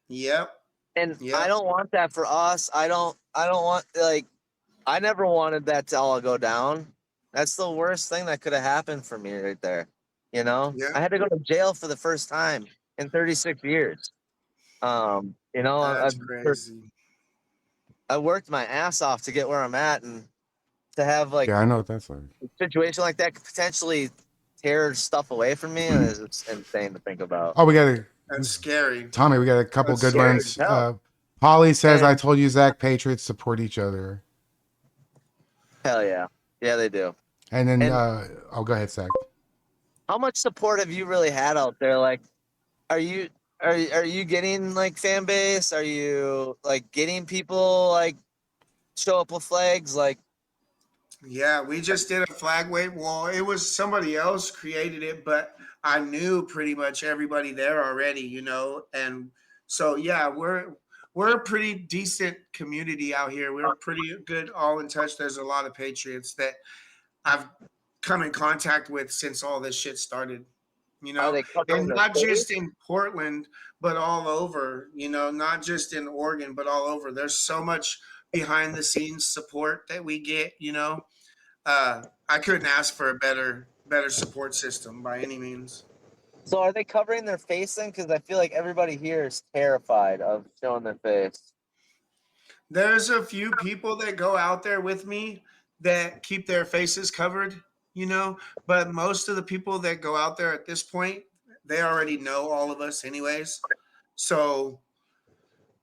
Yep. And Yep. I don't want that for us. I don't want, like, I never wanted that to all go down. That's the worst thing that could have happened for me right there. You know, Yeah. I had to go to jail for the first time in 36 years. You know, That's crazy. I worked my ass off to get where I'm at, and to have like Yeah, I know what that's like. a situation like that could potentially tear stuff away from me is insane to think about. Oh, we got That's scary. Tommy, we got a couple That's good scary ones. as hell. Polly says, And- I told you, Zach, Patriots support each other. Hell yeah. Yeah, they do. And then, And- oh, go ahead, Zach. How much support have you really had out there? Like, are you getting like fan base? Are you like getting people like show up with flags? Like, Yeah, we just did a flag wave. Well, it was somebody else created it, but I knew pretty much everybody there already, you know. And so yeah, we're a pretty decent community out here. We're pretty good, all in touch. There's a lot of Patriots that I've come in contact with since all this shit started, you are know, they covering and their not face? just in Portland, but all over, you know, not just in Oregon, but all over. There's so much behind the scenes support that we get, you know. I couldn't ask for a better support system by any means. So are they covering their face then? Because I feel like everybody here is terrified of showing their face. There's a few people that go out there with me that keep their faces covered, you know, but most of the people that go out there at this point, they already know all of us anyways. So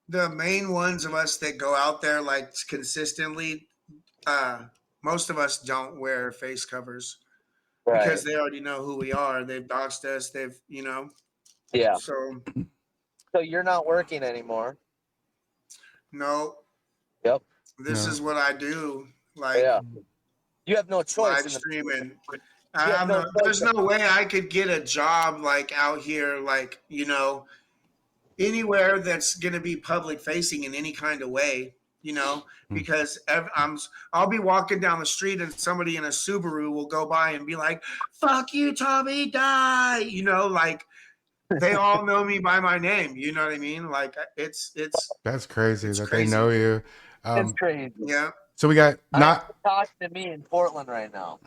the main ones of us that go out there like consistently, most of us don't wear face covers because they already know who we are. They've doxed us. They've, you know. Yeah. So you're not working anymore. no. Yep. This No. is what I do. Like Yeah. You have no choice. live in the- streaming. have no There's choice. no way I could get a job like out here, like, you know, anywhere that's going to be public facing in any kind of way, you know, because I'll be walking down the street and somebody in a Subaru will go by and be like, fuck you, Tommy, die. You know, like they all know me by my name. You know what I mean? Like it's That's crazy It's that crazy. they know you. It's crazy. yeah. So we got not Talking to me in Portland right now.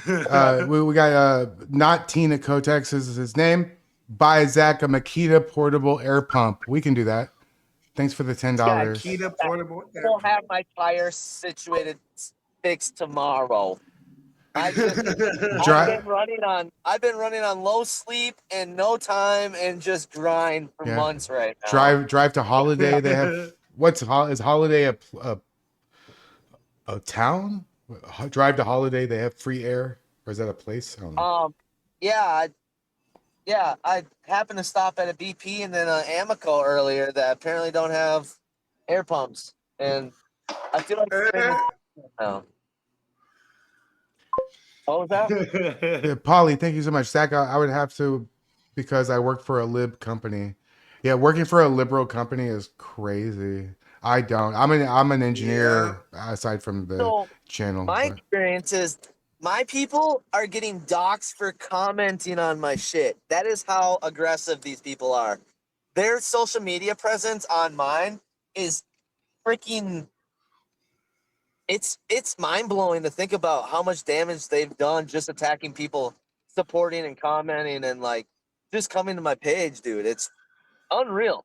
we got not Tina Kotex is his name. Buy Zach a Makita portable air pump. We can do that. Thanks for the $10. Makita portable. We'll have my tires situated, fixed tomorrow. I've been running on low sleep and no time and just grind for Yeah. months right now. Drive to Holiday. They have is Holiday a town? Drive to Holiday. They have free air, or is that a place? I don't know. Yeah, I happened to stop at a BP and then an Amoco earlier that apparently don't have air pumps, and I feel like oh. What was that? Yeah, Polly, thank you so much. Zach, I would have to, because I work for a lib company. Yeah, working for a liberal company is crazy. I don't. I'm an engineer aside from the channel. My but- experience is my people are getting doxxed for commenting on my shit. That is how aggressive these people are. Their social media presence on mine is freaking. It's mind-blowing to think about how much damage they've done just attacking people, supporting and commenting, and like just coming to my page, dude. It's unreal.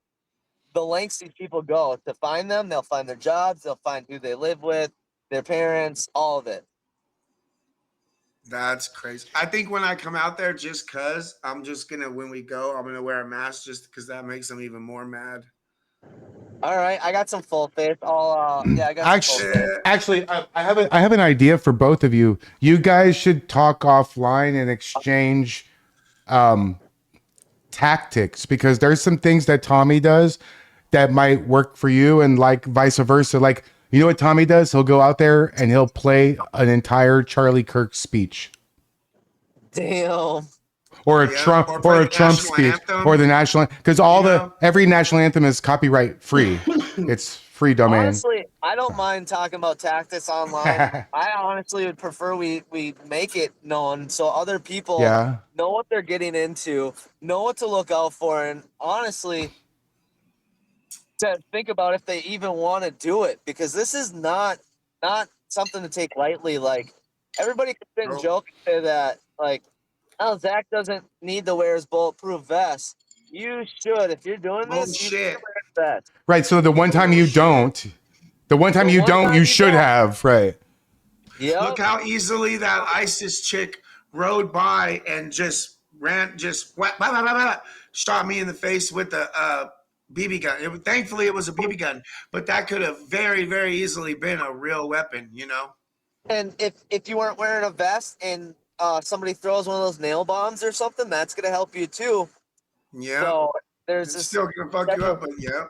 The lengths these people go to find them. They'll find their jobs. They'll find who they live with, their parents, all of it. That's crazy. I think when I come out there, just cause I'm just gonna, when we go, I'm gonna wear a mask just because that makes them even more mad. All right, I got some full faith. I got some full faith. Actually, I have an idea for both of you. You guys should talk offline and exchange tactics, because there's some things that Tommy does that might work for you, and like vice versa. Like, you know what Tommy does? He'll go out there and he'll play an entire Charlie Kirk speech. Damn. Or a Trump or a Trump speech or the national, because every national anthem is copyright free. It's free domain. Honestly, I don't mind talking about tactics online. I honestly would prefer we make it known so other people know what they're getting into, know what to look out for, and honestly to think about if they even want to do it, because this is not something to take lightly. Like, everybody can sit and joke and say that, like, oh, Zach doesn't need to wear his bulletproof vest. You should. If you're doing this, you should wear a vest. Right. So the one time you don't, you should have. Right. Yeah. Look how easily that ISIS chick rode by and just shot me in the face with a BB gun. Thankfully, it was a BB gun, but that could have very, very easily been a real weapon, you know? And if you weren't wearing a vest and somebody throws one of those nail bombs or something, that's gonna help you too. Yeah. So it's still gonna fuck you up, but yeah.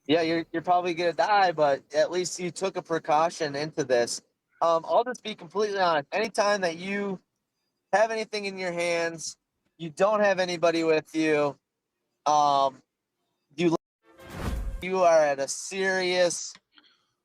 Yeah, you're probably gonna die, but at least you took a precaution into this. I'll just be completely honest. Anytime that you have anything in your hands, you don't have anybody with you, you are at a serious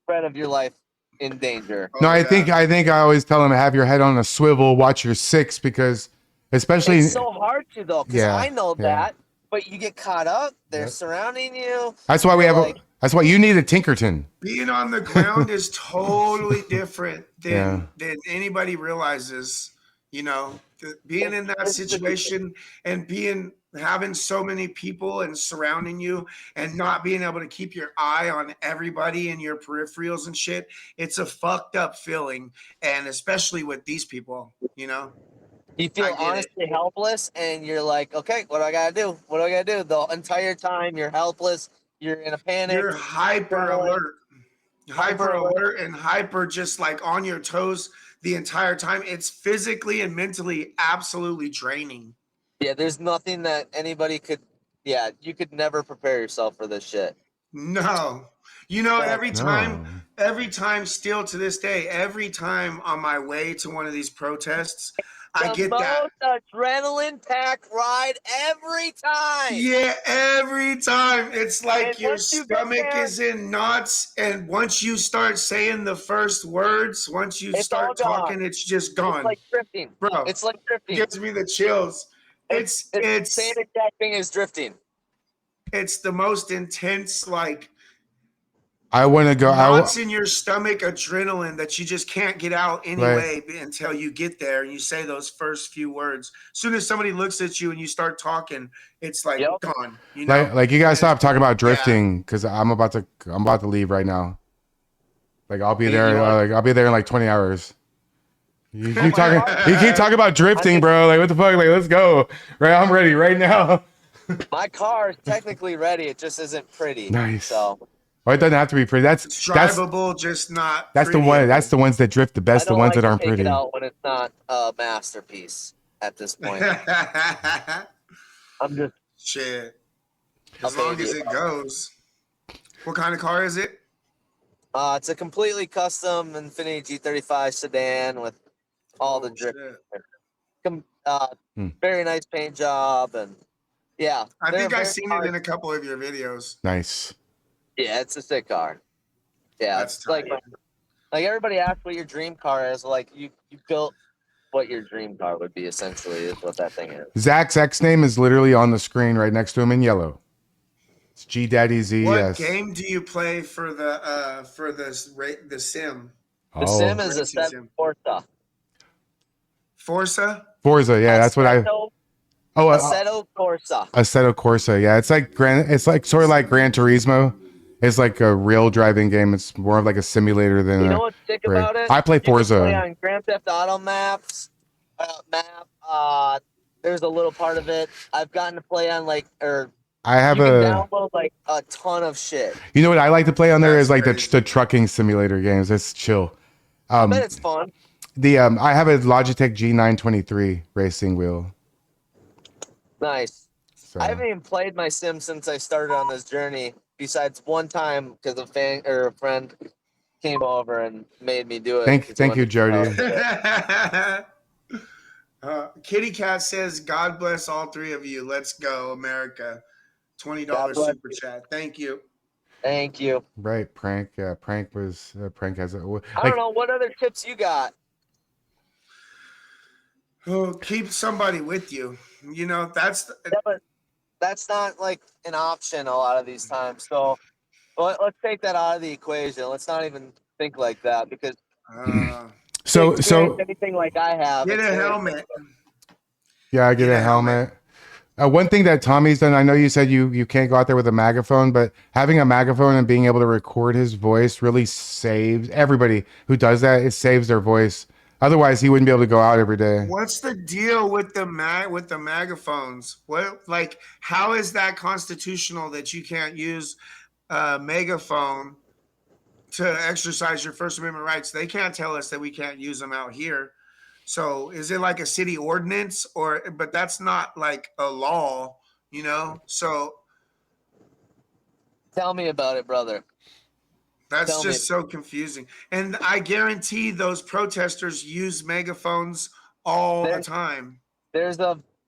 threat of your life in danger. No, I think I always tell them, have your head on a swivel, watch your six, because especially it's so hard to though, because I know that, but you get caught up. They're surrounding you. That's why we have that's why you need a Tinkerton. Being on the ground is totally different than anybody realizes. You know, being in that situation and having so many people and surrounding you and not being able to keep your eye on everybody in your peripherals and shit, it's a fucked up feeling. And especially with these people, you know, you feel honestly helpless, and you're like, okay, what do I gotta do? What do I gotta do? The entire time you're helpless, you're in a panic. You're hyper alert and hyper just like on your toes the entire time. It's physically and mentally absolutely draining. Yeah, there's nothing that anybody could. Yeah, you could never prepare yourself for this shit. No, you know, every time, still to this day, every time on my way to one of these protests, I get that adrenaline pack ride every time. Yeah, every time. It's like your stomach is in knots, and once you start saying the first words, once you start talking, it's just gone. It's like drifting, bro. It's like drifting. It gives me the chills. It's the same exact thing as drifting. It's the most intense, like, I want to go out. Knots in your stomach, adrenaline that you just can't get out anyway until you get there and you say those first few words. As soon as somebody looks at you and you start talking, it's like gone. You know? Like you gotta stop talking about drifting, because I'm about to leave right now. Like I'll be there. I'll be there in like 20 hours. You keep talking about drifting, bro. Like what the fuck? Like let's go. Right, I'm ready right now. My car is technically ready. It just isn't pretty. Nice. So. Well, it doesn't have to be pretty. It's drivable, just not. That's pretty. That's the ones that drift the best. The ones that aren't pretty. It out when it's not a masterpiece at this point. I'm just shit. As long as it goes. What kind of car is it? It's a completely custom Infiniti G35 sedan with all the drip. Very nice paint job, and yeah. I think I've seen it in a couple of your videos. Nice. Yeah, it's a sick car. Yeah, it's like everybody asks what your dream car is. Like you built what your dream car would be. Essentially, is what that thing is. Zach's X name is literally on the screen right next to him in yellow. It's G Daddy Z. What Yes. game do you play for the sim? The sim Oh, is a Racing sim. Forza. Forza? Forza. Yeah, that's what I. Oh, Assetto Corsa. Assetto Corsa. Yeah, it's like It's like sort of like Gran Turismo. It's like a real driving game. It's more of like a simulator than. You know what's sick about it? I play Forza. You can play on Grand Theft Auto maps. There's a little part of it. I've gotten to play on I have you can a. download like a ton of shit. You know what I like to play on there That's is like crazy. the trucking simulator games. It's chill. I bet it's fun. I have a Logitech G923 racing wheel. Nice. So. I haven't even played my sim since I started on this journey. Besides one time, because a friend came over and made me do it. Thank you, Jody. Kitty Cat says, "God bless all three of you. Let's go, America." $20 God bless super you. chat. Thank you. Thank you. Right, prank. Yeah, prank has a. I don't know what other tips you got. Oh, keep somebody with you. You know, that's Yeah, but that's not like an option a lot of these times. So let's take that out of the equation. Let's not even think like that because So anything like I have. get it's a very- helmet. yeah, I get a helmet. One thing that Tommy's done, I know you said you can't go out there with a megaphone, but having a megaphone and being able to record his voice really saves everybody who does that. It saves their voice. Otherwise, he wouldn't be able to go out every day. What's the deal with the megaphones? How is that constitutional that you can't use a megaphone to exercise your First Amendment rights? They can't tell us that we can't use them out here. So is it like a city ordinance but that's not like a law, you know? So Tell me about it, brother. that's just so confusing. And I guarantee those protesters use megaphones all the time.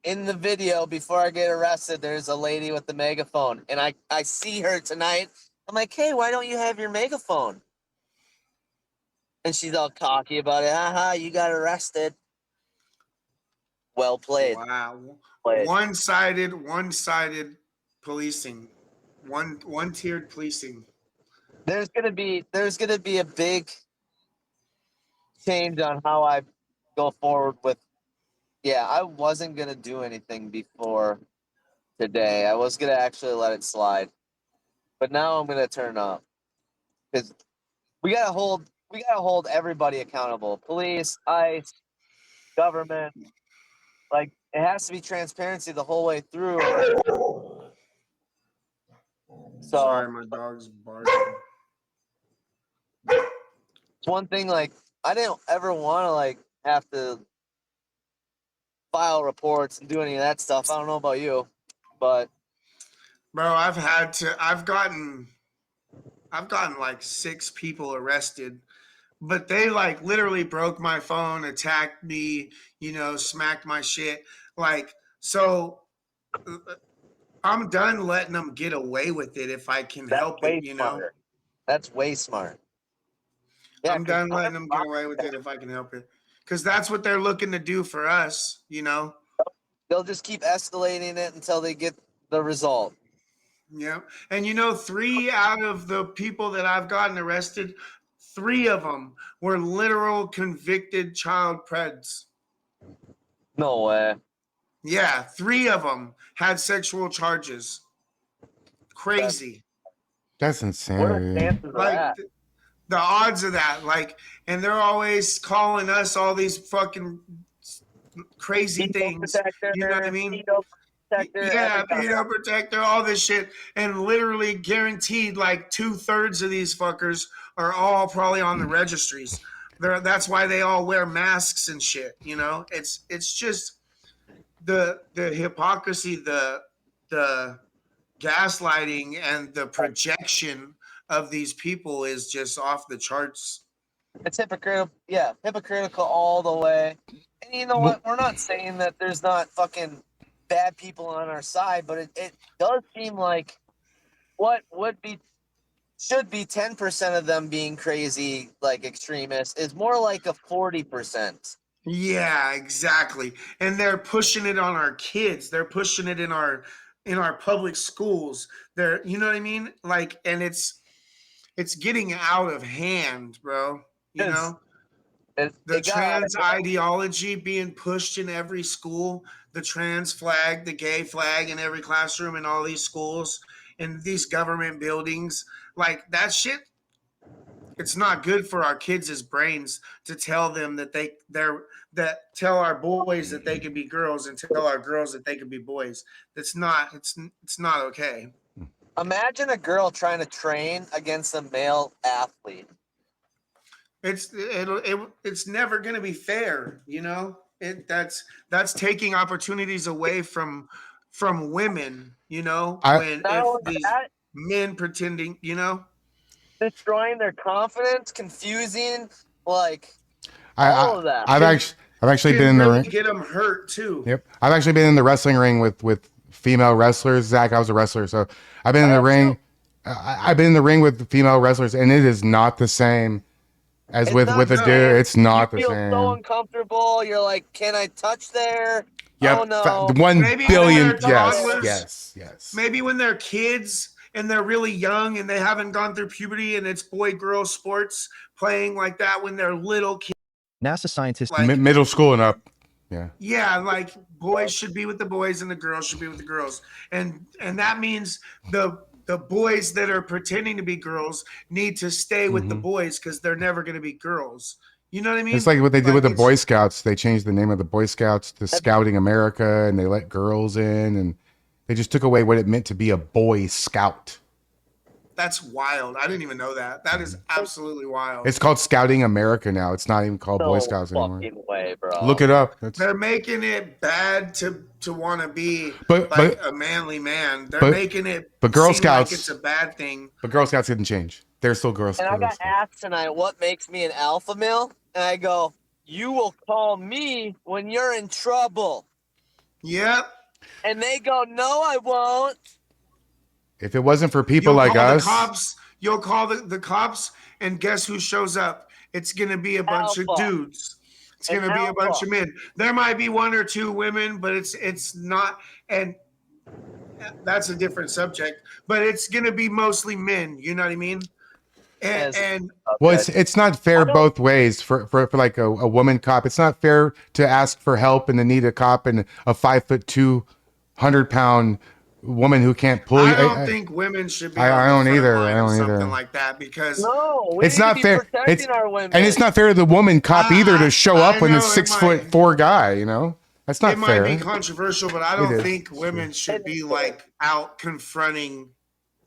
In the video before I get arrested, there's a lady with the megaphone, and I see her tonight. I'm like, hey, why don't you have your megaphone? And she's all cocky about it. Haha, you got arrested. Well played. Wow. Played. One-sided policing. One-tiered policing. There's gonna be a big change on how I go forward with. Yeah, I wasn't gonna do anything before today. I was gonna actually let it slide, but now I'm gonna turn up because we gotta hold everybody accountable. Police, ICE, government. Like it has to be transparency the whole way through. So Sorry, my dog's barking. It's one thing, like, I didn't ever want to, like, have to file reports and do any of that stuff. I don't know about you, but... Bro, I've gotten like 6 people arrested, but they like literally broke my phone, attacked me, you know, smacked my shit. Like, so I'm done letting them get away with it if I can help it, you know? That's way smart. Yeah, I'm done letting them get away with it if I can help it. Because that's what they're looking to do for us, you know? They'll just keep escalating it until they get the result. Yeah. And you know, 3 out of the people that I've gotten arrested, 3 of them were literal convicted child preds. No way. Yeah, 3 of them had sexual charges. Crazy. That's insanity. Like the odds of that, like, and they're always calling us all these fucking crazy things. You know what I mean? Yeah, pedo protector, all this shit, and literally guaranteed like 2/3 of these fuckers are all probably on the registries. That's why they all wear masks and shit. You know, it's just the hypocrisy, the gaslighting, and the projection of these people is just off the charts. It's hypocritical. Yeah, hypocritical all the way. And you know what? We're not saying that there's not fucking bad people on our side, but it does seem like what should be 10% of them being crazy, like extremists, is more like a 40%. Yeah, exactly. And they're pushing it on our kids. They're pushing it in our public schools. They're, you know what I mean? Like, and it's getting out of hand, bro. You It's, know, it the got out of trans hand. ideology being pushed in every school, the trans flag, the gay flag in every classroom in all these schools, in these government buildings. Like that shit, it's not good for our kids' brains to tell them that tell our boys that they can be girls and tell our girls that they can be boys. It's not okay. Imagine a girl trying to train against a male athlete. It's never going to be fair, you know. That's taking opportunities away from women, you know. When if these men pretending, you know, destroying their confidence, confusing, like all of that. I've actually been in the ring. Get them hurt too. Yep, I've actually been in the wrestling ring with female wrestlers. Zach, I was a wrestler, so I've been in the ring. I've been in the ring with female wrestlers, and it is not the same as with a dude. It's not the same. You feel so uncomfortable. You're like, can I touch there? Yep. Oh no. 1 billion. Yes. Yes. Maybe when they're kids and they're really young and they haven't gone through puberty and it's boy-girl sports playing like that when they're little kids. NASA scientists, Like- middle school and up. Yeah. Yeah, like boys should be with the boys and the girls should be with the girls. And that means the boys that are pretending to be girls need to stay with the boys because they're never going to be girls. You know what I mean? It's like what they did with the Boy Scouts. They changed the name of the Boy Scouts to Scouting America, and they let girls in, and they just took away what it meant to be a Boy Scout. That's wild. I didn't even know that. That is absolutely wild. It's called Scouting America now. It's not even called Boy Scouts anymore. Way, bro. Look it up. They're making it bad to want to be But a manly man. They're but- making it but Girl seem Scouts- like it's a bad thing. But Girl Scouts didn't change. They're still Girl And I got Scouts. asked tonight, what makes me an alpha male? And I go, you will call me when you're in trouble. Yep. And they go, no, I won't. If it wasn't for people You'll like call us, the cops. You'll call the cops, and guess who shows up? It's gonna be a bunch of Alpha. dudes. It's An gonna be a bunch alpha. of men. There might be one or two women, but it's not. And that's a different subject. But it's gonna be mostly men. You know what I mean? And well, it's not fair both ways for like a woman cop. It's not fair to ask for help and to need a cop and a 5'2", 100-pound woman who can't pull you. I don't think women should be. I on the don't front either. line I or don't something either. like that because No, we It's need not to be fair. protecting our women. And it's not fair to the woman cop either to show up when know the it 6'4" guy. You know, that's not it might fair. be controversial, but I It don't is. think women should be like out confronting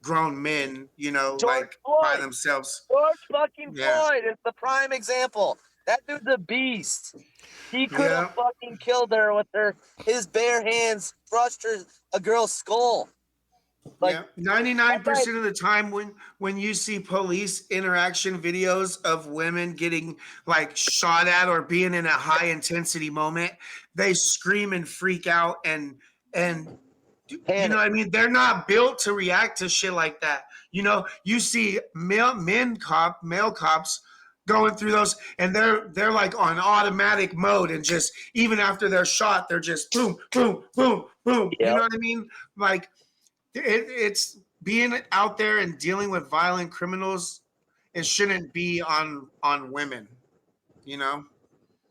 grown men, you know, George like by Floyd. themselves. George fucking Yeah. Floyd is the prime example. That dude's a beast. He could Yeah. have fucking killed her with his bare hands, crushed a girl's skull. Like 99% of the time when you see police interaction videos of women getting like shot at or being in a high intensity moment, they scream and freak out and you know what I mean? They're not built to react to shit like that. You know, you see male cops going through those and they're like on automatic mode and just even after they're shot, they're just boom, boom, boom, boom. You know what I mean? Like it's being out there and dealing with violent criminals. It shouldn't be on women, you know.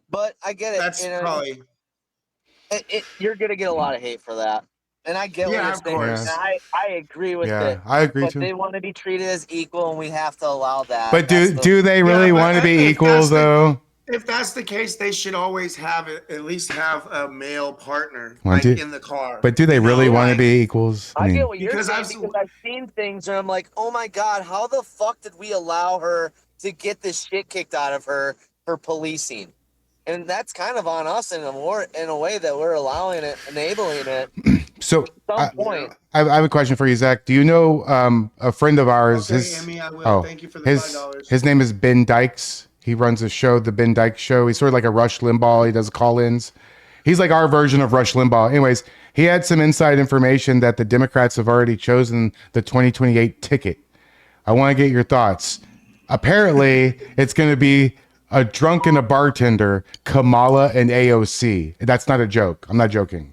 But I get it. That's you know, probably you're gonna get a lot of hate for that, and I get what Yeah, you're of saying. course. And I agree with Yeah, it. I agree but too. They want to be treated as equal, and we have to allow that. But That's do they really but want to be if equal that's though? if that's the case, they should always have at least have a male partner Want like to- in the car. But do they You know, really want to like- be equals? I mean, get what you're Because saying I've- because I've seen things where I'm like, oh my god, how the fuck did we allow her to get this shit kicked out of her for policing? And that's kind of on us in a way that we're allowing it, enabling it. so At some point. I have a question for you, Zach. Do you know a friend of ours? Okay, Emmy, I will. Thank you for the $5. His name is Ben Dykes. He runs a show, the Ben Dykes Show. He's sort of like a Rush Limbaugh. He does call-ins. He's like our version of Rush Limbaugh. Anyways, he had some inside information that the Democrats have already chosen the 2028 ticket. I want to get your thoughts. Apparently, it's going to be a drunk and a bartender, Kamala and AOC. That's not a joke. I'm not joking.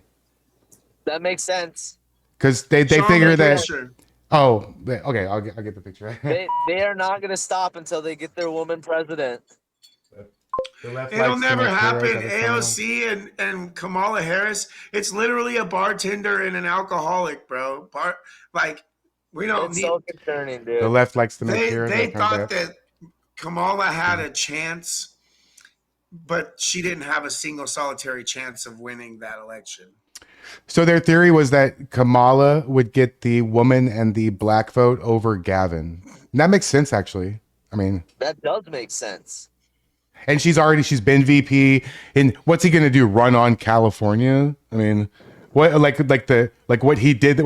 That makes sense. Because they Show 'em figure the that. picture. Oh, okay. I'll get the picture. They are not going to stop until they get their woman president. It'll never happen. AOC and Kamala Harris, it's literally a bartender and an alcoholic, bro. We don't It's need. so concerning, dude. The left likes to make They heroes. they I've heard thought that Kamala had a chance, but she didn't have a single solitary chance of winning that election. So their theory was that Kamala would get the woman and the black vote over Gavin. And that makes sense, actually. I mean, That does make sense. and she's been VP. And what's he gonna do? Run on California? I mean, what like what he did?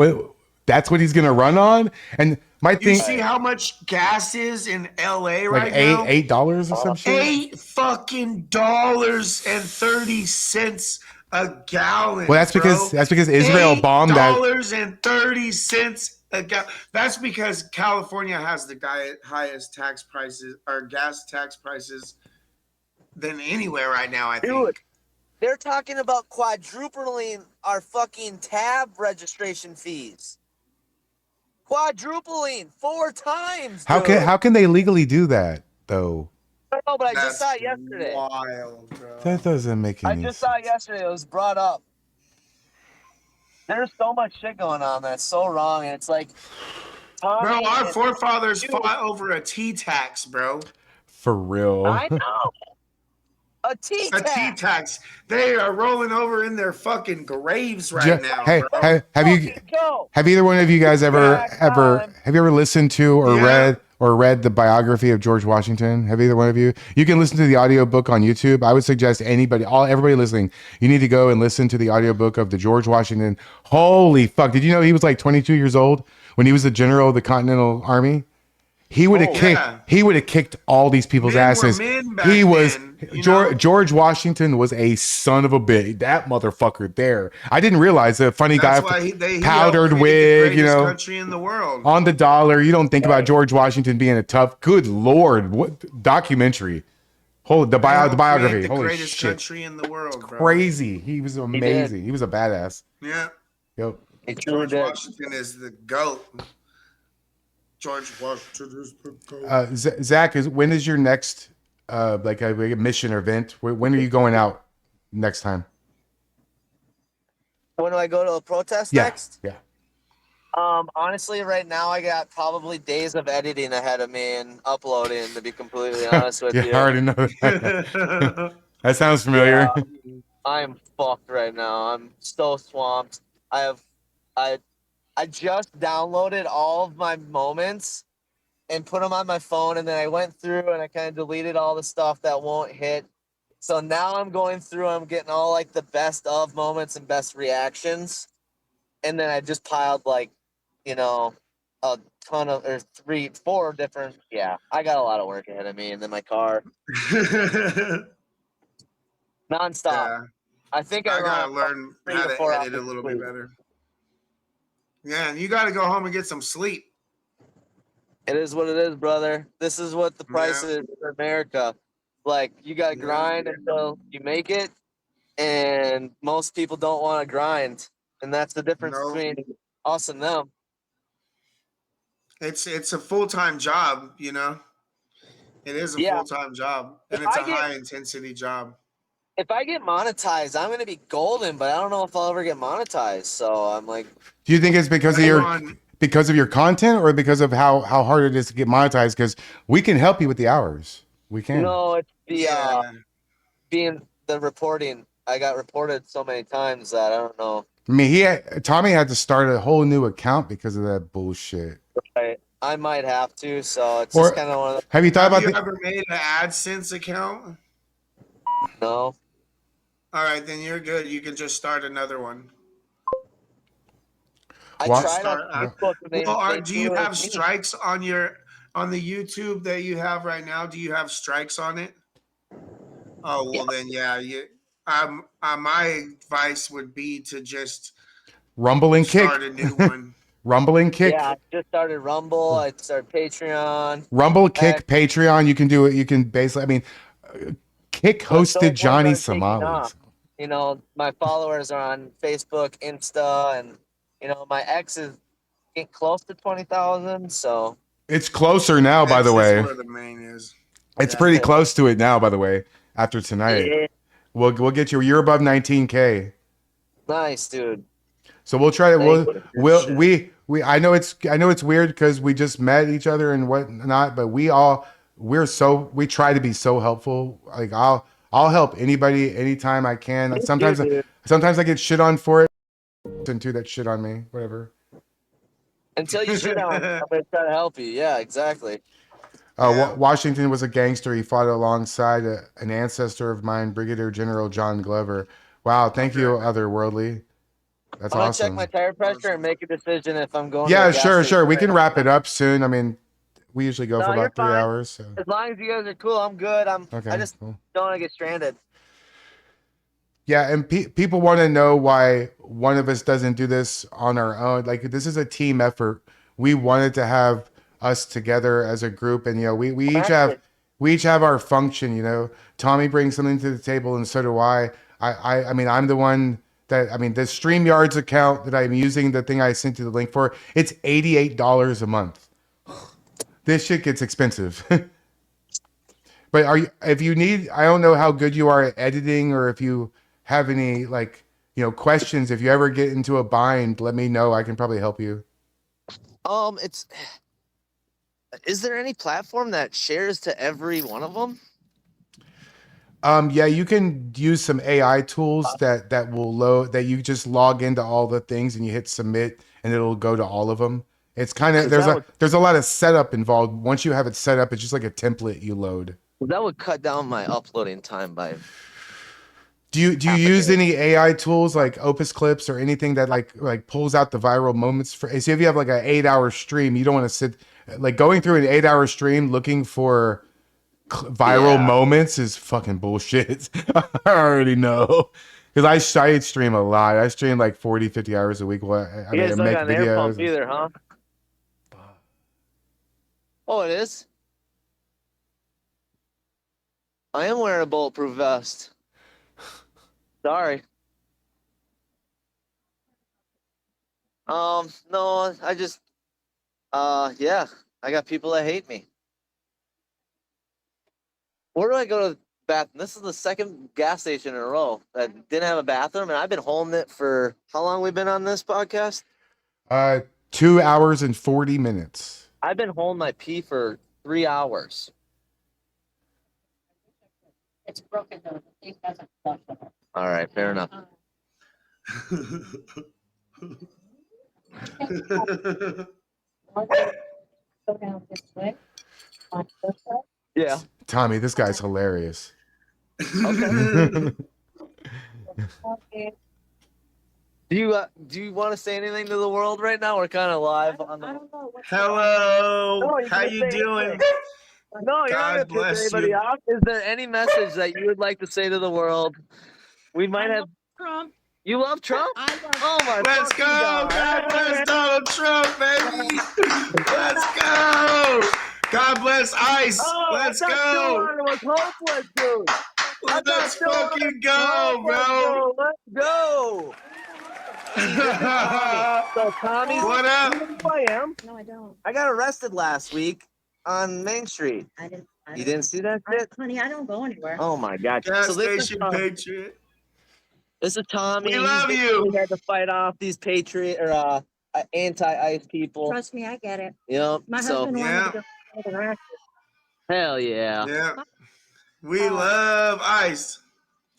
That's what he's gonna run on. And my You thing, see how much gas is in LA like right now? $8 or some shit. $8 a gallon. Well, that's because Israel bombed that. $8.30 a gallon. That's because California has the highest tax prices or gas tax prices than anywhere right now. I think. Dude, they're talking about quadrupling our fucking tab registration fees. Quadrupling 4 times. How can they legally do that though? I don't know, but I just That's saw it yesterday. wild, bro. That doesn't make I any just sense. saw it yesterday. It was brought up. There's so much shit going on that's so wrong, and it's like, Bro, our forefathers fought over a tea tax, bro. For real. I know. A tea A tax. tea tax. They are rolling over in their fucking graves right now. Hey, bro. have either one of you guys have you ever listened to or read the biography of George Washington? Have either one of you? You can listen to the audiobook on YouTube. I would suggest everybody listening, you need to go and listen to the audiobook of the George Washington. Holy fuck. Did you know he was like 22 years old when he was the general of the Continental Army? He would have kicked all these people's asses. He was George Washington was a son of a bitch. That motherfucker there. I didn't realize the funny That's guy, why he powdered helped create wig, the greatest country in the world. on the dollar. You don't think about George Washington being a tough. Good Lord, what documentary? The biography. The Holy greatest shit, country in the world, bro. crazy. He was amazing. He was a badass. Yeah. Yep. George Washington is the GOAT. George Washington is the GOAT. Zach, when is your next like a mission or event? When are you going out next time? When do I go to a protest next? Yeah. Honestly, right now I got probably days of editing ahead of me and uploading. To be completely honest with you, I already know that. That sounds familiar. I am fucked right now. I'm so swamped. I just downloaded all of my moments and put them on my phone, and then I went through and I kind of deleted all the stuff that won't hit. So now I'm going through, I'm getting all like the best of moments and best reactions. And then I just piled like, a ton of, or 3, 4 different, I got a lot of work ahead of me, and then my car. Nonstop. Yeah. I think I gotta learn how to edit a little bit better. Yeah, and you gotta go home and get some sleep. It is what it is, brother. This is what the price is for America. Like, you got to grind until you make it, and most people don't want to grind, and that's the difference between us and them. It's a full-time job, It is a full-time job, and it's a high-intensity job. If I get monetized, I'm going to be golden, but I don't know if I'll ever get monetized. So I'm like, Do you think it's because of your content, or because of how hard it is to get monetized? Because we can help you with the hours. We can. No, it's the being the reporting. I got reported so many times that I don't know. I mean, Tommy had to start a whole new account because of that bullshit. I might have to. So it's just kind of one of the. Have you thought about? Have you ever made an AdSense account? No. All right, then you're good. You can just start another one. I tried on Facebook. Do you have strikes on the YouTube that you have right now? Do you have strikes on it? Oh well, then my advice would be to just Rumble and Kick. Start a new one. Rumble and Kick. Yeah, I just started Rumble. I started Patreon. Rumble, Kick, Patreon. You can do it. You can basically. I mean, Kick Let's hope hosted ones Johnny aren't taking Somalis. off. You know, my followers are on Facebook, Insta, and you know, my ex is getting close to 20,000. So It's closer now, by the That's way. where the main is. It's Yeah. pretty close to it now, by the way. After tonight, Yeah. we'll get you. You're above 19K. Nice, dude. So we'll try to Thank we'll you. we I know it's weird because we just met each other and whatnot, but we try to be so helpful. Like I'll help anybody anytime I can. Thank Sometimes you, dude. sometimes I get shit on for it. And two that shit on me, whatever. Until you shoot on, I'm gonna try to help you. Yeah, exactly. Washington was a gangster. He fought alongside an ancestor of mine, Brigadier General John Glover. Wow, thank you, Otherworldly. That's I'm gonna awesome. check my tire pressure and make a decision if I'm going. to Yeah, a gas sure. station We or can not. wrap it up soon. I mean, we usually go No, for you're about 3 fine. hours. So. As long as you guys are cool, I'm good. Okay, I just cool. don't want to get stranded. Yeah, and people want to know why one of us doesn't do this on our own. Like, this is a team effort. We wanted to have us together as a group, and we each have our function. Tommy brings something to the table, and so do I. I mean, I'm the one that the StreamYards account that I'm using, the thing I sent you the link for. It's $88 a month. This shit gets expensive. But if you need, I don't know how good you are at editing, or if you have any questions. If you ever get into a bind, let me know. I can probably help you. Is there any platform that shares to every one of them? Yeah, you can use some AI tools that will load, that you just log into all the things and you hit submit and it'll go to all of them. It's kind of, there's a lot of setup involved. Once you have it set up, it's just like a template you load. That would cut down my uploading time by. Do you use any AI tools like Opus Clips or anything that like pulls out the viral moments for? So if you have like an 8-hour stream, you don't want to sit going through an 8-hour stream looking for viral moments is fucking bullshit. I already know, because I stream a lot. I stream like 40-50 hours a week. You guys don't got an air pump either, huh? Oh, it is. I am wearing a bulletproof vest. Sorry. No, I just, yeah, I got people that hate me. Where do I go to the bathroom? This is the second gas station in a row that didn't have a bathroom, and I've been holding it for how long? We've been on this podcast? 2 hours and 40 minutes. I've been holding my pee for 3 hours. It's broken though. It doesn't flush with it. All right, fair enough. Go down this way. On this side. Yeah. Tommy, this guy's hilarious. Okay. Do you want to say anything to the world right now? We're kind of live on the. Hello. No, How you doing? No, you're not God going to piss bless anybody you. off. Is there any message that you would like to say to the world? We might have. Trump. You love Trump? Oh my! Let's fucking go. God bless Donald Trump, baby. Let's go. God bless ICE. Oh, Let's I thought go. Stillwater was hopeless, dude. Let's fucking go, bro. Let's go. So Tommy, What up? You know who I am? No, I don't. I got arrested last week on Main Street. I didn't. You didn't see that shit? Honey, I don't go anywhere. Oh my god! Gas this station is patriot. This is Tommy. We love He's you. had to fight off these patriot or anti-ICE people. Trust me, I get it. Yep. My So husband wanted to go to the racket. hell yeah. Yeah. We love ICE.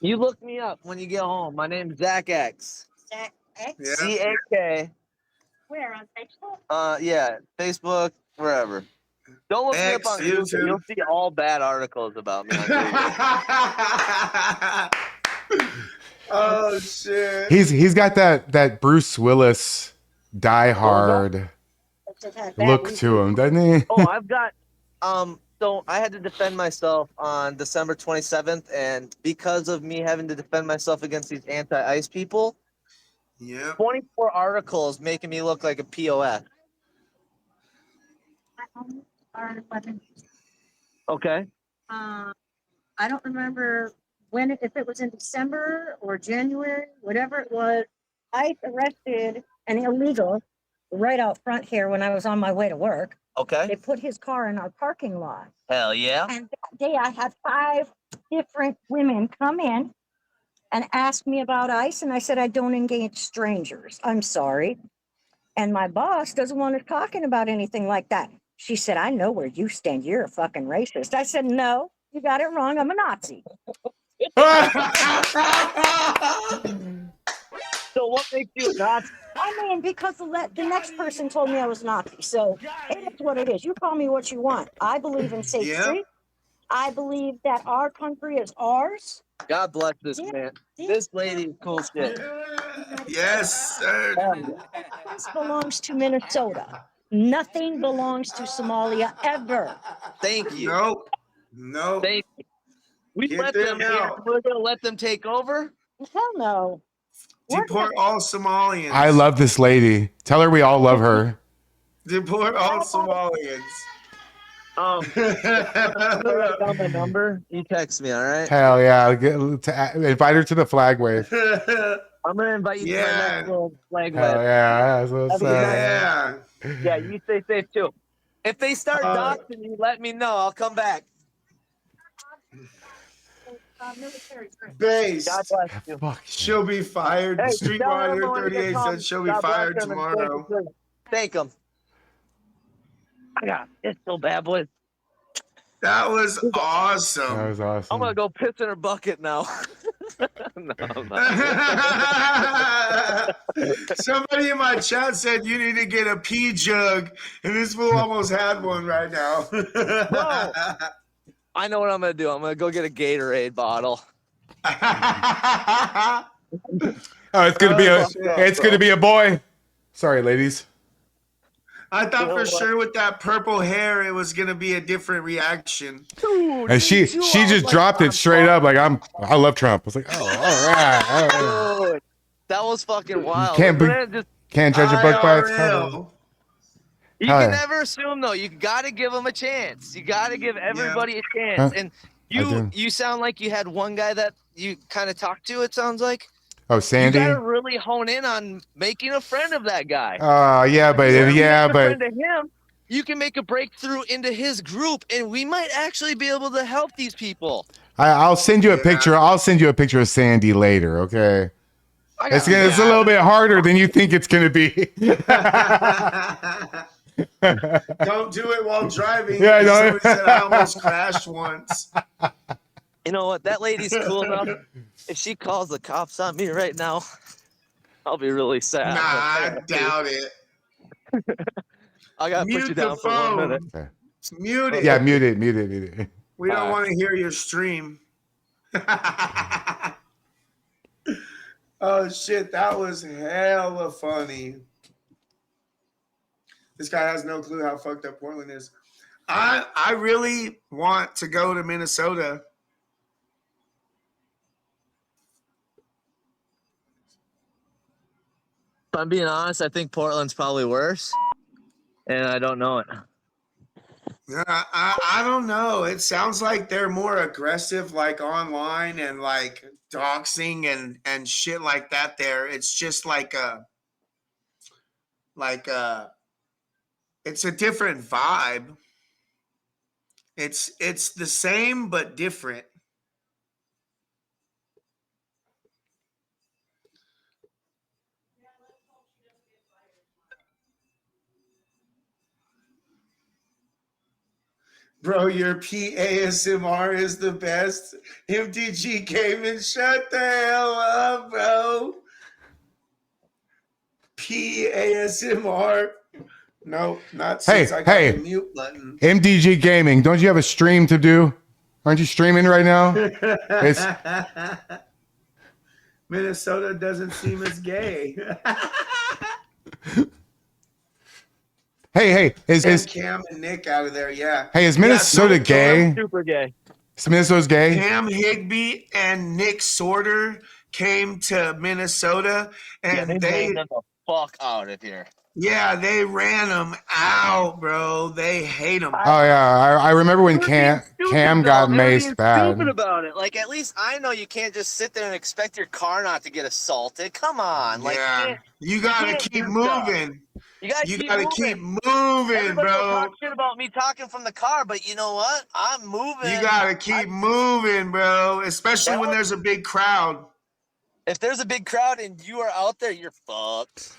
You look me up when you get home. My name's Zach X. Zach X? Yeah. ZAK. Where, on Facebook? Yeah, Facebook, wherever. Don't look me up X, on YouTube. YouTube. You'll see all bad articles about me on Google. Oh shit. He's got that Bruce Willis Die Hard look to him, doesn't he? Oh, I've got so I had to defend myself on December 27th, and because of me having to defend myself against these anti-ICE people, Yeah. 24 articles making me look like a POS. Okay. I don't remember when, if it was in December or January, whatever it was. ICE arrested an illegal right out front here when I was on my way to work. Okay. They put his car in our parking lot. Hell yeah. And that day I had 5 different women come in and ask me about ICE. And I said, I don't engage strangers. I'm sorry. And my boss doesn't want us talking about anything like that. She said, I know where you stand. You're a fucking racist. I said, no, you got it wrong. I'm a Nazi. So what makes you a Nazi? I mean, because the next person told me I was Nazi. So it is what it is. You call me what you want. I believe in safe streets. I believe that our country is ours. God bless this man. This lady is cool shit. Yes, sir. This belongs to Minnesota. Nothing belongs to Somalia ever. Thank you. Nope. Nope. Thank you. We Get let them them here. out. We're gonna let them take over. Hell no. Deport all Somalians. I love this lady. Tell her we all love her. Deport all Somalians. Write down my number. You text me, all right? Hell yeah. Invite her to the flag wave. I'm gonna invite you to my next little flag Hell wave. yeah. That's what's up. Yeah. Yeah, you stay safe too. If they start doxing you, let me know. I'll come back. Based. God bless you. Fuck. She'll be fired. Hey, Streetwire tell everyone to 38 come. said she'll be God bless fired them and tomorrow. Thank them. I got it so bad, boys. That was awesome. That was awesome. I'm gonna go piss in her bucket now. No, I'm not. Somebody in my chat said you need to get a pee jug, and this fool almost had one right now. Bro, I know what I'm gonna do. I'm gonna go get a Gatorade bottle. Oh, it's gonna be a boy. Sorry, ladies. I thought for sure with that purple hair it was gonna be a different reaction. Dude, And she just dropped it straight up like I love Trump. I was like, oh, all right. Dude, that was fucking wild. Can't judge a book by its cover. IRL. You can never assume though. You gotta give them a chance. You gotta give everybody a chance. And you sound like you had one guy that you kind of talked to. It sounds like. Oh, Sandy. You gotta really hone in on making a friend of that guy. Yeah, but If you make a friend of him, you can make a breakthrough into his group, and we might actually be able to help these people. I'll send you a picture. I'll send you a picture of Sandy later. Okay. It's a little bit harder than you think it's gonna be. Don't do it while driving. Yeah, I know. Somebody said I almost crashed once. You know what? That lady's cool enough. If she calls the cops on me right now, I'll be really sad. Nah, I doubt it. I gotta put you down for 1 minute. Mute it. Yeah, mute it. We don't want to hear your stream. Oh shit, that was hella funny. This guy has no clue how fucked up Portland is. I really want to go to Minnesota. If I'm being honest, I think Portland's probably worse, and I don't know it. I don't know. It sounds like they're more aggressive, like online and like doxing and shit like that. There, it's just like it's a different vibe. It's the same but different. Bro, your PASMR is the best. MTG came and shut the hell up, bro. PASMR. No, not since I got the mute button. MDG Gaming, don't you have a stream to do? Aren't you streaming right now? Minnesota doesn't seem as gay. Hey, is Cam and Nick out of there? Yeah. Hey, is Minnesota gay? Super gay. Is Minnesota's gay? Cam Higbee and Nick Sorter came to Minnesota, and they ran them the fuck out of here. Yeah, they ran them out, bro. They hate them. Oh yeah, I remember when Cam got They were being maced bad. stupid about it. Like, at least I know you can't just sit there and expect your car not to get assaulted. Come on. Like, Yeah, you gotta can't keep do stuff. moving. You gotta You keep gotta moving. keep moving, Everybody will bro. talk shit about me talking from the car, but you know what? I'm moving. You gotta keep moving, bro. Especially when there's a big crowd. If there's a big crowd and you are out there, you're fucked.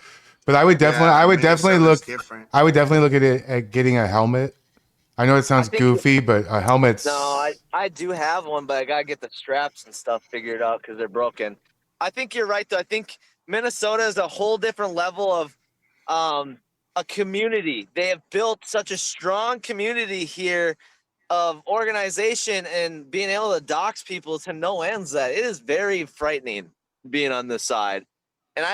But I would definitely, Yeah, I would definitely Minnesota's look. different. I would definitely look at it at getting a helmet. I know it sounds think- goofy, but a helmet's. No, I do have one, but I gotta get the straps and stuff figured out because they're broken. I think you're right, though. I think Minnesota is a whole different level of a community. They have built such a strong community here of organization and being able to dox people to no ends that it is very frightening being on this side. And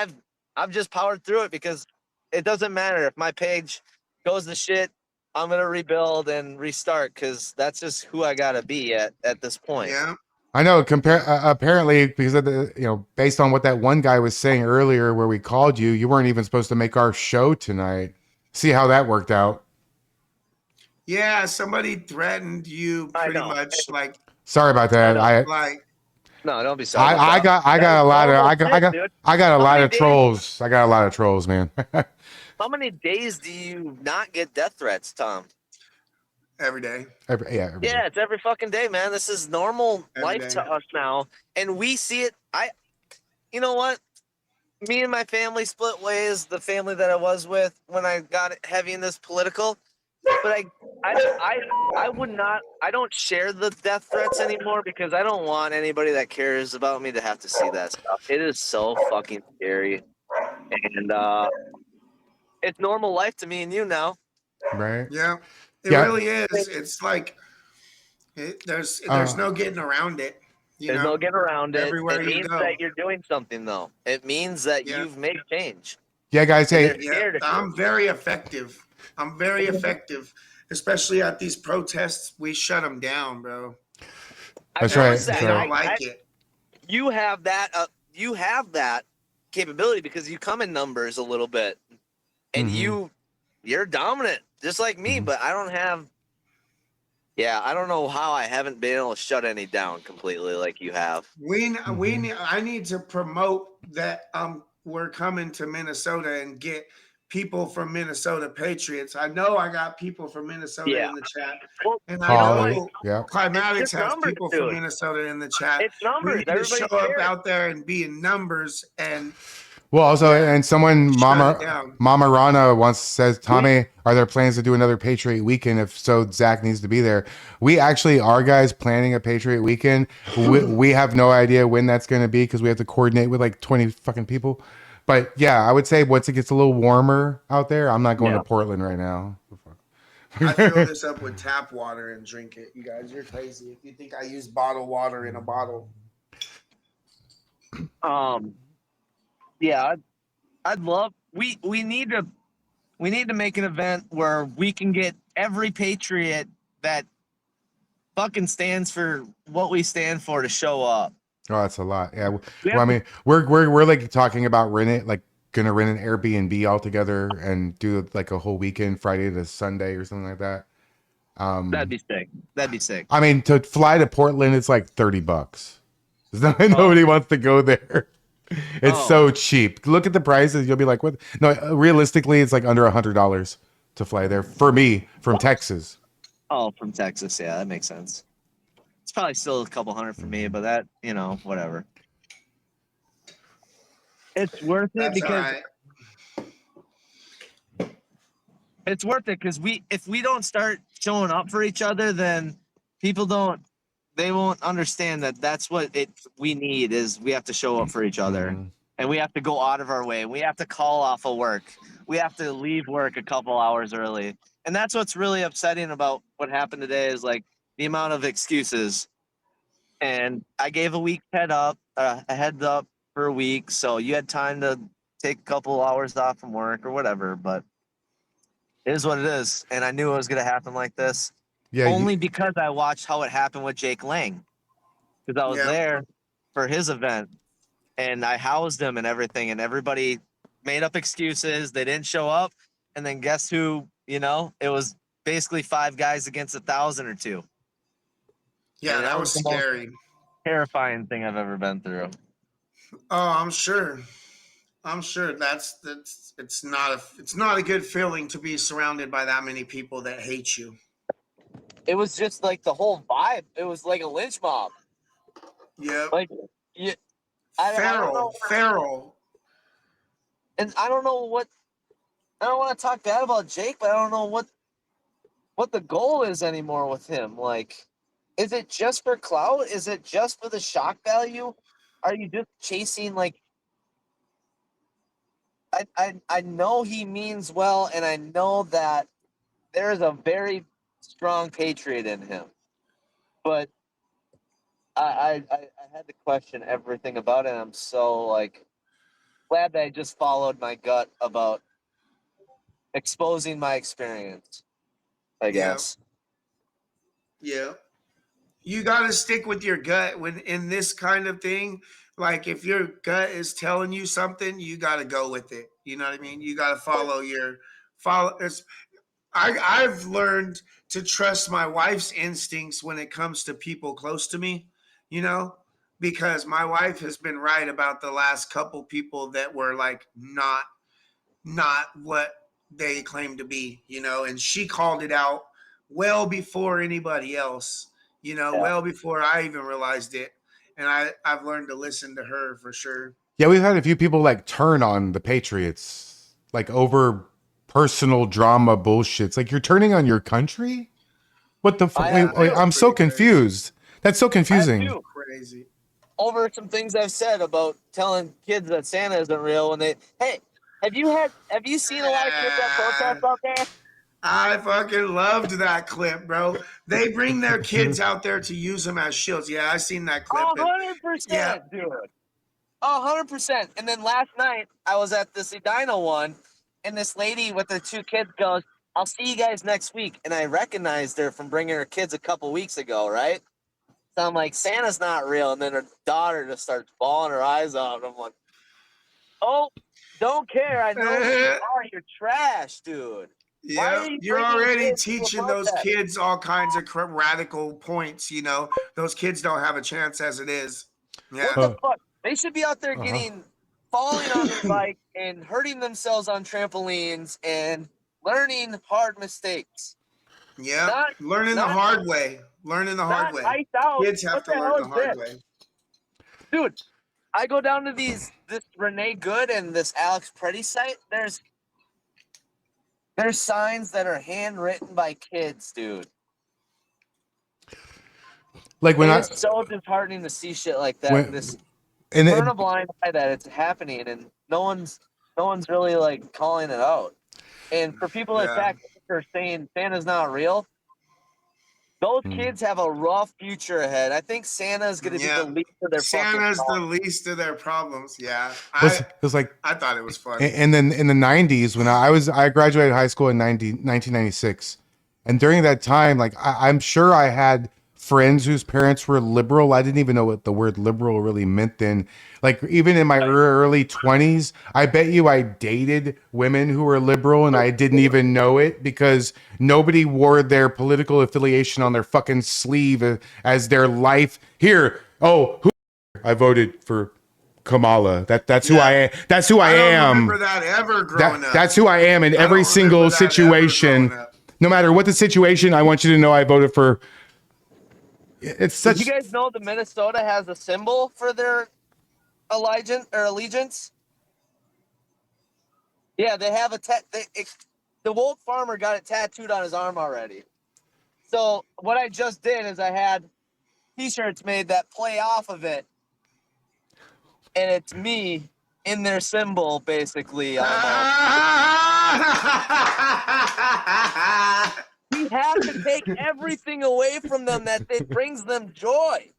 I've just powered through it because it doesn't matter if my page goes to shit. I'm gonna rebuild and restart because that's just who I gotta be at this point. Yeah. I know. Apparently, because of the based on what that one guy was saying earlier, where we called you, you weren't even supposed to make our show tonight. See how that worked out. Yeah, somebody threatened you pretty much. Like, Sorry about that. No, don't be sorry. I got a lot of I got a lot of days- trolls. I got a lot of trolls, man. How many days do you not get death threats, Tom? every day. Every day. Yeah, it's every fucking day, man. This is normal life day. to us now, and we see it. You know what? Me and my family split ways. The family that I was with when I got heavy in this political, but I would not. I don't share the death threats anymore because I don't want anybody that cares about me to have to see that stuff. It is so fucking scary, and it's normal life to me and you now. Right. Yeah, it really is. It's like there's no getting around it. There's no getting around it. Everywhere It you means go. that you're doing something, though. It means that you've made change. Yeah, guys. Hey, I'm very effective. I'm very effective, especially at these protests. We shut them down, bro. That's right. noticed That's They right. don't like it. You have that. You have that capability because you come in numbers a little bit, and you're dominant, just like me. But I don't have. Yeah, I don't know how I haven't been able to shut any down completely like you have. I need to promote that we're coming to Minnesota and get people from Minnesota Patriots. I know I got people from Minnesota in the chat. And I know Climatics has people from Minnesota in the chat. It's numbers. We need to show up out there and be in numbers and Well, also, and someone, Shut it down. Mama Rana once says, Tommy, are there plans to do another Patriot weekend? If so, Zach needs to be there. We actually are, guys, planning a Patriot weekend. We have no idea when that's going to be because we have to coordinate with like 20 fucking people. But yeah, I would say once it gets a little warmer out there, I'm not going to Portland right now. I fill this up with tap water and drink it. You guys, you're crazy if you think I use bottled water in a bottle. Yeah, I'd love. We need to make an event where we can get every Patriot that fucking stands for what we stand for to show up. Oh, that's a lot. Yeah. Well, I mean, we're like talking about gonna rent an Airbnb all together and do like a whole weekend, Friday to Sunday or something like that. That'd be sick. That'd be sick. I mean, to fly to Portland, it's like $30. Nobody wants to go there. It's so cheap. Look at the prices. You'll be like, what? No, realistically, it's like under $100 to fly there for me from Texas. Oh, from Texas. Yeah, that makes sense. It's probably still a couple hundred for me, but that, whatever. It's worth it because it's worth it because if we don't start showing up for each other, then people won't understand that that's what we need is we have to show up for each other and we have to go out of our way. We have to call off of work. We have to leave work a couple hours early. And that's what's really upsetting about what happened today is like the amount of excuses. And I gave a week heads up for a week. So you had time to take a couple hours off from work or whatever, but it is what it is. And I knew it was going to happen like this. Yeah, only because I watched how it happened with Jake Lang, because I was there for his event, and I housed him and everything, and everybody made up excuses. They didn't show up. And then guess who, you know, it was basically 5 guys against 1,000 or 2. Yeah, that was the most scary. terrifying thing I've ever been through. Oh, I'm sure. I'm sure that's it's not a good feeling to be surrounded by that many people that hate you. It was just like the whole vibe. It was like a lynch mob. Yeah. Like, I don't know. Feral. And I don't know what. I don't want to talk bad about Jake, but I don't know what the goal is anymore with him. Like, is it just for clout? Is it just for the shock value? Are you just chasing like? I know he means well, and I know that there is a very strong patriot in him, but I had to question everything about it. And I'm so like glad that I just followed my gut about exposing my experience, I guess. Yeah. You got to stick with your gut when in this kind of thing. Like if your gut is telling you something, you got to go with it. You know what I mean? You got to follow. I've learned to trust my wife's instincts when it comes to people close to me, you know, because my wife has been right about the last couple people that were like not what they claim to be, you know, and she called it out well before anybody else, you know, well before I even realized it. And I've learned to listen to her for sure. Yeah, we've had a few people like turn on the Patriots, like over personal drama bullshit. It's like you're turning on your country? What the fuck? I'm so confused. That's so confusing. Crazy. Over some things I've said about telling kids that Santa isn't real when have you seen a lot of kids that protest out there? I fucking loved that clip, bro. They bring their kids out there to use them as shields. Yeah, I seen that clip. 100%, dude. 100%. And then last night, I was at this Edina one, and this lady with her 2 kids goes, "I'll see you guys next week." And I recognized her from bringing her kids a couple weeks ago, right? So I'm like, Santa's not real. And then her daughter just starts bawling her eyes out. And I'm like, oh, don't care. I know you are. You're trash, dude. Yeah, you're already teaching those kids all kinds of radical points. You know, those kids don't have a chance as it is. Yeah. What the fuck? They should be out there falling on their bike and hurting themselves on trampolines and learning hard mistakes. Yeah, learning the hard way. Learning the hard way. Kids have to learn the hard way. Dude, I go down to this Renee Good and this Alex Preddy site. There's signs that are handwritten by kids, dude. Like when it's so disheartening to see shit like that. Turn a blind eye that it's happening, and no one's really like calling it out. And for people that are saying Santa's not real, those kids have a rough future ahead. I think Santa's going to be the least of their Santa's the least of their problems. Yeah, it was like I thought it was fun. And then in the 90s, when I graduated high school in 1996, and during that time, like I'm sure I had friends whose parents were liberal. I didn't even know what the word liberal really meant then. Like even in my early 20s, I bet you I dated women who were liberal and I didn't even know it because nobody wore their political affiliation on their fucking sleeve as their life. Here, I voted for Kamala. That's who I am. That's who I am. Remember that ever growing up. That's who I am in every single situation. No matter what the situation, I want you to know I voted for. It's such. Did you guys know that Minnesota has a symbol for their allegiance? Yeah, they have the Wolf farmer got it tattooed on his arm already. So what I just did is I had T-shirts made that play off of it, and it's me in their symbol, basically. We have to take everything away from them that it brings them joy.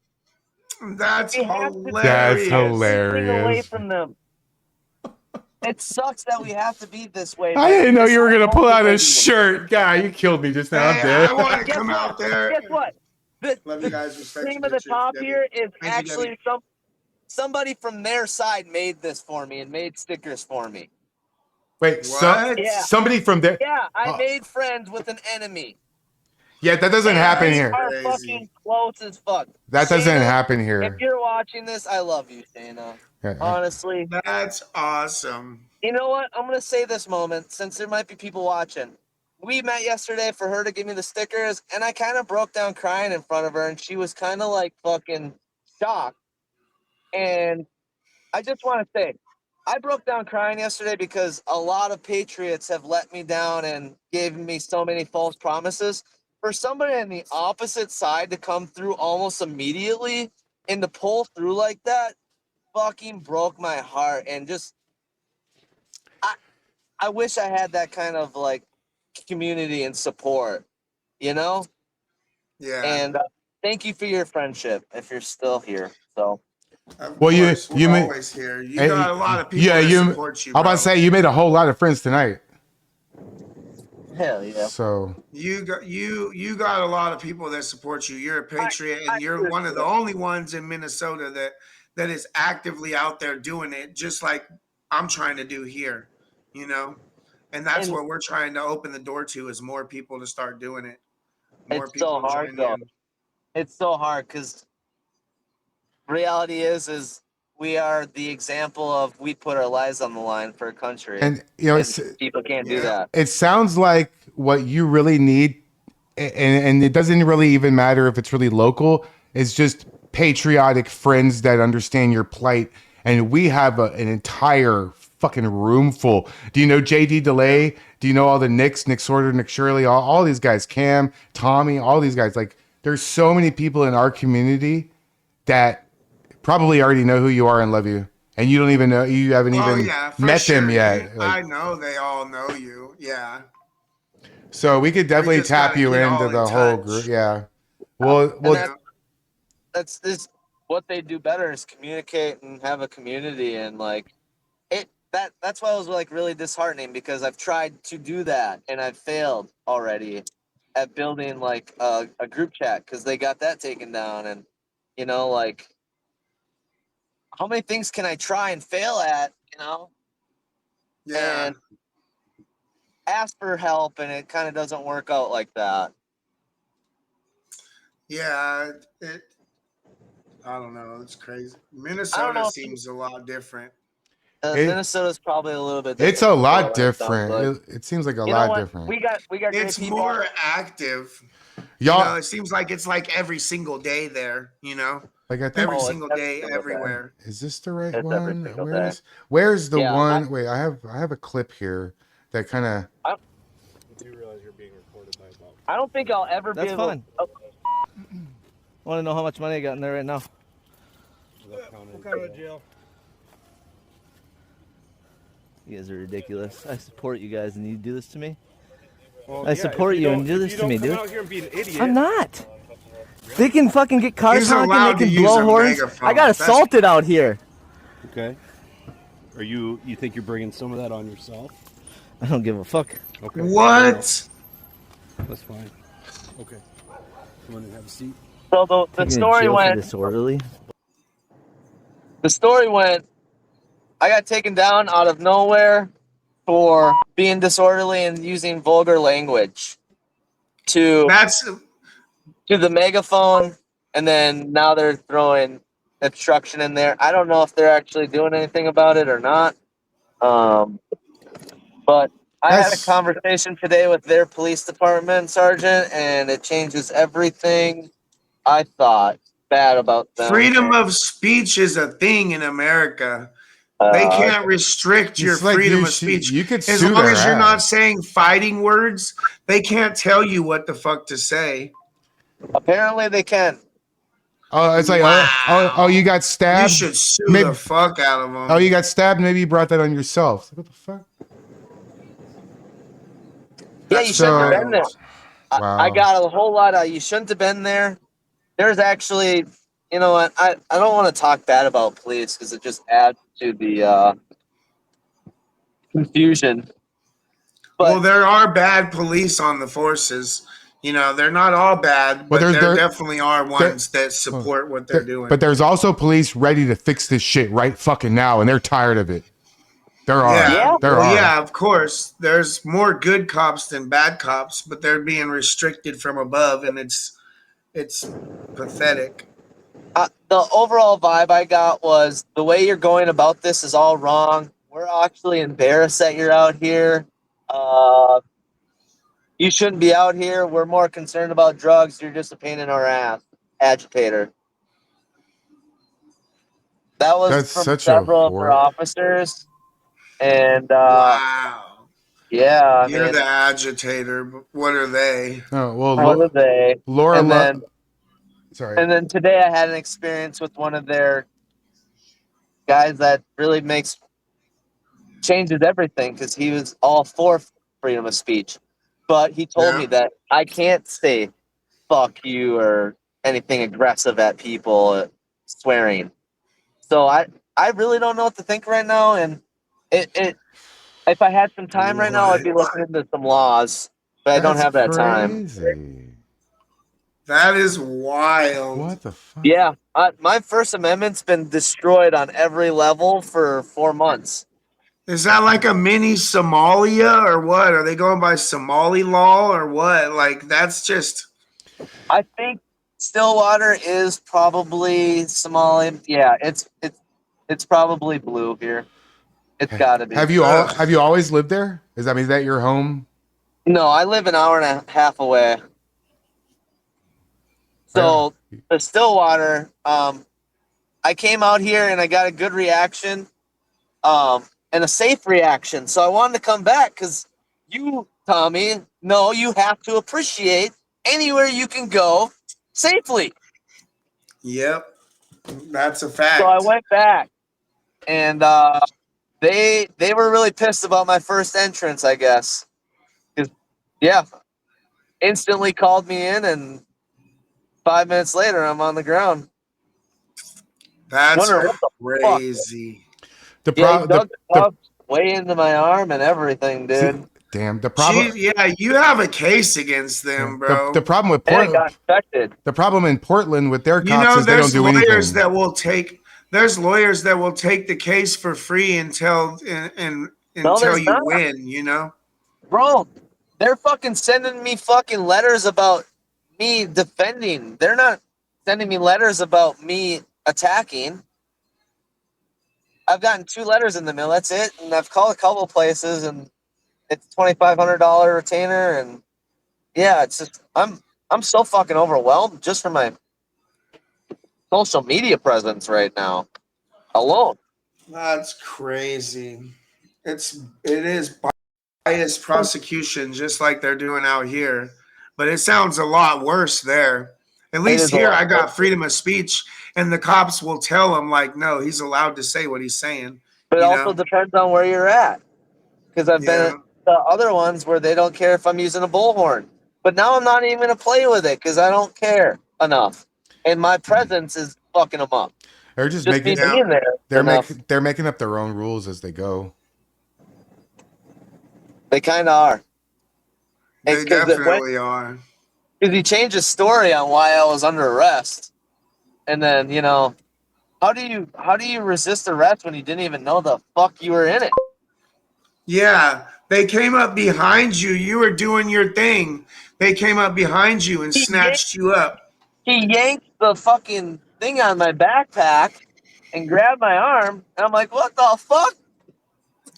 That's hilarious. That's hilarious. Away from them. It sucks that we have to be this way. I didn't know you were gonna pull out a shirt, guy. You killed me just now. I want to come out there. Guess what? Love you guys. Respect name of the top here is actually somebody from their side made this for me and made stickers for me. Wait, Yeah. somebody from there. Yeah, I Oh. made friends with an enemy. Yeah, that doesn't happen They here. are fucking close as fuck. That doesn't Shayna, happen If here. you're watching this, I love you, Shayna. Yeah. Honestly. That's awesome. You know what? I'm gonna say this moment since there might be people watching. We met yesterday for her to give me the stickers, and I kind of broke down crying in front of her, and she was kind of like fucking shocked. And I just want to say, I broke down crying yesterday because a lot of patriots have let me down and given me so many false promises. For somebody on the opposite side to come through almost immediately and to pull through like that fucking broke my heart. And just, I wish I had that kind of like community and support, you know? Yeah. And thank you for your friendship if you're still here. So. Well, you made always here. You got a lot of people that support you. I'm about to say you made a whole lot of friends tonight. Hell yeah. So you got a lot of people that support you. You're a patriot, and you're one of the only ones in Minnesota that is actively out there doing it, just like I'm trying to do here. You know, and that's what we're trying to open the door to is more people to start doing it. More it's people so hard though. It's so hard because reality is we are the example of we put our lives on the line for a country, and you know people can't do that. It sounds like what you really need, and it doesn't really even matter if it's really local. It's just patriotic friends that understand your plight, and we have an entire fucking room full. Do you know JD DeLay? Do you know all the Nick Sorter, Nick Shirley, all these guys, Cam, Tommy, all these guys? Like, there's so many people in our community that probably already know who you are and love you, and you don't even know, you haven't even met them yet. I know they all know you. Yeah. So we could definitely tap you into the whole group. Yeah. Well, that's what they do better is communicate and have a community, and like that's why it was like really disheartening because I've tried to do that and I've failed already at building like a group chat because they got that taken down, and you know, like how many things can I try and fail at, you know? Yeah. And ask for help and it kind of doesn't work out like that. Yeah, I don't know. It's crazy. Minnesota seems a lot different. Minnesota's probably a little bit. It's a lot different. It seems like a lot different. We got. It's more active. Y'all, you know, it seems like it's like every single day there. You know, like I think every single day, everywhere. Is this the right one? Where's the one? Wait, I have a clip here that kind of. I do realize you're being recorded by about. I don't think I'll ever be able. Fine. Want to know how much money I got in there right now? What kind of jail? You guys are ridiculous. I support you guys, and you do this to me. Well, I support you and do this to me, dude. Out here and be an idiot. I'm not. They can fucking get cars He's honking. allowed They to can use blow a horns. megaphone. I got assaulted out here. Okay. Are you think you're bringing some of that on yourself? I don't give a fuck. Okay. What? That's fine. Okay. You want to have a seat? So the story went disorderly. The story went. I got taken down out of nowhere for being disorderly and using vulgar language to the megaphone, and then now they're throwing obstruction in there. I don't know if they're actually doing anything about it or not. But I had a conversation today with their police department sergeant, and it changes everything I thought bad about them. Freedom of speech is a thing in America. They can't restrict your freedom of speech. You could as sue long their as you're ass. not saying fighting words, they can't tell you what the fuck to say. Apparently they can. Oh, it's like, oh, you got stabbed? You should sue the fuck out of them. Oh, you got stabbed? Maybe you brought that on yourself. What the fuck? Yeah, you shouldn't have been there. Wow. I got a whole lot of, you shouldn't have been there. There's actually, you know what, I don't want to talk bad about police because it just adds to the confusion. Well, there are bad police on the forces. You know, they're not all bad, but there definitely are ones that support what they're doing. But there's also police ready to fix this shit right fucking now, and they're tired of it. There are. Yeah, There well, are. yeah, of course. There's more good cops than bad cops, but they're being restricted from above, and it's pathetic. The overall vibe I got was the way you're going about this is all wrong. We're actually embarrassed that you're out here. You shouldn't be out here. We're more concerned about drugs. You're just a pain in our ass, agitator. That was That's from such a several of our horror. officers, and Wow. yeah, I You're mean, the agitator, but what are they? Oh, well, what are they? Laura, And then, sorry. and then today I had an experience with one of their guys that really changes everything because he was all for freedom of speech, but he told me that I can't say "fuck you" or anything aggressive at people, swearing. So I really don't know what to think right now, and if I had some time right now, I'd be looking into some laws, but I don't That's have that time. crazy. That is wild. What the fuck? Yeah, my First Amendment's been destroyed on every level for 4 months. Is that like a mini Somalia or what? Are they going by Somali law or what? Like that's just. I think Stillwater is probably Somali. Yeah, it's probably blue here. It's got to be. Have you always lived there? Is that your home? No, I live an hour and a half away. So the Stillwater, I came out here and I got a good reaction, and a safe reaction. So I wanted to come back because you, Tommy, know you have to appreciate anywhere you can go safely. Yep, that's a fact. So I went back, and they were really pissed about my first entrance, I guess. 'Cause, yeah, instantly called me in, and 5 minutes later, I'm on the ground. That's Wondering what the fuck. crazy. He dug the cup way into my arm and everything, dude. Damn, the problem. Yeah, you have a case against them, bro. The problem with And it Portland. got infected. The problem in Portland with their You cops know, is they don't there's do lawyers anything. that will take. There's lawyers that will take the case for free until until there's you not. win. You know. Bro, they're fucking sending me fucking letters about me defending. They're not sending me letters about me attacking. I've gotten 2 letters in the mail. That's it. And I've called a couple places, and it's $2,500 retainer. And yeah, it's just I'm so fucking overwhelmed just from my social media presence right now alone. That's crazy. It is biased prosecution, just like they're doing out here, but it sounds a lot worse there. At least here, I got freedom of speech, and the cops will tell him like, no, he's allowed to say what he's saying. But it also depends on where you're at. Because I've been at the other ones where they don't care if I'm using a bullhorn. But now I'm not even going to play with it because I don't care enough. And my presence is fucking them up. They're just me making. being there They're making up their own rules as they go. They kind of are. They definitely are. Because he changed his story on why I was under arrest. And then, how do you resist arrest when you didn't even know the fuck you were in it? Yeah, they came up behind you. You were doing your thing. They came up behind you and snatched you up. He yanked the fucking thing on my backpack and grabbed my arm. And I'm like, what the fuck?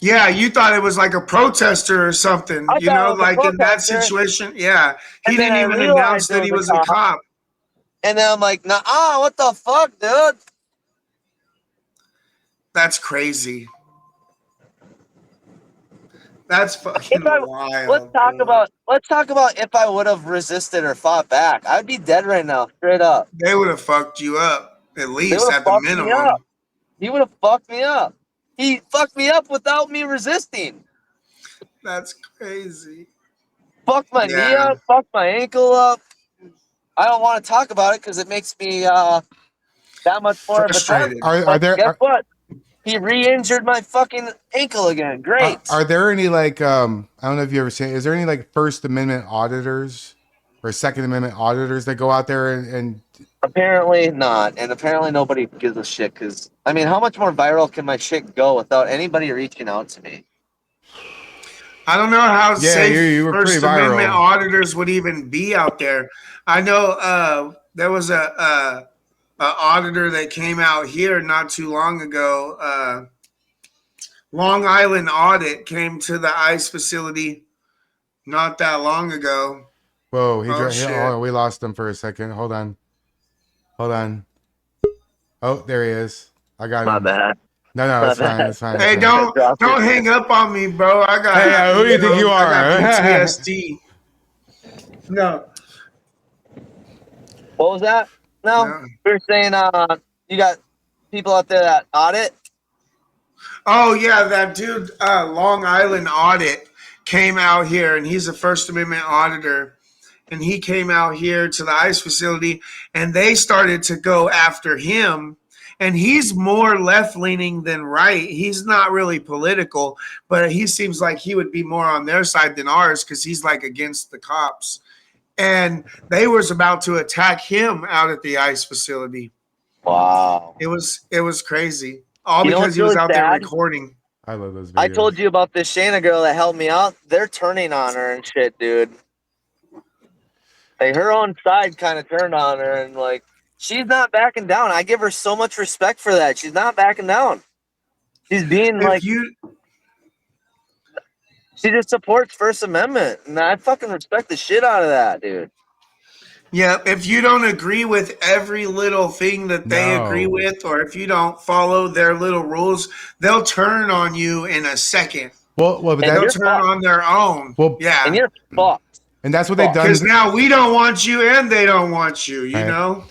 Yeah, you thought it was like a protester or something. I You thought know, it was a like in that protester. situation. Yeah, he And then didn't I even realized announce that he was a cop. And then I'm like, nah, what the fuck, dude? That's crazy. That's fucking wild. Let's talk about if I would have resisted or fought back. I'd be dead right now, straight up. They would have fucked you up, at least at the fucked me minimum. up. He would have fucked me up. He fucked me up without me resisting. That's crazy. Fucked my knee up, fucked my ankle up. I don't want to talk about it because it makes me that much more frustrated. Guess what? He re-injured my fucking ankle again. Great. Are there any I don't know if you ever seen? Is there any First Amendment auditors or Second Amendment auditors that go out there and Apparently not, and apparently nobody gives a shit. Because I mean, how much more viral can my shit go without anybody reaching out to me? I don't know how Yeah, safe you were First pretty viral. Amendment auditors would even be out there. I know there was a auditor that came out here not too long ago. Long Island audit came to the ICE facility not that long ago. Whoa, Shit. hold on, we lost him for a second. Hold on. Oh, there he is. I got him. My bad. No, it's fine. It's fine. Hey, it's fine. don't hang up on me, bro. I got. Hey, who do you think you are? I got PTSD. No. What was that? No, we were saying you got people out there that audit. Oh yeah, that dude, Long Island audit came out here, and he's a First Amendment auditor, and he came out here to the ICE facility, and they started to go after him. And he's more left-leaning than right. He's not really political, but he seems like he would be more on their side than ours because he's like against the cops. And they was about to attack him out at the ICE facility. Wow. It was crazy. All You know because what's he was really out there sad? recording. I love those videos. I told you about this Shayna girl that helped me out. They're turning on her and shit, dude. Like her own side kind of turned on her, and like she's not backing down. I give her so much respect for that. She's not backing down. She's being she just supports First Amendment, and I fucking respect the shit out of that, dude. Yeah, if you don't agree with every little thing that they agree with, or if you don't follow their little rules, they'll turn on you in a second. Well, but They'll turn on their own. Well, yeah, and you're fucked. And that's what they've done. Because now we don't want you, and they don't want you. You Right. know.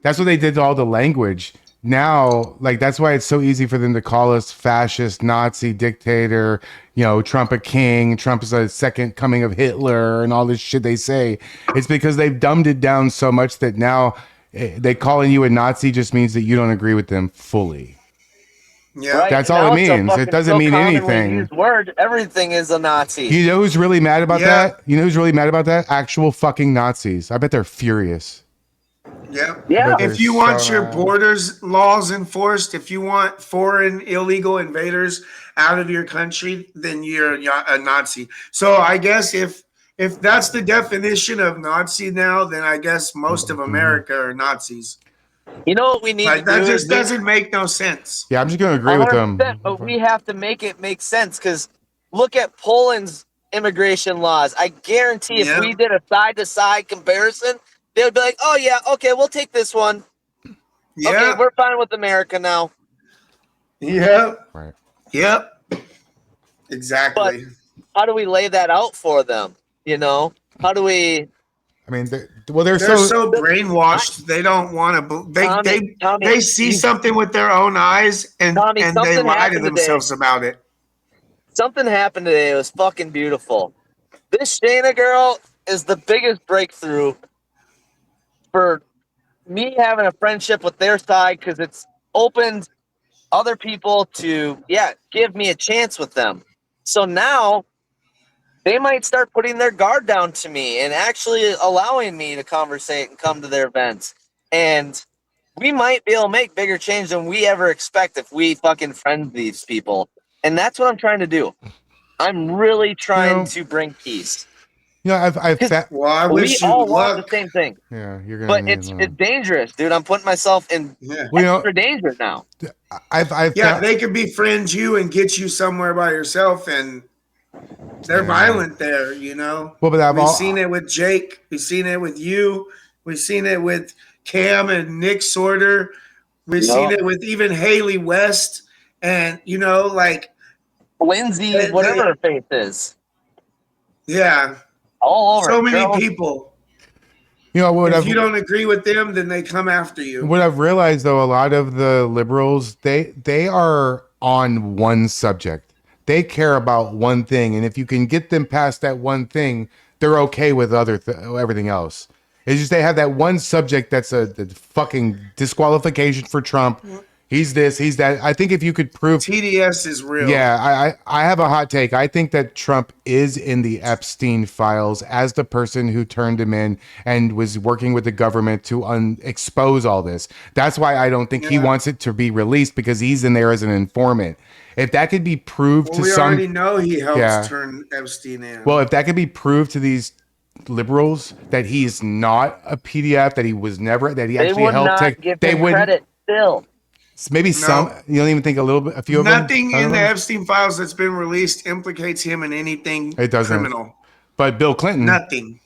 That's what they did to all the language. Now, like, that's why it's so easy for them to call us fascist, Nazi, dictator, Trump a king, Trump is a second coming of Hitler, and all this shit they say. It's because they've dumbed it down so much that now they calling you a Nazi just means that you don't agree with them fully. Yeah, Right? That's Now all it it's a means. fucking It doesn't so mean commonly anything. used word. Everything is a Nazi. You know who's really mad about Yeah. that? You know who's really mad about that? Actual fucking Nazis. I bet they're furious. Yeah. Yeah. If you want your borders laws enforced, if you want foreign illegal invaders out of your country, then you're a Nazi. So I guess if that's the definition of Nazi now, then I guess most of America are Nazis. You know what we need Like to do? that is just we- doesn't make no sense. Yeah, I'm just going to agree with them. 100%, but we have to make it make sense because look at Poland's immigration laws. I guarantee if Yeah. we did a side-to-side comparison, they would be like, "Oh yeah, okay, we'll take this one. Yeah. Okay, we're fine with America now." Yep. Right. Yep. Exactly. How do we lay that out for them? How do we? I mean, they're They're so brainwashed. They don't want to. Tommy, They see you- something with their own eyes, and Tommy, and they something lie to happened today. themselves about it. Something happened today. It was fucking beautiful. This Shayna girl is the biggest breakthrough for me having a friendship with their side because it's opened other people to, give me a chance with them. So now they might start putting their guard down to me and actually allowing me to conversate and come to their events. And we might be able to make bigger change than we ever expect if we fucking friend these people. And that's what I'm trying to do. I'm really trying to bring peace. I've Well, I We wish you all want luck. the same thing. yeah, you're gonna. But need it's one. dangerous, dude. I'm putting myself in Well, extra danger now. I've Yeah, found- they could befriend you and get you somewhere by yourself, and they're violent there. Well, but I've We've all- seen it with Jake. We've seen it with you. We've seen it with Cam and Nick Sorter. We've Yeah. seen it with even Haley West, and like Lindsay, They- whatever her face is. yeah, All over. so many girl. people. what If I've you don't agree with them, then they come after you. what I've realized though, a lot of the liberals they are on one subject. They care about one thing, and if you can get them past that one thing, they're okay with everything else. It's just they have that one subject that's the fucking disqualification for Trump. He's this, he's that. I think if you could prove TDS is real. Yeah, I have a hot take. I think that Trump is in the Epstein files as the person who turned him in and was working with the government to expose all this. That's why I don't think he wants it to be released, because he's in there as an informant. If that could be proved to we some, already know he helps turn Epstein in. well, if that could be proved to these liberals that he's not a PDF, that he was never, that he They actually would helped not take, give they him wouldn't. credit still. Maybe some. You don't even think a little bit, a few of Nothing them. in the Epstein files that's been released implicates him in anything It doesn't. criminal. But Bill Clinton. Nothing.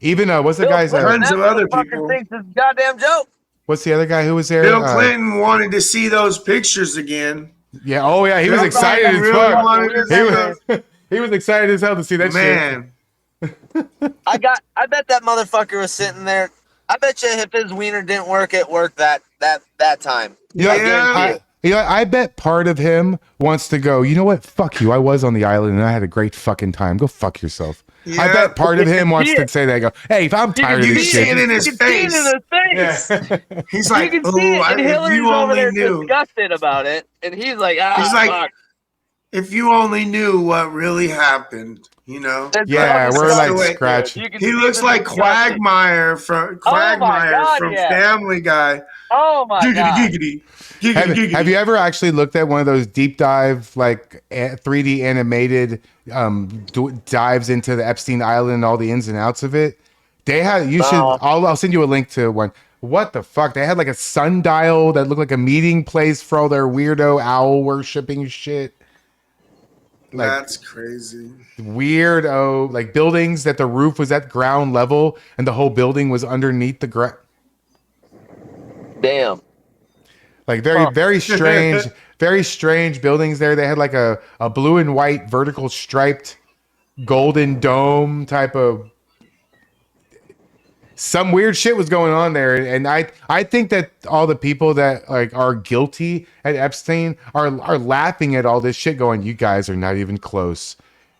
Even what's the Bill guy's? Clinton, Tons that of other motherfucker people. thinks it's a goddamn joke. What's the other guy who was there? Bill Clinton wanted to see those pictures again. Yeah. Oh yeah. He was Bill excited Clinton as really fuck. wanted to see those. He was excited as hell to see that Man. I bet that motherfucker was sitting there. I bet you if his wiener didn't work, it worked that time. shit. I bet part of him wants to go, you know what? Fuck you. I was on the island and I had a great fucking time. Go fuck yourself. I bet part of him wants to say that. Go, hey, if I'm tired of You this can see shit. it in his face. Yeah. He's like, you can see it, and if Hillary's you over only there knew. disgusted about it, and he's like, He's like, fuck. if you only knew what really happened, you know? Yeah, we're like scratching. He looks like Quagmire from God, yeah. Family Guy. Oh my god! Giggity, giggity, giggity. Have you ever actually looked at one of those deep dive, like 3D animated dives into the Epstein Island and all the ins and outs of it? They had. You should. I'll send you a link to one. What the fuck? They had like a sundial that looked like a meeting place for all their weirdo owl worshipping shit. Like, that's crazy. Weirdo, like buildings that the roof was at ground level and the whole building was underneath the ground. Damn. Like very strange buildings there. They had like a blue and white vertical striped golden dome type of some weird shit was going on there. And I think that all the people that like are guilty at Epstein are laughing at all this shit going, you guys are not even close.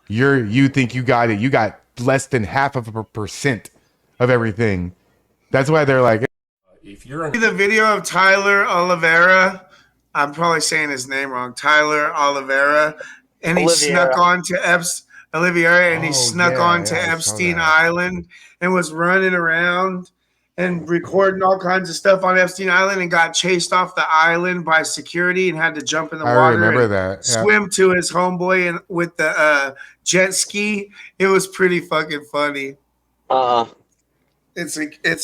You think you got it. You got less than 0.5% of everything. That's why they're like, If you're the video of Tyler Oliveira, I'm probably saying his name wrong. Tyler Oliveira, and he snuck on to Oliveira, and he snuck on to Epstein Island and was running around and recording all kinds of stuff on Epstein Island and got chased off the island by security and had to jump in the water. I remember and that. Yeah. Swim to his homeboy and with the jet ski. It was pretty fucking funny. It's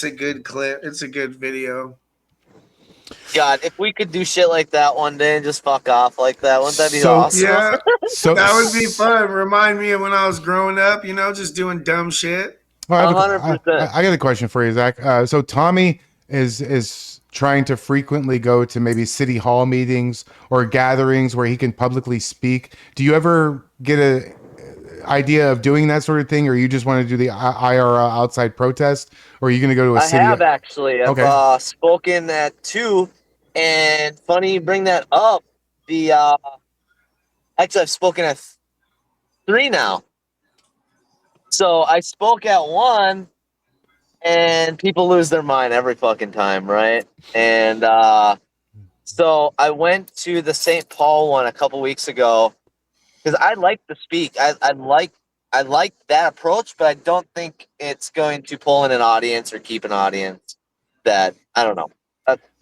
a good clip. It's a good video. God, if we could do shit like that one day and just fuck off like that, wouldn't that be awesome? Yeah, that would be fun. Remind me of when I was growing up, you know, just doing dumb shit. Well, I got a question for you, Zach. So Tommy is trying to frequently go to maybe city hall meetings or gatherings where he can publicly speak. Do you ever get a idea of doing that sort of thing, or you just want to do the IRL outside protest, or are you going to go to a city? I have actually. I've spoken at 2, and funny you bring that up. Actually, I've spoken at 3 now. So I spoke at 1, and people lose their mind every fucking time, right? And so I went to the St. Paul one a couple weeks ago because I like to speak. I like that approach, but I don't think it's going to pull in an audience or keep an audience. That I don't know.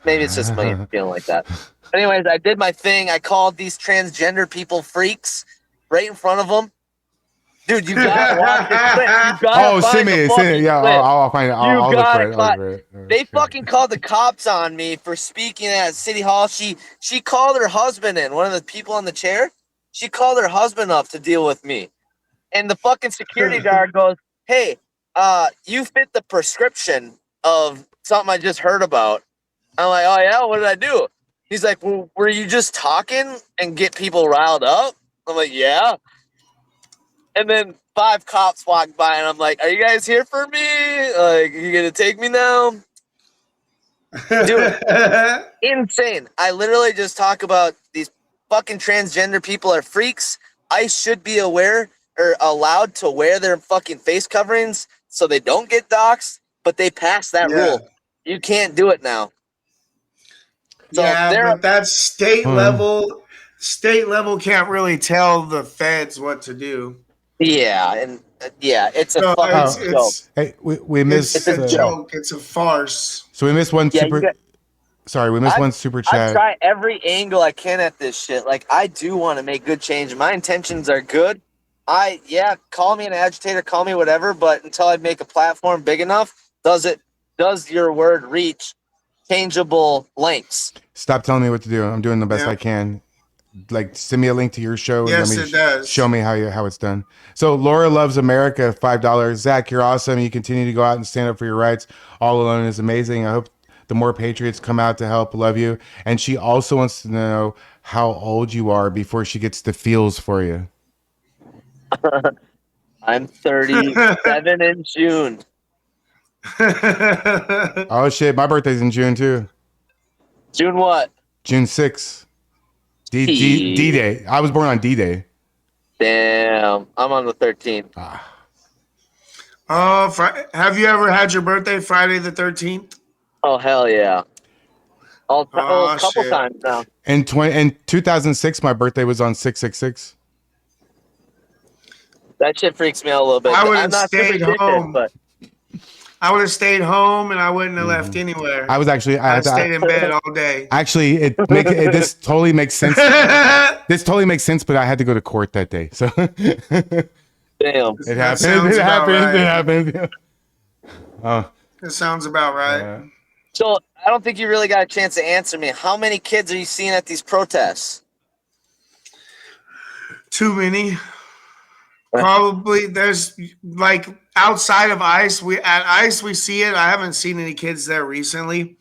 Maybe it's just me feeling like that. Anyways, I did my thing. I called these transgender people freaks right in front of them. Dude, you gotta watch this clip. You gotta send it. Yeah, I'll find it. I'll look for it. They fucking called the cops on me for speaking at City Hall. She called her husband in, one of the people on the chair. She called her husband up to deal with me. And the fucking security guard goes, hey, you fit the prescription of something I just heard about. I'm like, oh yeah, what did I do? He's like, well, were you just talking and get people riled up? I'm like, yeah. And then 5 cops walked by, and I'm like, are you guys here for me? Like, are you going to take me now? Dude, insane. I literally just talk about these fucking transgender people are freaks. I should be aware or allowed to wear their fucking face coverings so they don't get doxxed, but they passed that rule. You can't do it now. So yeah, they're but that's state Hmm. level. State level can't really tell the feds what to do. yeah, and it's a So fucking it's joke. it's Hey, we it's missed. a joke. It's a farce. So we missed one Yeah, you super. got- Sorry, we missed one super I chat. try every angle I can at this shit. Like, I do want to make good change. My intentions are good. Call me an agitator, call me whatever, but until I make a platform big enough, does your word reach changeable lengths? Stop telling me what to do. I'm doing the best Yeah. I can. Like, send me a link to your show and Yes, let me it does. show me how it's done. So Laura Loves America, $5. Zach, you're awesome. You continue to go out and stand up for your rights. All Alone is amazing. I hope the more patriots come out to help. Love you. And she also wants to know how old you are before she gets the feels for you. I'm 37 in June. Oh shit, my birthday's in June too. June what? June 6th. D-Day. I was born on D-Day. Damn, I'm on the 13th. Oh, have you ever had your birthday Friday the 13th? Oh, hell yeah. A couple shit. times now. In 2006, my birthday was on 666. That shit freaks me out a little bit. I would I'm have not stayed superstitious, home. but I would have stayed home and I wouldn't have left anywhere. I was actually I stayed in bed all day. Actually, this totally makes sense. This totally makes sense, but I had to go to court that day. So damn. it happened. sounds It about happened. right. It happened. Oh, That sounds about right. yeah. So I don't think you really got a chance to answer me. How many kids are you seeing at these protests? Too many. Probably there's like outside of ICE. At ICE we see it. I haven't seen any kids there recently,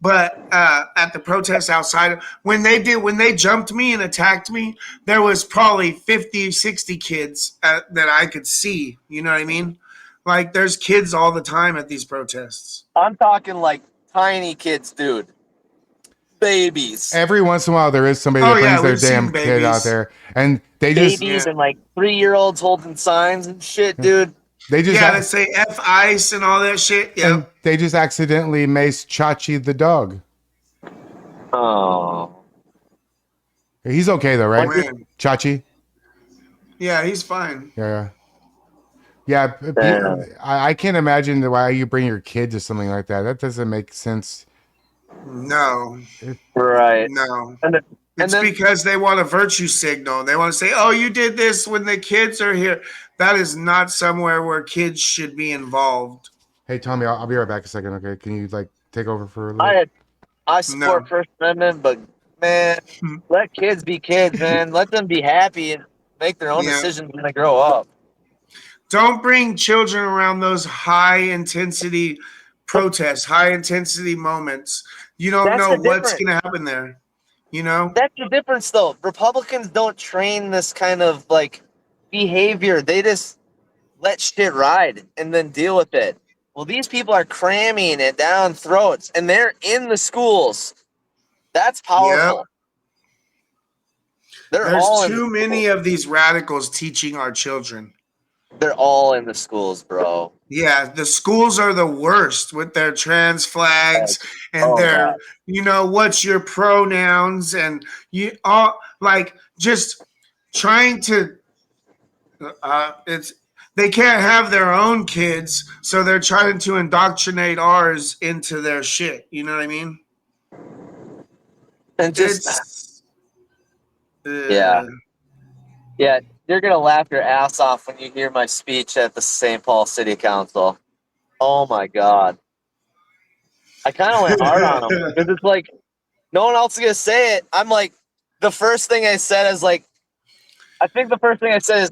but at the protest outside, when they jumped me and attacked me, there was probably 50, 60 kids that I could see. You know what I mean? Like there's kids all the time at these protests. I'm talking like tiny kids, dude. Babies. Every once in a while, there is somebody Oh, that yeah, brings their we've damn seen kid out babies. there, and they just Babies and like 3-year-olds holding signs and shit, dude. they just Yeah, they say F ICE and all that shit. Yeah. and they just accidentally mace Chachi the dog. Oh. He's okay though, right? Man. Chachi. Yeah, he's fine. Yeah. I can't imagine why you bring your kid to something like that. That doesn't make sense. No. Right. No. And It's then, because they want a virtue signal. They want to say, oh, you did this when the kids are here. That is not somewhere where kids should be involved. Hey Tommy, I'll be right back a second. Okay, can you like take over for a little? I support First Amendment, but man, let kids be kids, man. Let them be happy and make their own Yeah. decisions when they grow up. Don't bring children around those high intensity protests, high intensity moments. You don't That's know the what's difference. going to happen there. You know? That's the difference, though. Republicans don't train this kind of like behavior. They just let shit ride and then deal with it. Well, these people are cramming it down throats, and they're in the schools. That's powerful. They're all There's in too the many of these radicals teaching our children. They're all in the schools, bro. Yeah, the schools are the worst with their trans flags and their, you know, what's your pronouns and you all like just trying to. They can't have their own kids, so they're trying to indoctrinate ours into their shit. You know what I mean? And just It's, yeah. You're gonna laugh your ass off when you hear my speech at the St. Paul City Council. Oh my god, I kind of went hard on them because it's like no one else is gonna say it. I'm like, the first thing I said is like, I think the first thing I said is,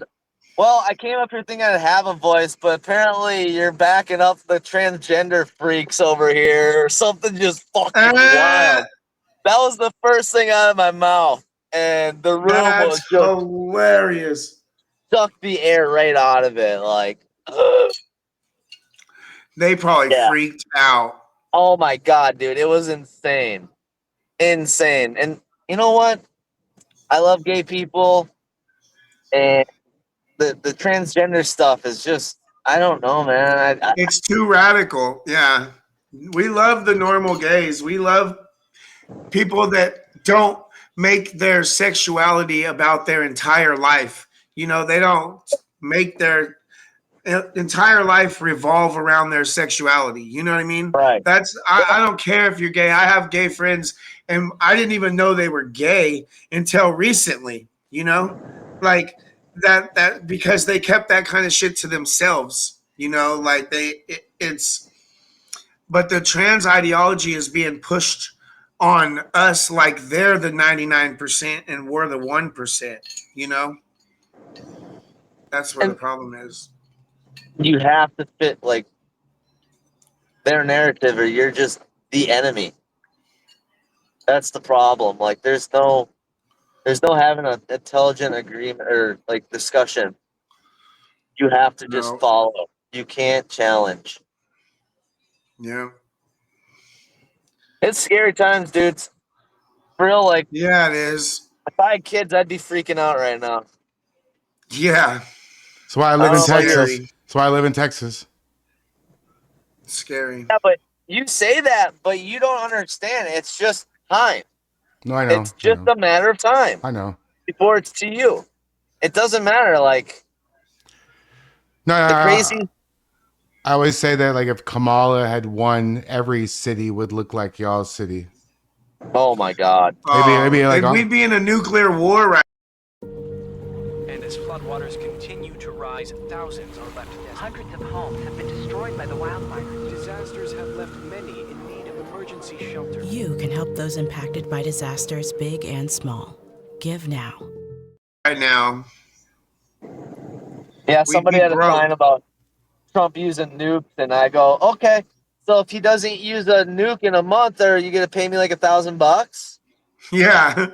well, I came up here thinking I'd have a voice, but apparently you're backing up the transgender freaks over here or something just fucking wild. That was the first thing out of my mouth. And the room was That's just hilarious. sucked the air right out of it. Like, they probably freaked out. Oh my god, dude, it was insane. Insane. And you know what? I love gay people. And the transgender stuff is just, I don't know, man. It's too radical. Yeah. We love the normal gays. We love People that don't make their sexuality about their entire life. You know, they don't make their entire life revolve around their sexuality. You know what I mean? Right. I don't care if you're gay. I have gay friends, and I didn't even know they were gay until recently. You know, like that because they kept that kind of shit to themselves. You know, like it's. But the trans ideology is being pushed on us like they're the 99% and we're the 1%. You know, that's where the problem is. You have to fit like their narrative, or you're just the enemy. That's the problem. Like, there's no having an intelligent agreement or like discussion. You have to just follow. You can't challenge. Yeah. It's scary times, dudes. For real, like, yeah, it is. If I had kids, I'd be freaking out right now. Yeah. That's why I live in Texas. That's why I live in Texas. Scary. Yeah, but you say that, but you don't understand. It's just time. No, I know. It's just a matter of time. I know. Before it's to you. It doesn't matter. Like, no, the crazy. I always say that, like, if Kamala had won, every city would look like y'all's city. Oh my God. Maybe like we'd be in a nuclear war right. And as floodwaters continue to rise, thousands are left desolate. Hundreds of homes have been destroyed by the wildfires. Disasters have left many in need of emergency shelter. You can help those impacted by disasters, big and small. Give now. Right now. Yeah, somebody had a sign about Trump using nukes, and I go, okay, so if he doesn't use a nuke in a month, are you gonna pay me like $1,000? Yeah.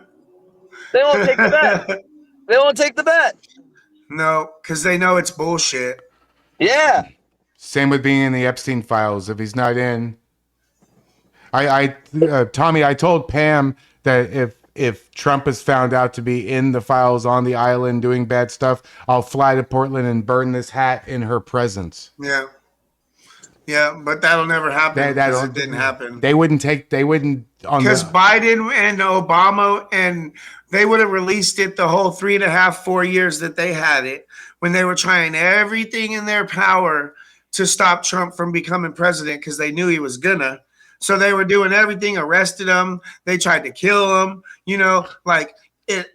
They won't take the bet. They won't take the bet. No, because they know it's bullshit. Yeah. Same with being in the Epstein files. If he's not in, Tommy, I told Pam that if Trump is found out to be in the files on the island doing bad stuff, I'll fly to Portland and burn this hat in her presence. Yeah. Yeah, but that'll never happen because it didn't happen. They wouldn't. Because Biden and Obama, and they would have released it the whole 3.5, 4 years that they had it, when they were trying everything in their power to stop Trump from becoming president because they knew he was gonna. So they were doing everything, arrested him. They tried to kill him. You know, like it.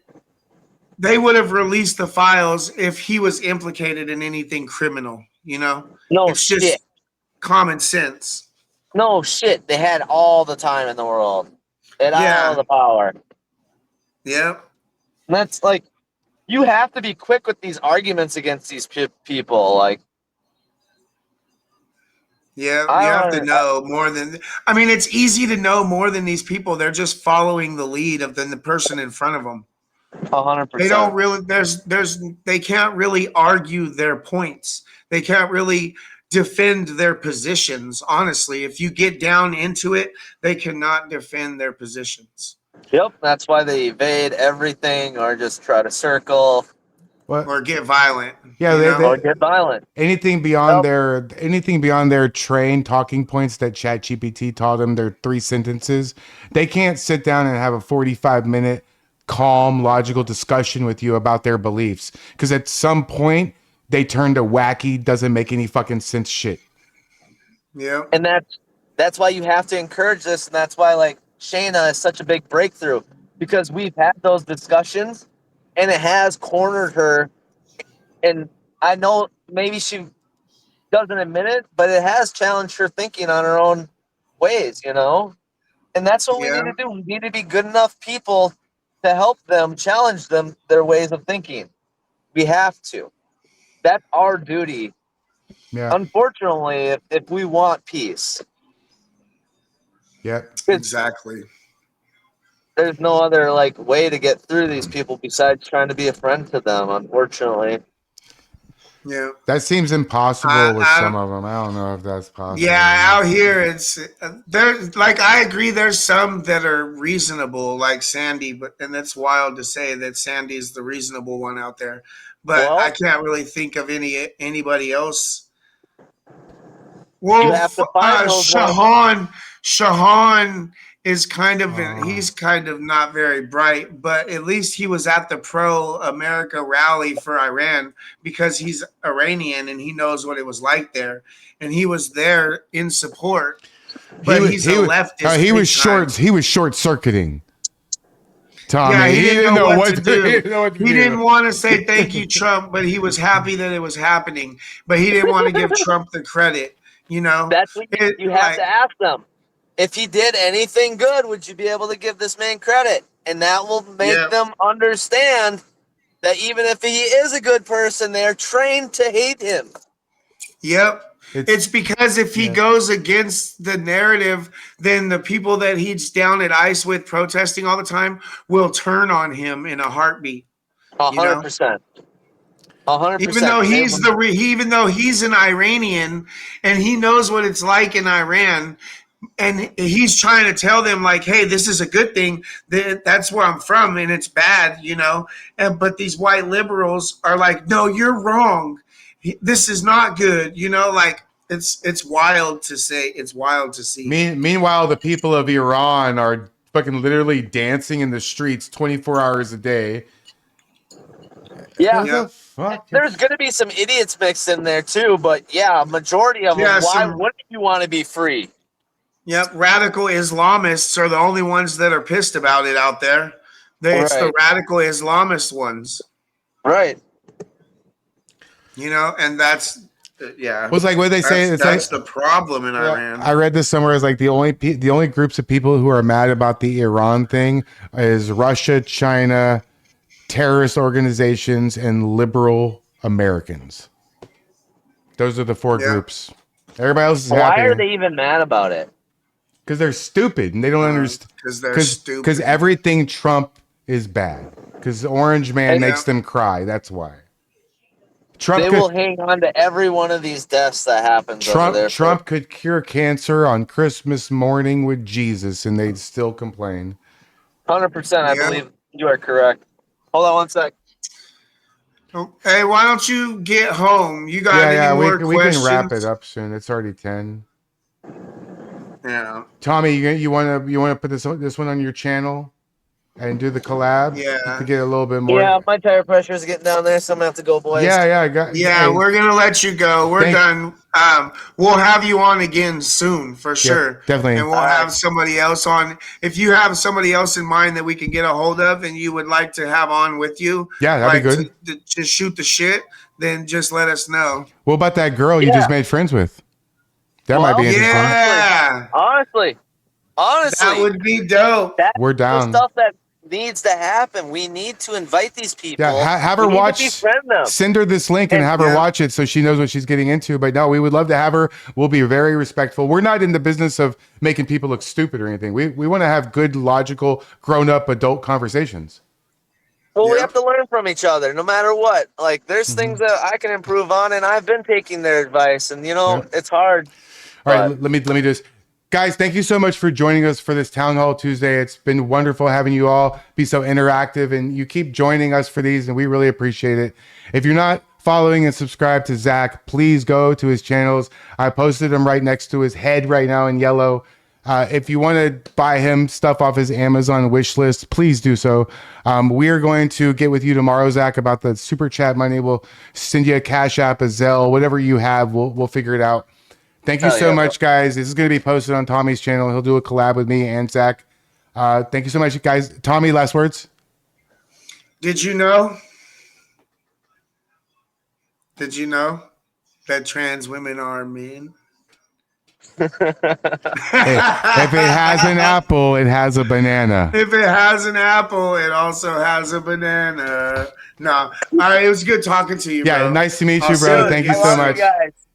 They would have released the files if he was implicated in anything criminal. You know, it's just common sense. No shit. They had all the time in the world. They had all the power. Yeah. And that's like, you have to be quick with these arguments against these people. Like, yeah, you have to know more than. I mean, it's easy to know more than these people. They're just following the lead of the person in front of them. 100%. They don't really. They can't really argue their points. They can't really defend their positions. Honestly, if you get down into it, they cannot defend their positions. Yep, that's why they evade everything or just try to circle. Or get violent. Yeah, or get violent. Anything beyond their trained talking points that ChatGPT taught them, their 3 sentences, they can't sit down and have a 45-minute calm, logical discussion with you about their beliefs. Because at some point, they turn to wacky, doesn't make any fucking sense shit. Yeah. And that's why you have to encourage this, and that's why, like, Shayna is such a big breakthrough, because we've had those discussions and it has cornered her. And I know maybe she doesn't admit it, but it has challenged her thinking on her own ways, you know? And that's what we need to do. We need to be good enough people to help them, challenge them, their ways of thinking. We have to. That's our duty. Yeah. Unfortunately, if we want peace. Yeah, exactly. There's no other like way to get through these people besides trying to be a friend to them, unfortunately. Yeah. That seems impossible with some of them. I don't know if that's possible. Yeah, out here it's there's like I agree. There's some that are reasonable, like Sandy, and that's wild to say that Sandy is the reasonable one out there. But I can't really think of anybody else. Well, you have to find Shahan is kind of he's kind of not very bright, but at least he was at the pro America rally for Iran because he's Iranian and he knows what it was like there, and he was there in support. But he's a leftist. He was short circuiting. Tommy, Yeah, he didn't know what to do. He didn't know what to He do. didn't want to say thank you, Trump, but he was happy that it was happening. But he didn't want to give Trump the credit. You know, That's what you have to ask them. If he did anything good, would you be able to give this man credit? And that will make them understand that even if he is a good person, they're trained to hate him. Yep. It's because if he goes against the narrative, then the people that he's down at ICE with protesting all the time will turn on him in a heartbeat. 100%. 100%. Even though he's an Iranian and he knows what it's like in Iran, and he's trying to tell them like, hey, this is a good thing. That's where I'm from, and it's bad, you know. But these white liberals are like, no, you're wrong. This is not good, you know. Like it's wild to say. It's wild to see. Meanwhile, the people of Iran are fucking literally dancing in the streets 24 hours a day. Yeah. There's going to be some idiots mixed in there too, but yeah, majority of them. Why wouldn't you want to be free? Yep, radical Islamists are the only ones that are pissed about it out there. It's the radical Islamist ones. Right. You know, and that's Well, it's like what they say. That's the problem in Iran. I read this somewhere as like the only groups of people who are mad about the Iran thing is Russia, China, terrorist organizations, and liberal Americans. Those are the four groups. Everybody else is happy. Why are they even mad about it? Because they're stupid and they don't understand. Because they're stupid. Because everything Trump is bad. Because the Orange Man makes them cry. That's why. They will hang on to every one of these deaths that happens over there. Trump could cure cancer on Christmas morning with Jesus, and they'd still complain. 100%. I believe you are correct. Hold on one sec. Hey, why don't you get home? You got any more questions? We can wrap it up soon. It's already 10. Yeah. Tommy, you want to put this one on your channel and do the collab? Yeah. To get a little bit more. Yeah, my tire pressure is getting down there, so I'm gonna have to go, boys. We're gonna let you go. We're done. We'll have you on again soon for sure. Definitely. And we'll have somebody else on. If you have somebody else in mind that we can get a hold of and you would like to have on with you, that'd be good. To just shoot the shit, then just let us know. What about that girl you just made friends with? That might be interesting. Yeah. Honestly, that would be dope. We're down. The stuff that needs to happen. We need to invite these people. Yeah, have her watch. Send her this link and have her watch it so she knows what she's getting into. But no, we would love to have her. We'll be very respectful. We're not in the business of making people look stupid or anything. We want to have good, logical, grown-up adult conversations. Well, we have to learn from each other, no matter what. Like, there's things that I can improve on, and I've been taking their advice, and it's hard. All right, let me just. Guys, thank you so much for joining us for this Town Hall Tuesday. It's been wonderful having you all be so interactive, and you keep joining us for these, and we really appreciate it. If you're not following and subscribed to Zach, please go to his channels. I posted them right next to his head right now in yellow. If you want to buy him stuff off his Amazon wish list, please do so. We are going to get with you tomorrow, Zach, about the super chat money. We'll send you a Cash App, a Zelle, whatever you have. We'll figure it out. Thank you so much, guys. This is going to be posted on Tommy's channel. He'll do a collab with me and Zach. Thank you so much, guys. Tommy, last words? Did you know that trans women are men? If it has an apple, it has a banana. If it has an apple, it also has a banana. No. All right, it was good talking to you, bro. Nice to meet you, bro. Thank you so much.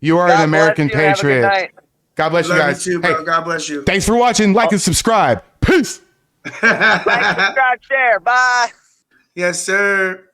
You are an American patriot. God bless you guys. Love you too, bro. God bless you. Thanks for watching. Like and subscribe. Peace. Like, subscribe, share. Bye. Yes, sir.